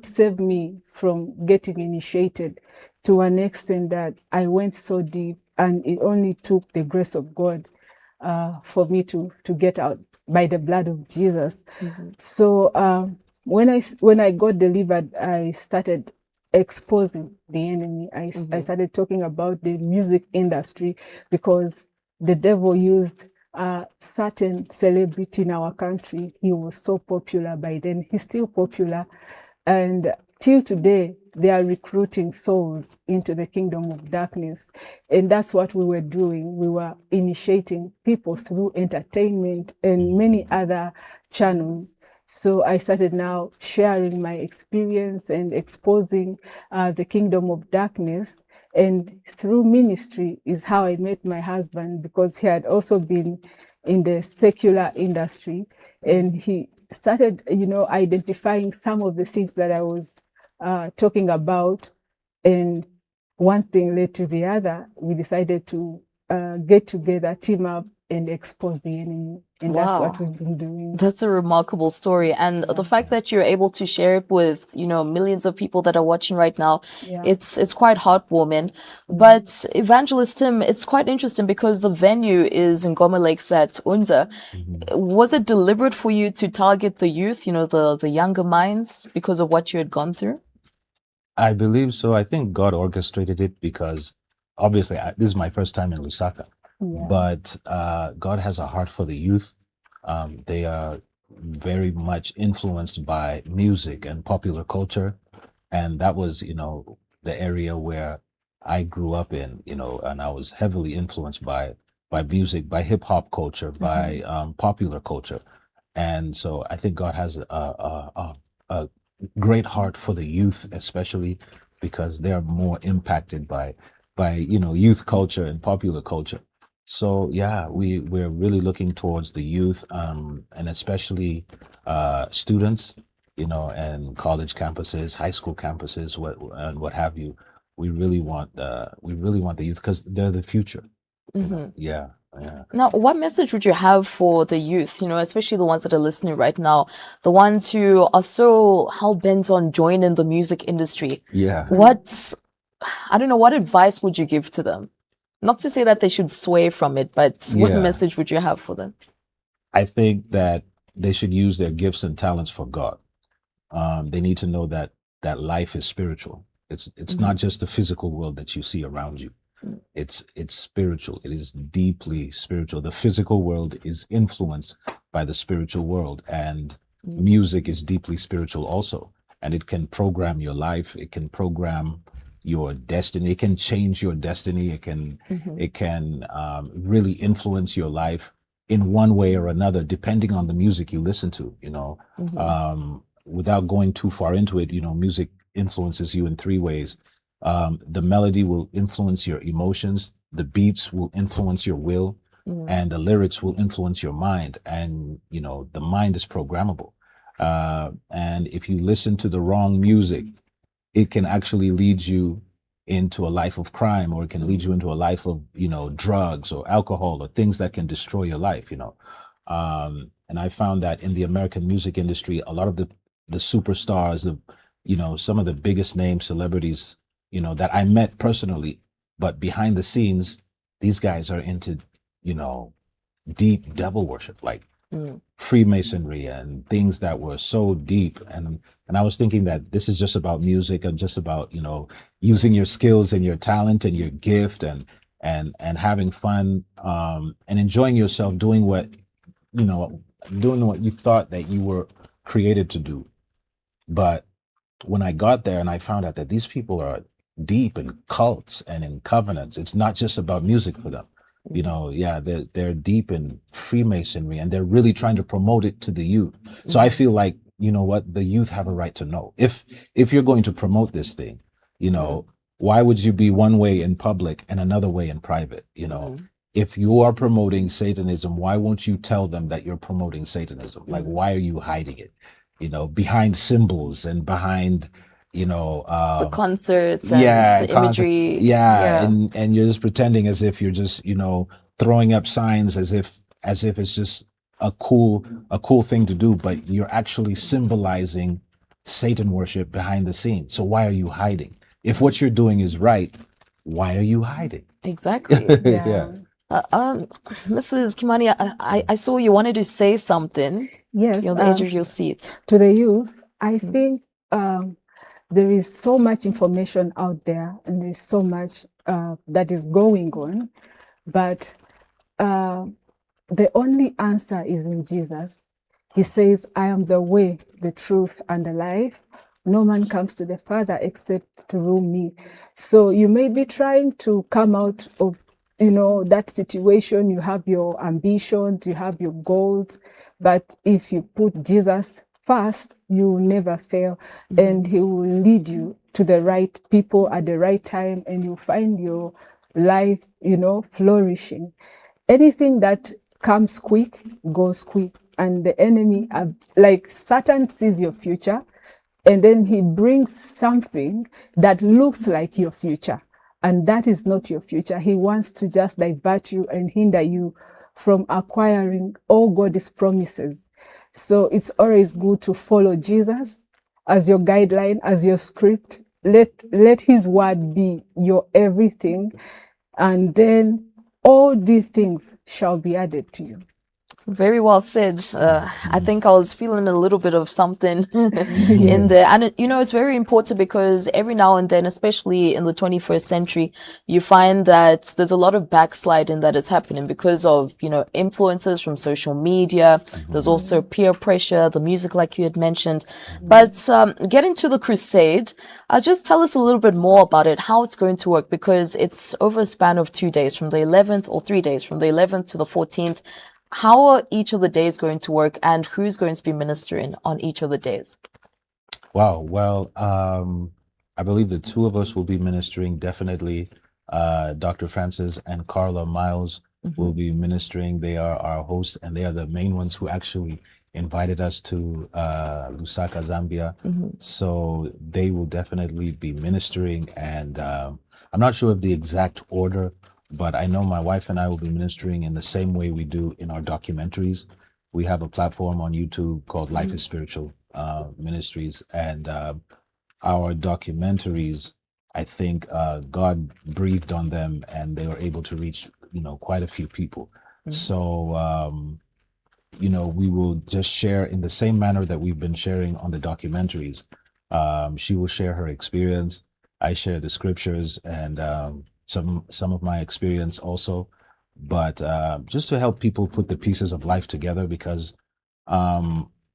save me from getting initiated to an extent that I went so deep, and it only took the grace of God for me to get out by the blood of Jesus. So when I got delivered, I started exposing the enemy. I started talking about the music industry, because the devil used a certain celebrity in our country. He was so popular by then. He's still popular. And till today, they are recruiting souls into the kingdom of darkness. And that's what we were doing. We were initiating people through entertainment and many other channels. So I started now sharing my experience and exposing the kingdom of darkness. And through ministry is how I met my husband, because he had also been in the secular industry. And he started, identifying some of the things that I was talking about, and one thing led to the other. We decided to get together, team up, and expose the enemy. And that's what we've been doing. That's a remarkable story. And the fact that you're able to share it with, millions of people that are watching right now, it's quite heartwarming. But Evangelist Tim, it's quite interesting because the venue is in Ngoma Lakes at Unda. Was it deliberate for you to target the youth, the younger minds, because of what you had gone through? I believe so. I think God orchestrated it because obviously this is my first time in Lusaka. But God has a heart for the youth. They are very much influenced by music and popular culture. And that was, the area where I grew up in, and I was heavily influenced by music, by hip hop culture, by popular culture. And so I think God has a great heart for the youth, especially because they are more impacted by youth culture and popular culture. So yeah, we're really looking towards the youth, and especially students, and college campuses, high school campuses, what have you. We really want the youth because they're the future. Yeah. Now, what message would you have for the youth, especially the ones that are listening right now, the ones who are so hell-bent on joining the music industry? Yeah. What advice would you give to them? Not to say that they should sway from it, but what message would you have for them? I think that they should use their gifts and talents for God. They need to know that life is spiritual. It's not just the physical world that you see around you. It's spiritual. It is deeply spiritual. The physical world is influenced by the spiritual world, and music is deeply spiritual also. And it can program your life. It can program your destiny. It can change your destiny. It can really influence your life in one way or another, depending on the music you listen to. Without going too far into it, music influences you in three ways. The melody will influence your emotions, the beats will influence your will, and the lyrics will influence your mind. And the mind is programmable. And if you listen to the wrong music, it can actually lead you into a life of crime, or it can lead you into a life of drugs or alcohol or things that can destroy your life. And I found that in the American music industry, a lot of the superstars, some of the biggest name celebrities, that I met personally, but behind the scenes, these guys are into, deep devil worship, like Freemasonry and things that were so deep. And I was thinking that this is just about music and just about, using your skills and your talent and your gift and having fun, and enjoying yourself doing what you thought that you were created to do. But when I got there and I found out that these people are deep in cults and in covenants, it's not just about music for them. They're deep in Freemasonry, and they're really trying to promote it to the youth. So I feel like, the youth have a right to know. If you're going to promote this thing, why would you be one way in public and another way in private? If you are promoting Satanism, why won't you tell them that you're promoting Satanism? Like, why are you hiding it? Behind symbols and behind, the concerts and the imagery. And you're just pretending as if you're just, throwing up signs as if it's just a cool thing to do, but you're actually symbolizing Satan worship behind the scenes. So why are you hiding? If what you're doing is right, why are you hiding? Exactly. Mrs. Kimani, I saw you wanted to say something. Yes. You're on the edge of your seat. To the youth, I think there is so much information out there, and there's so much that is going on, but the only answer is in Jesus. He says, I am the way, the truth, and the life. no man comes to the Father except through me. So you may be trying to come out of, that situation. You have your ambitions, you have your goals, but if you put Jesus first, you will never fail, and he will lead you to the right people at the right time, and you'll find your life, flourishing. Anything that comes quick goes quick, and the enemy, like Satan, sees your future, and then he brings something that looks like your future, and that is not your future. He wants to just divert you and hinder you from acquiring all God's promises. So it's always good to follow Jesus as your guideline, as your script. Let his word be your everything, and then all these things shall be added to you. Very well said. I think I was feeling a little bit of something in there. And, it's very important because every now and then, especially in the 21st century, you find that there's a lot of backsliding that is happening because of, influences from social media. There's also peer pressure, the music like you had mentioned. But getting to the crusade, just tell us a little bit more about it, how it's going to work, because it's over a span of 2 days, from the 11th, or 3 days, from the 11th to the 14th. How are each of the days going to work, and who's going to be ministering on each of the days? Wow. Well, I believe the two of us will be ministering. Definitely, Dr. Francis and Carla Miles will be ministering. They are our hosts, and they are the main ones who actually invited us to Lusaka, Zambia. So they will definitely be ministering, and I'm not sure of the exact order, but I know my wife and I will be ministering in the same way we do in our documentaries. We have a platform on YouTube called Life is Spiritual Ministries, and our documentaries, I think God breathed on them, and they were able to reach, quite a few people. So, we will just share in the same manner that we've been sharing on the documentaries. She will share her experience. I share the scriptures and some of my experience also, but just to help people put the pieces of life together, because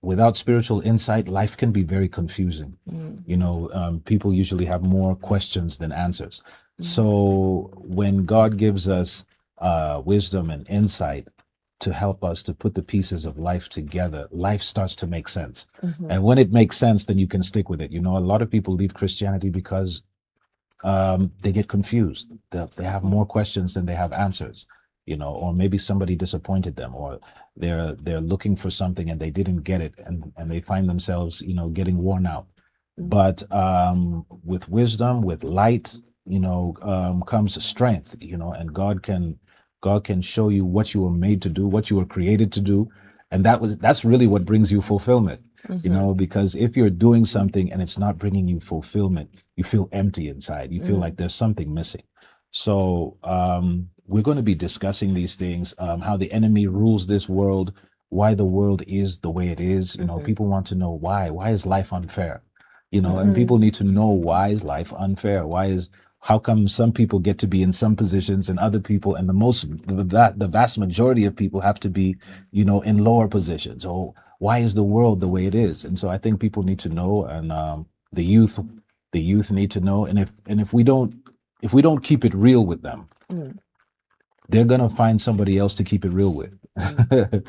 without spiritual insight, life can be very confusing. People usually have more questions than answers. So when God gives us wisdom and insight to help us to put the pieces of life together, life starts to make sense. And when it makes sense, then you can stick with it. A lot of people leave Christianity because they get confused. They have more questions than they have answers, or maybe somebody disappointed them, or they're looking for something and they didn't get it, and they find themselves, getting worn out. But with wisdom, with light, comes strength, and God can show you what you were made to do, what you were created to do, and that's really what brings you fulfillment. Because if you're doing something and it's not bringing you fulfillment, you feel empty inside. You feel like there's something missing. So we're going to be discussing these things, how the enemy rules this world, why the world is the way it is. People want to know why. Why is life unfair? And people need to know, why is life unfair? How come some people get to be in some positions and other people, and the vast majority of people have to be, in lower positions? Or why is the world the way it is? And so I think people need to know, and the youth need to know. And if we don't keep it real with them, they're gonna find somebody else to keep it real with.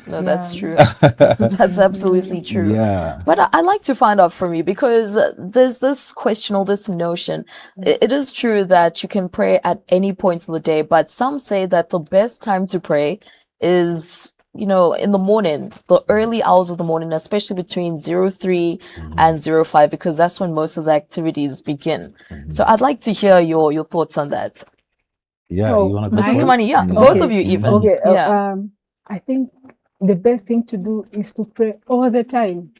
No, that's true. That's absolutely true. Yeah. But I like to find out from you, because there's this question or this notion. It is true that you can pray at any point of the day, but some say that the best time to pray is, in the morning, the early hours of the morning, especially between 03 and 05, because that's when most of the activities begin. So I'd like to hear your thoughts on that. Yeah, you want to go Mrs. first? Kimani, both of you even. Okay. Yeah. I think the best thing to do is to pray all the time.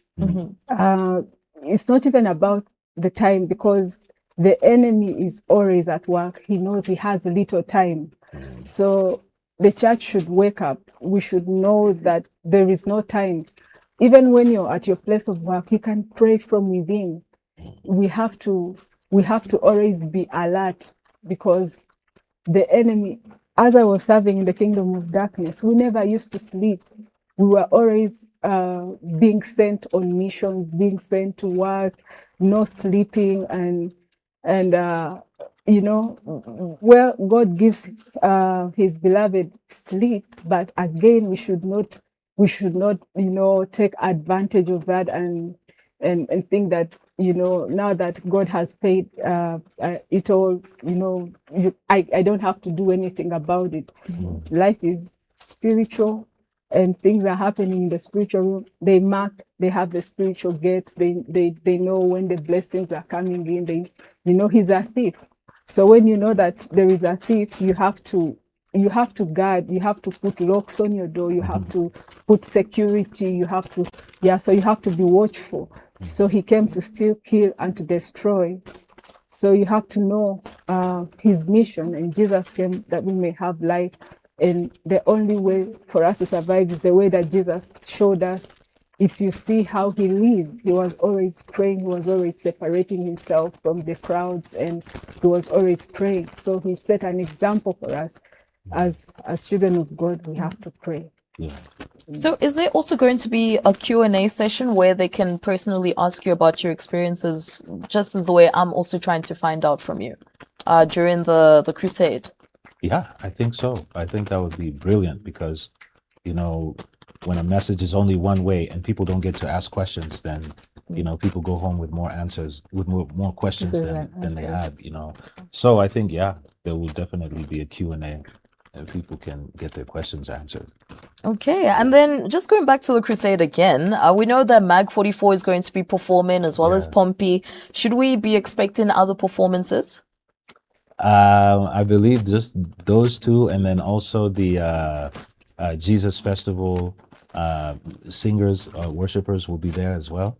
It's not even about the time, because the enemy is always at work. He knows he has little time. So the church should wake up. We should know that there is no time. Even when you're at your place of work, you can pray from within. We have to always be alert, because the enemy, as I was serving in the kingdom of darkness, we never used to sleep. We were always being sent on missions, being sent to work, no sleeping, and you know, well, God gives his beloved sleep, but again, we should not, you know, take advantage of that and think that, you know, now that God has paid it all, you know, I don't have to do anything about it. Life is spiritual, and things are happening in the spiritual room. They have the spiritual gates. They know when the blessings are coming in. You know, he's a thief. So when you know that there is a thief, you have to guard, you have to put locks on your door, you have to put security, so you have to be watchful. So he came to steal, kill, and to destroy. So you have to know his mission, and Jesus came that we may have life. And the only way for us to survive is the way that Jesus showed us. If you see how he lived, he was always praying, he was always separating himself from the crowds, and he was always praying. So he set an example for us. As children of God, we have to pray. So is there also going to be a Q&A session where they can personally ask you about your experiences, just as the way I'm also trying to find out from you during the crusade? Yeah, I think so. I think that would be brilliant because, you know, when a message is only one way and people don't get to ask questions, then, you know, people go home with more answers, with more questions than they had, you know. So I think, yeah, there will definitely be a Q&A and people can get their questions answered. Okay, and then just going back to the crusade again, we know that Mag 44 is going to be performing as well as Pompey. Should we be expecting other performances? I believe just those two, and then also the Jesus Festival singers, worshipers will be there as well.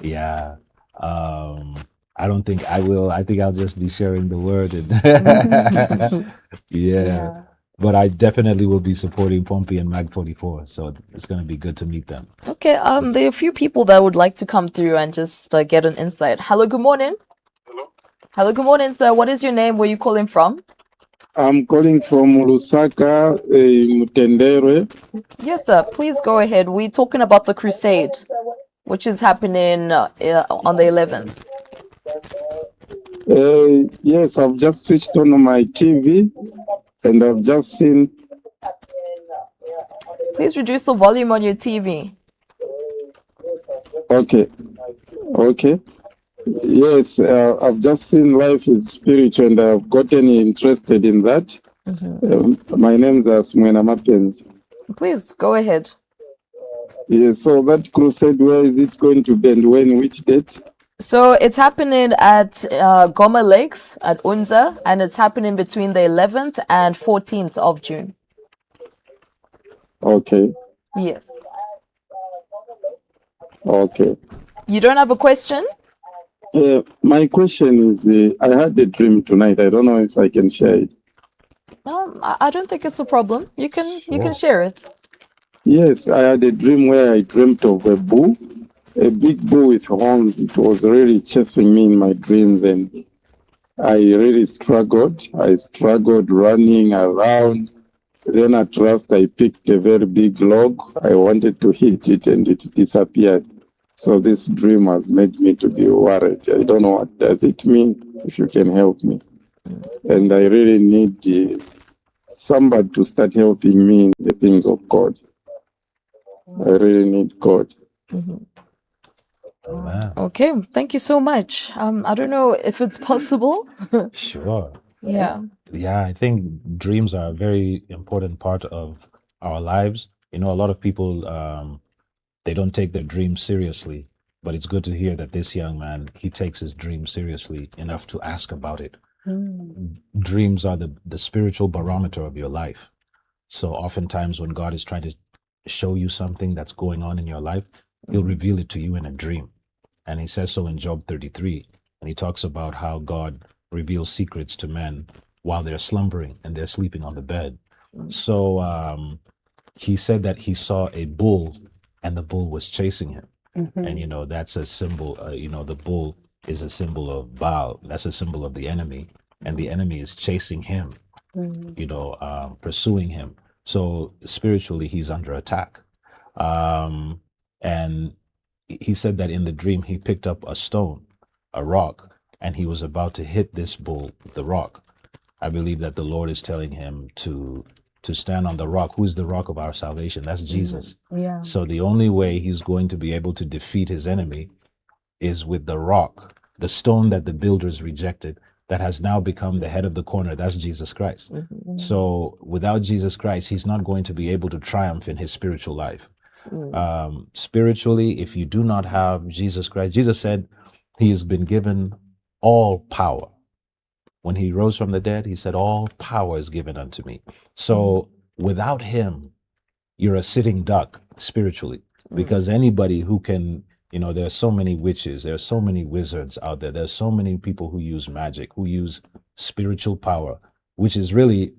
Yeah. I don't think I will. I think I'll just be sharing the word. And yeah. But I definitely will be supporting Pompey and Mag 44. So it's going to be good to meet them. Okay. There are a few people that would like to come through and just get an insight. Hello, good morning. Hello, good morning, sir. What is your name? Where are you calling from? I'm calling from Lusaka, Mutendere. Yes, sir. Please go ahead. We're talking about the crusade, which is happening on the 11th. Yes, I've just switched on my TV and I've just seen. Please reduce the volume on your TV. Okay. Yes, I've just seen Life is Spiritual and I've gotten interested in that. My name is Mwena Mapens. Please go ahead. Yes, so that crusade, where is it going to be and when, which date? So it's happening at Goma Lakes at Unza, and it's happening between the 11th and 14th of June. Okay. Yes. Okay. You don't have a question? My question is, I had a dream tonight. I don't know if I can share it. I don't think it's a problem. You can share it. Yes, I had a dream where I dreamt of a bull, a big bull with horns. It was really chasing me in my dreams, and I really struggled. I struggled running around. Then at last I picked a very big log. I wanted to hit it and it disappeared. So this dream has made me to be worried. I don't know what does it mean, if you can help me. And I really need somebody to start helping me in the things of God. I really need God. Okay, thank you so much. I don't know if it's possible. Sure. Yeah. Yeah, I think dreams are a very important part of our lives. You know, a lot of people, they don't take their dreams seriously, but it's good to hear that this young man, he takes his dream seriously enough to ask about it. Dreams are the spiritual barometer of your life. So oftentimes when God is trying to show you something that's going on in your life, he'll reveal it to you in a dream. And he says so in Job 33. And he talks about how God reveals secrets to men while they're slumbering and they're sleeping on the bed. So he said that he saw a bull and the bull was chasing him. And, you know, that's a symbol, you know, the bull is a symbol of Baal. That's a symbol of the enemy. And the enemy is chasing him, you know, pursuing him. So spiritually, he's under attack. And he said that in the dream, he picked up a stone a rock, and he was about to hit this bull with the rock. I believe that the Lord is telling him to stand on the rock. Who is the rock of our salvation? That's Jesus. Yeah. So the only way he's going to be able to defeat his enemy is with the rock, the stone that the builders rejected, that has now become the head of the corner. That's Jesus Christ. So without Jesus Christ, he's not going to be able to triumph in his spiritual life. Spiritually, if you do not have Jesus Christ, Jesus said he has been given all power. When he rose from the dead, he said, all power is given unto me. So without him, you're a sitting duck spiritually, because anybody who can, there are so many witches, there are so many wizards out there. There's so many people who use magic, who use spiritual power, which is really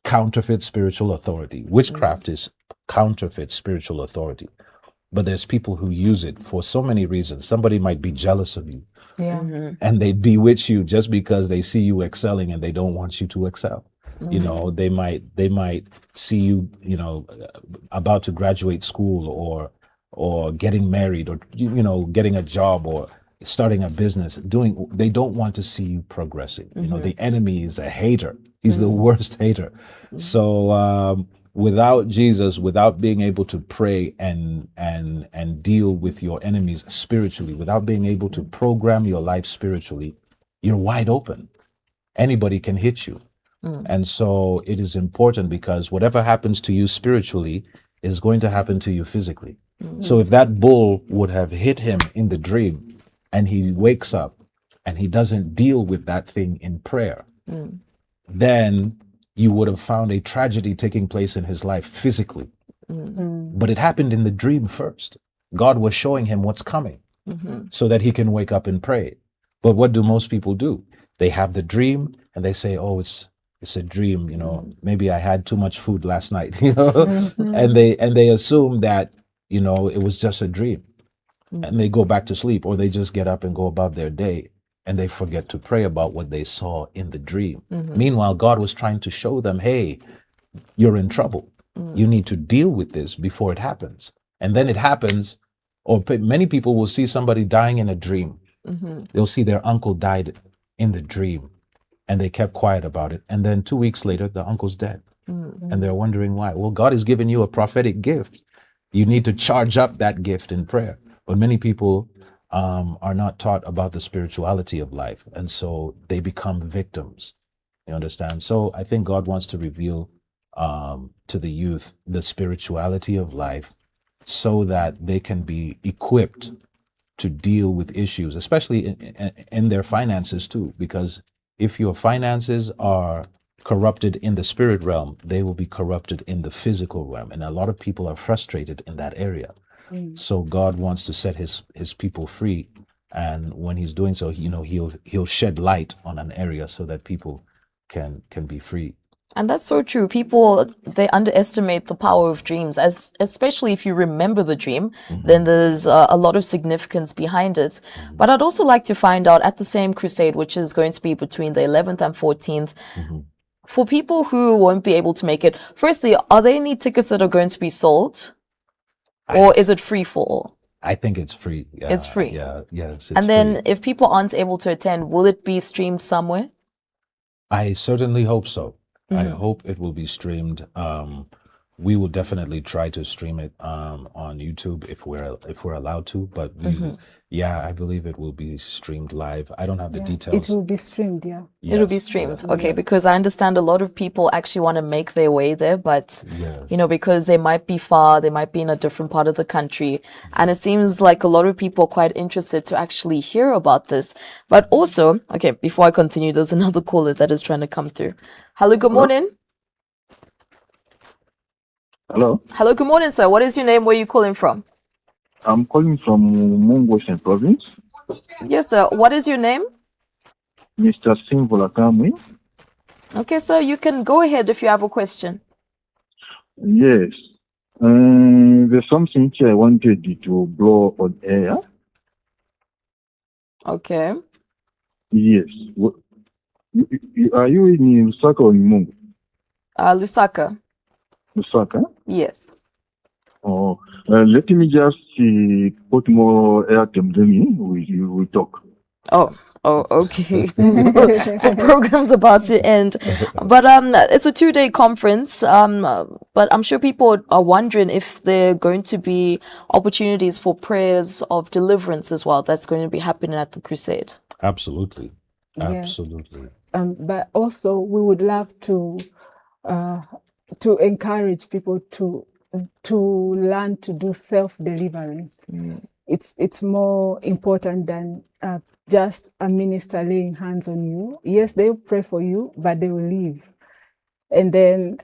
counterfeit spiritual authority. Witchcraft is counterfeit spiritual authority. But there's people who use it for so many reasons. Somebody might be jealous of you. Yeah. And they bewitch you just because they see you excelling and they don't want you to excel. They might see you, about to graduate school or getting married or, getting a job or starting a business. They don't want to see you progressing. The enemy is a hater. He's the worst hater. So without Jesus, without being able to pray and deal with your enemies spiritually, without being able to program your life spiritually, you're wide open. Anybody can hit you. And so it is important, because whatever happens to you spiritually is going to happen to you physically. So if that bull would have hit him in the dream and he wakes up and he doesn't deal with that thing in prayer, then you would have found a tragedy taking place in his life physically. But it happened in the dream first. God was showing him what's coming so that he can wake up and pray. But what do most people do? They have the dream and they say, oh, it's a dream, maybe I had too much food last night, and they assume that, it was just a dream, and they go back to sleep, or they just get up and go about their day, and they forget to pray about what they saw in the dream. Meanwhile, God was trying to show them, hey, you're in trouble. You need to deal with this before it happens. And then it happens, or many people will see somebody dying in a dream. They'll see their uncle died in the dream, and they kept quiet about it. And then 2 weeks later, the uncle's dead. And they're wondering why. Well, God has given you a prophetic gift. You need to charge up that gift in prayer. But many people are not taught about the spirituality of life. And so they become victims. You understand? So I think God wants to reveal to the youth the spirituality of life so that they can be equipped to deal with issues, especially in their finances too. Because if your finances are corrupted in the spirit realm, they will be corrupted in the physical realm. And a lot of people are frustrated in that area. So God wants to set his people free. And when he's doing so, he'll shed light on an area so that people can be free. And that's so true. People, they underestimate the power of dreams, especially if you remember the dream, then there's a lot of significance behind it. But I'd also like to find out, at the same crusade, which is going to be between the 11th and 14th, for people who won't be able to make it, firstly, are there any tickets that are going to be sold? Or is it free for all? I think it's free. It's free. Yes. And then if people aren't able to attend, will it be streamed somewhere? I certainly hope so. I hope it will be streamed. We will definitely try to stream it on YouTube if we're allowed to. But I believe it will be streamed live. I don't have the details. It will be streamed, Yes. It'll be streamed. Okay, because I understand a lot of people actually want to make their way there, but because they might be far, they might be in a different part of the country, and it seems like a lot of people are quite interested to actually hear about this. But also, okay, before I continue, there's another caller that is trying to come through. Hello, good morning. Hello, good morning, sir. What is your name? Where are you calling from? I'm calling from Mungoshen province. Yes, sir. What is your name? Mr. Simvola Kamwe. Okay, sir, you can go ahead if you have a question. Yes. There's something which I wanted to blow on air. Okay. Yes. Are you in Lusaka or in Mungu? Lusaka. Lusaka? Yes. Oh, let me just put more airtime, then we talk. Oh, okay. Our program's about to end, but it's a 2-day conference. But I'm sure people are wondering if there are going to be opportunities for prayers of deliverance as well. That's going to be happening at the crusade. Absolutely, Yeah. absolutely. But also, we would love to encourage people to learn to do self-deliverance. It's more important than just a minister laying hands on you. Yes, they will pray for you, but they will leave. And then,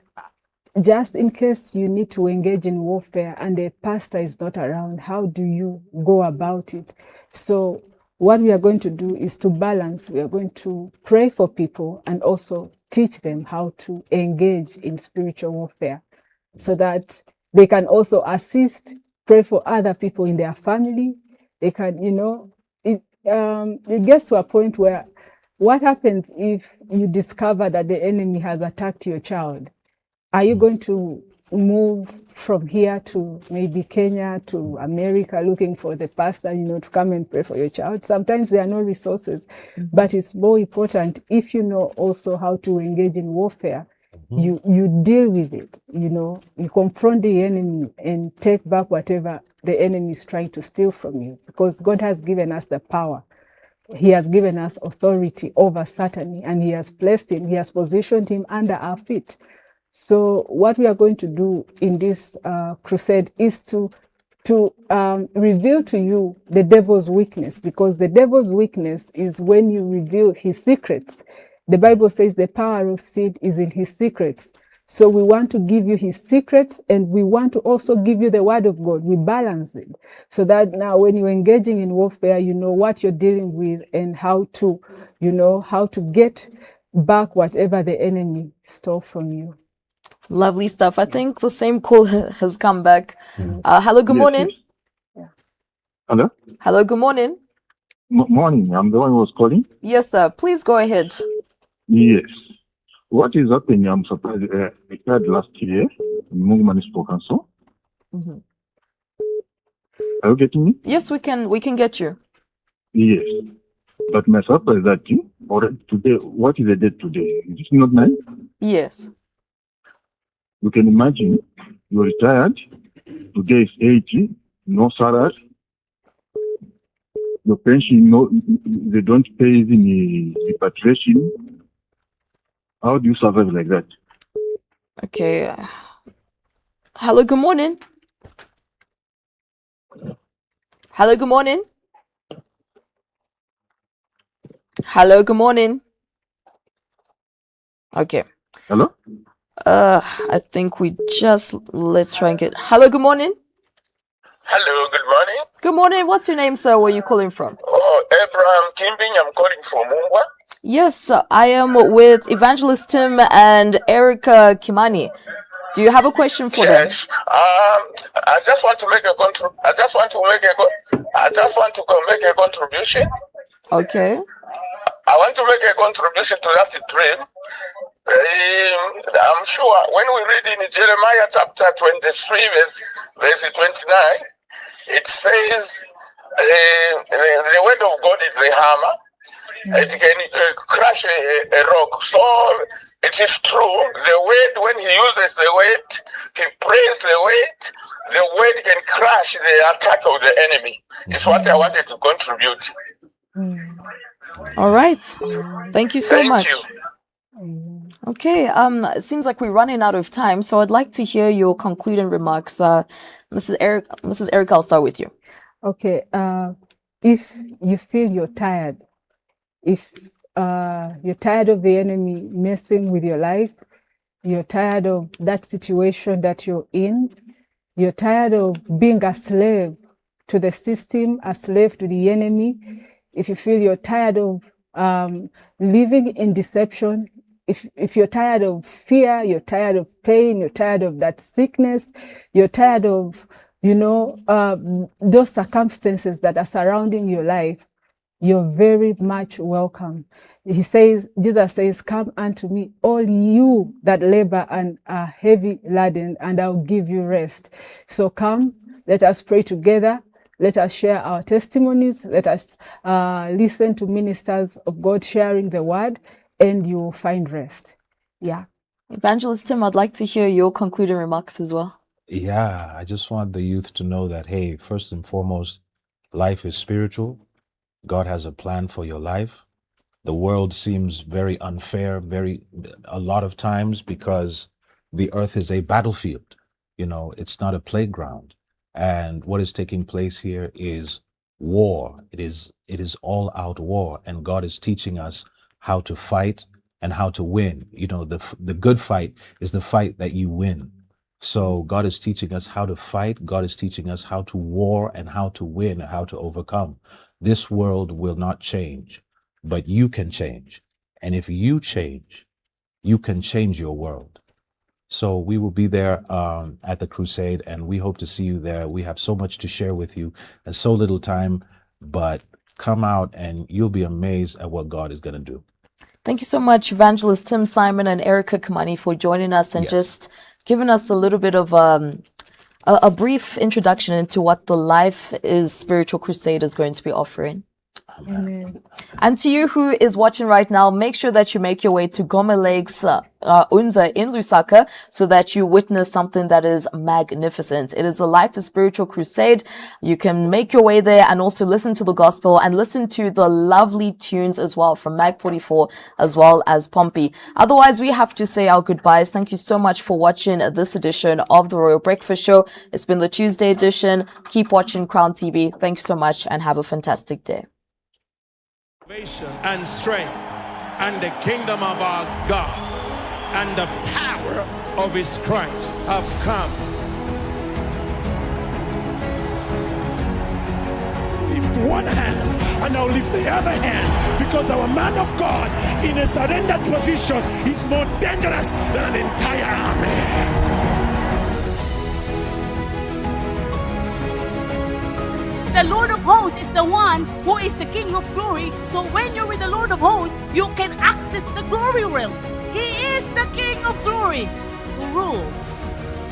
just in case you need to engage in warfare and the pastor is not around, how do you go about it? So what we are going to do is to balance. We are going to pray for people and also teach them how to engage in spiritual warfare so that they can also assist, pray for other people in their family. They can, it gets to a point where what happens if you discover that the enemy has attacked your child? Are you going to move from here to maybe Kenya to America looking for the pastor, to come and pray for your child? Sometimes there are no resources, but it's more important if you know also how to engage in warfare. You deal with it, you confront the enemy and take back whatever the enemy is trying to steal from you, because God has given us the power. He has given us authority over Satan, and he has positioned him under our feet. So what we are going to do in this crusade is to reveal to you the devil's weakness, because the devil's weakness is when you reveal his secrets. The Bible says the power of sin is in his secrets. So we want to give you his secrets, and we want to also give you the word of God. We balance it so that now when you're engaging in warfare, you know what you're dealing with and how to get back whatever the enemy stole from you. Lovely stuff. I think the same call has come back. Hello, good morning. Yes. Hello? Hello, good morning. Morning. I'm the one who was calling. Yes, sir. Please go ahead. Yes. What is happening? I'm surprised. I heard last year in Mungu Municipal Council. Are you getting me? Yes, we can get you. Yes. But my surprise is that already today, what is the date today? Is it not 9? Yes. You can imagine you're retired, today is 80, no salary. Your pension, they don't pay even the repatriation. How do you survive like that? Okay. Hello, good morning. Hello, good morning. Hello, good morning. Okay. Hello? I think let's try and get. Hello, good morning. Hello, good morning. Good morning. What's your name, sir? Where are you calling from? Oh, Abraham Kimbing. I'm calling from Mungwa. Yes, I am with Evangelist Tim and Erica Kimani. Do you have a question for them? Yes. I just want to make a make a contribution. Okay. I want to make a contribution to that dream. I'm sure when we read in Jeremiah chapter 23, verse 29, it says the word of God is a hammer. It can crush a rock. So it is true. The word, when he uses the word, he prays the word can crush the attack of the enemy. It's what I wanted to contribute. All right. Thank you so much. You. Okay. It seems like we're running out of time, so I'd like to hear your concluding remarks. Mrs. Erica, I'll start with you. Okay. If you feel you're tired, if you're tired of the enemy messing with your life, you're tired of that situation that you're in, you're tired of being a slave to the system, a slave to the enemy, if you feel you're tired of living in deception, if you're tired of fear, you're tired of pain, you're tired of that sickness, you're tired of, those circumstances that are surrounding your life, you're very much welcome. Jesus says, come unto me, all you that labor and are heavy laden, and I'll give you rest. So come, let us pray together. Let us share our testimonies. Let us listen to ministers of God sharing the word, and you will find rest. Yeah. Evangelist Tim, I'd like to hear your concluding remarks as well. Yeah, I just want the youth to know that, hey, first and foremost, life is spiritual. God has a plan for your life. The world seems very unfair, a lot of times, because the earth is a battlefield. You know, it's not a playground. And what is taking place here is war. It is all out war. And God is teaching us how to fight and how to win. You know, the good fight is the fight that you win. So God is teaching us how to fight. God is teaching us how to war and how to win and how to overcome. This world will not change, but you can change. And if you change, you can change your world. So we will be there at the crusade, and we hope to see you there. We have so much to share with you and so little time, but come out and you'll be amazed at what God is going to do. Thank you so much, Evangelist Tim Simon and Erica Kimani, for joining us and just giving us a little bit of a brief introduction into what the Life is Spiritual Crusade is going to be offering. Amen. And to you who is watching right now, make sure that you make your way to Goma Lakes Unza in Lusaka so that you witness something that is magnificent. It is a Life is Spiritual Crusade. You can make your way there and also listen to the gospel and listen to the lovely tunes as well from Mag 44 as well as Pompey. Otherwise, we have to say our goodbyes. Thank you so much for watching this edition of the Royal Breakfast Show. It's been the Tuesday edition. Keep watching Crown TV. Thank you so much and have a fantastic day. And strength and the kingdom of our God and the power of his Christ have come. Lift one hand and now lift the other hand, because our man of God in a surrendered position is more dangerous than an entire army. The Lord of hosts is the one who is the King of glory. So when you're with the Lord of hosts, you can access the glory realm. He is the King of glory who rules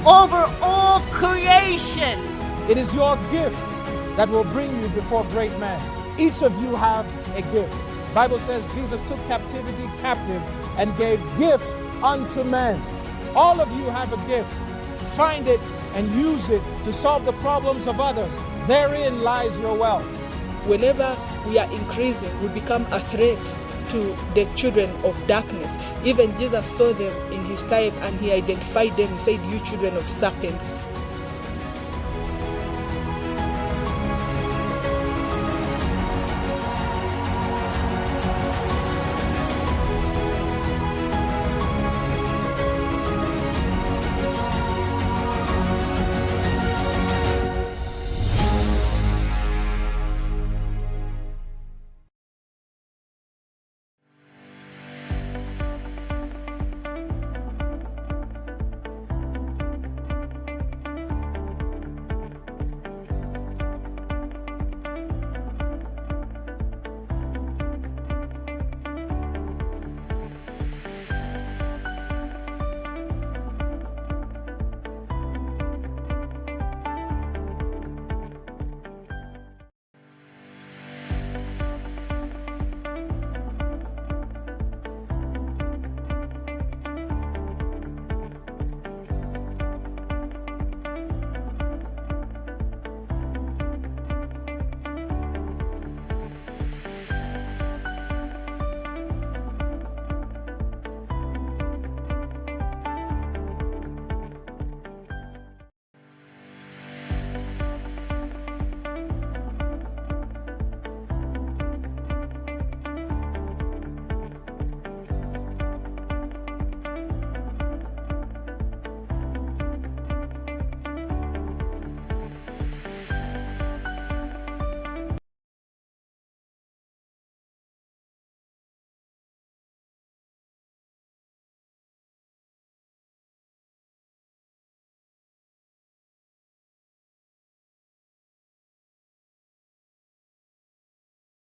over all creation. It is your gift that will bring you before great men. Each of you have a gift. The Bible says Jesus took captivity captive and gave gifts unto men. All of you have a gift. Find it and use it to solve the problems of others. Therein lies your wealth. Whenever we are increasing, we become a threat to the children of darkness. Even Jesus saw them in his time and he identified them. He said, "You children of serpents."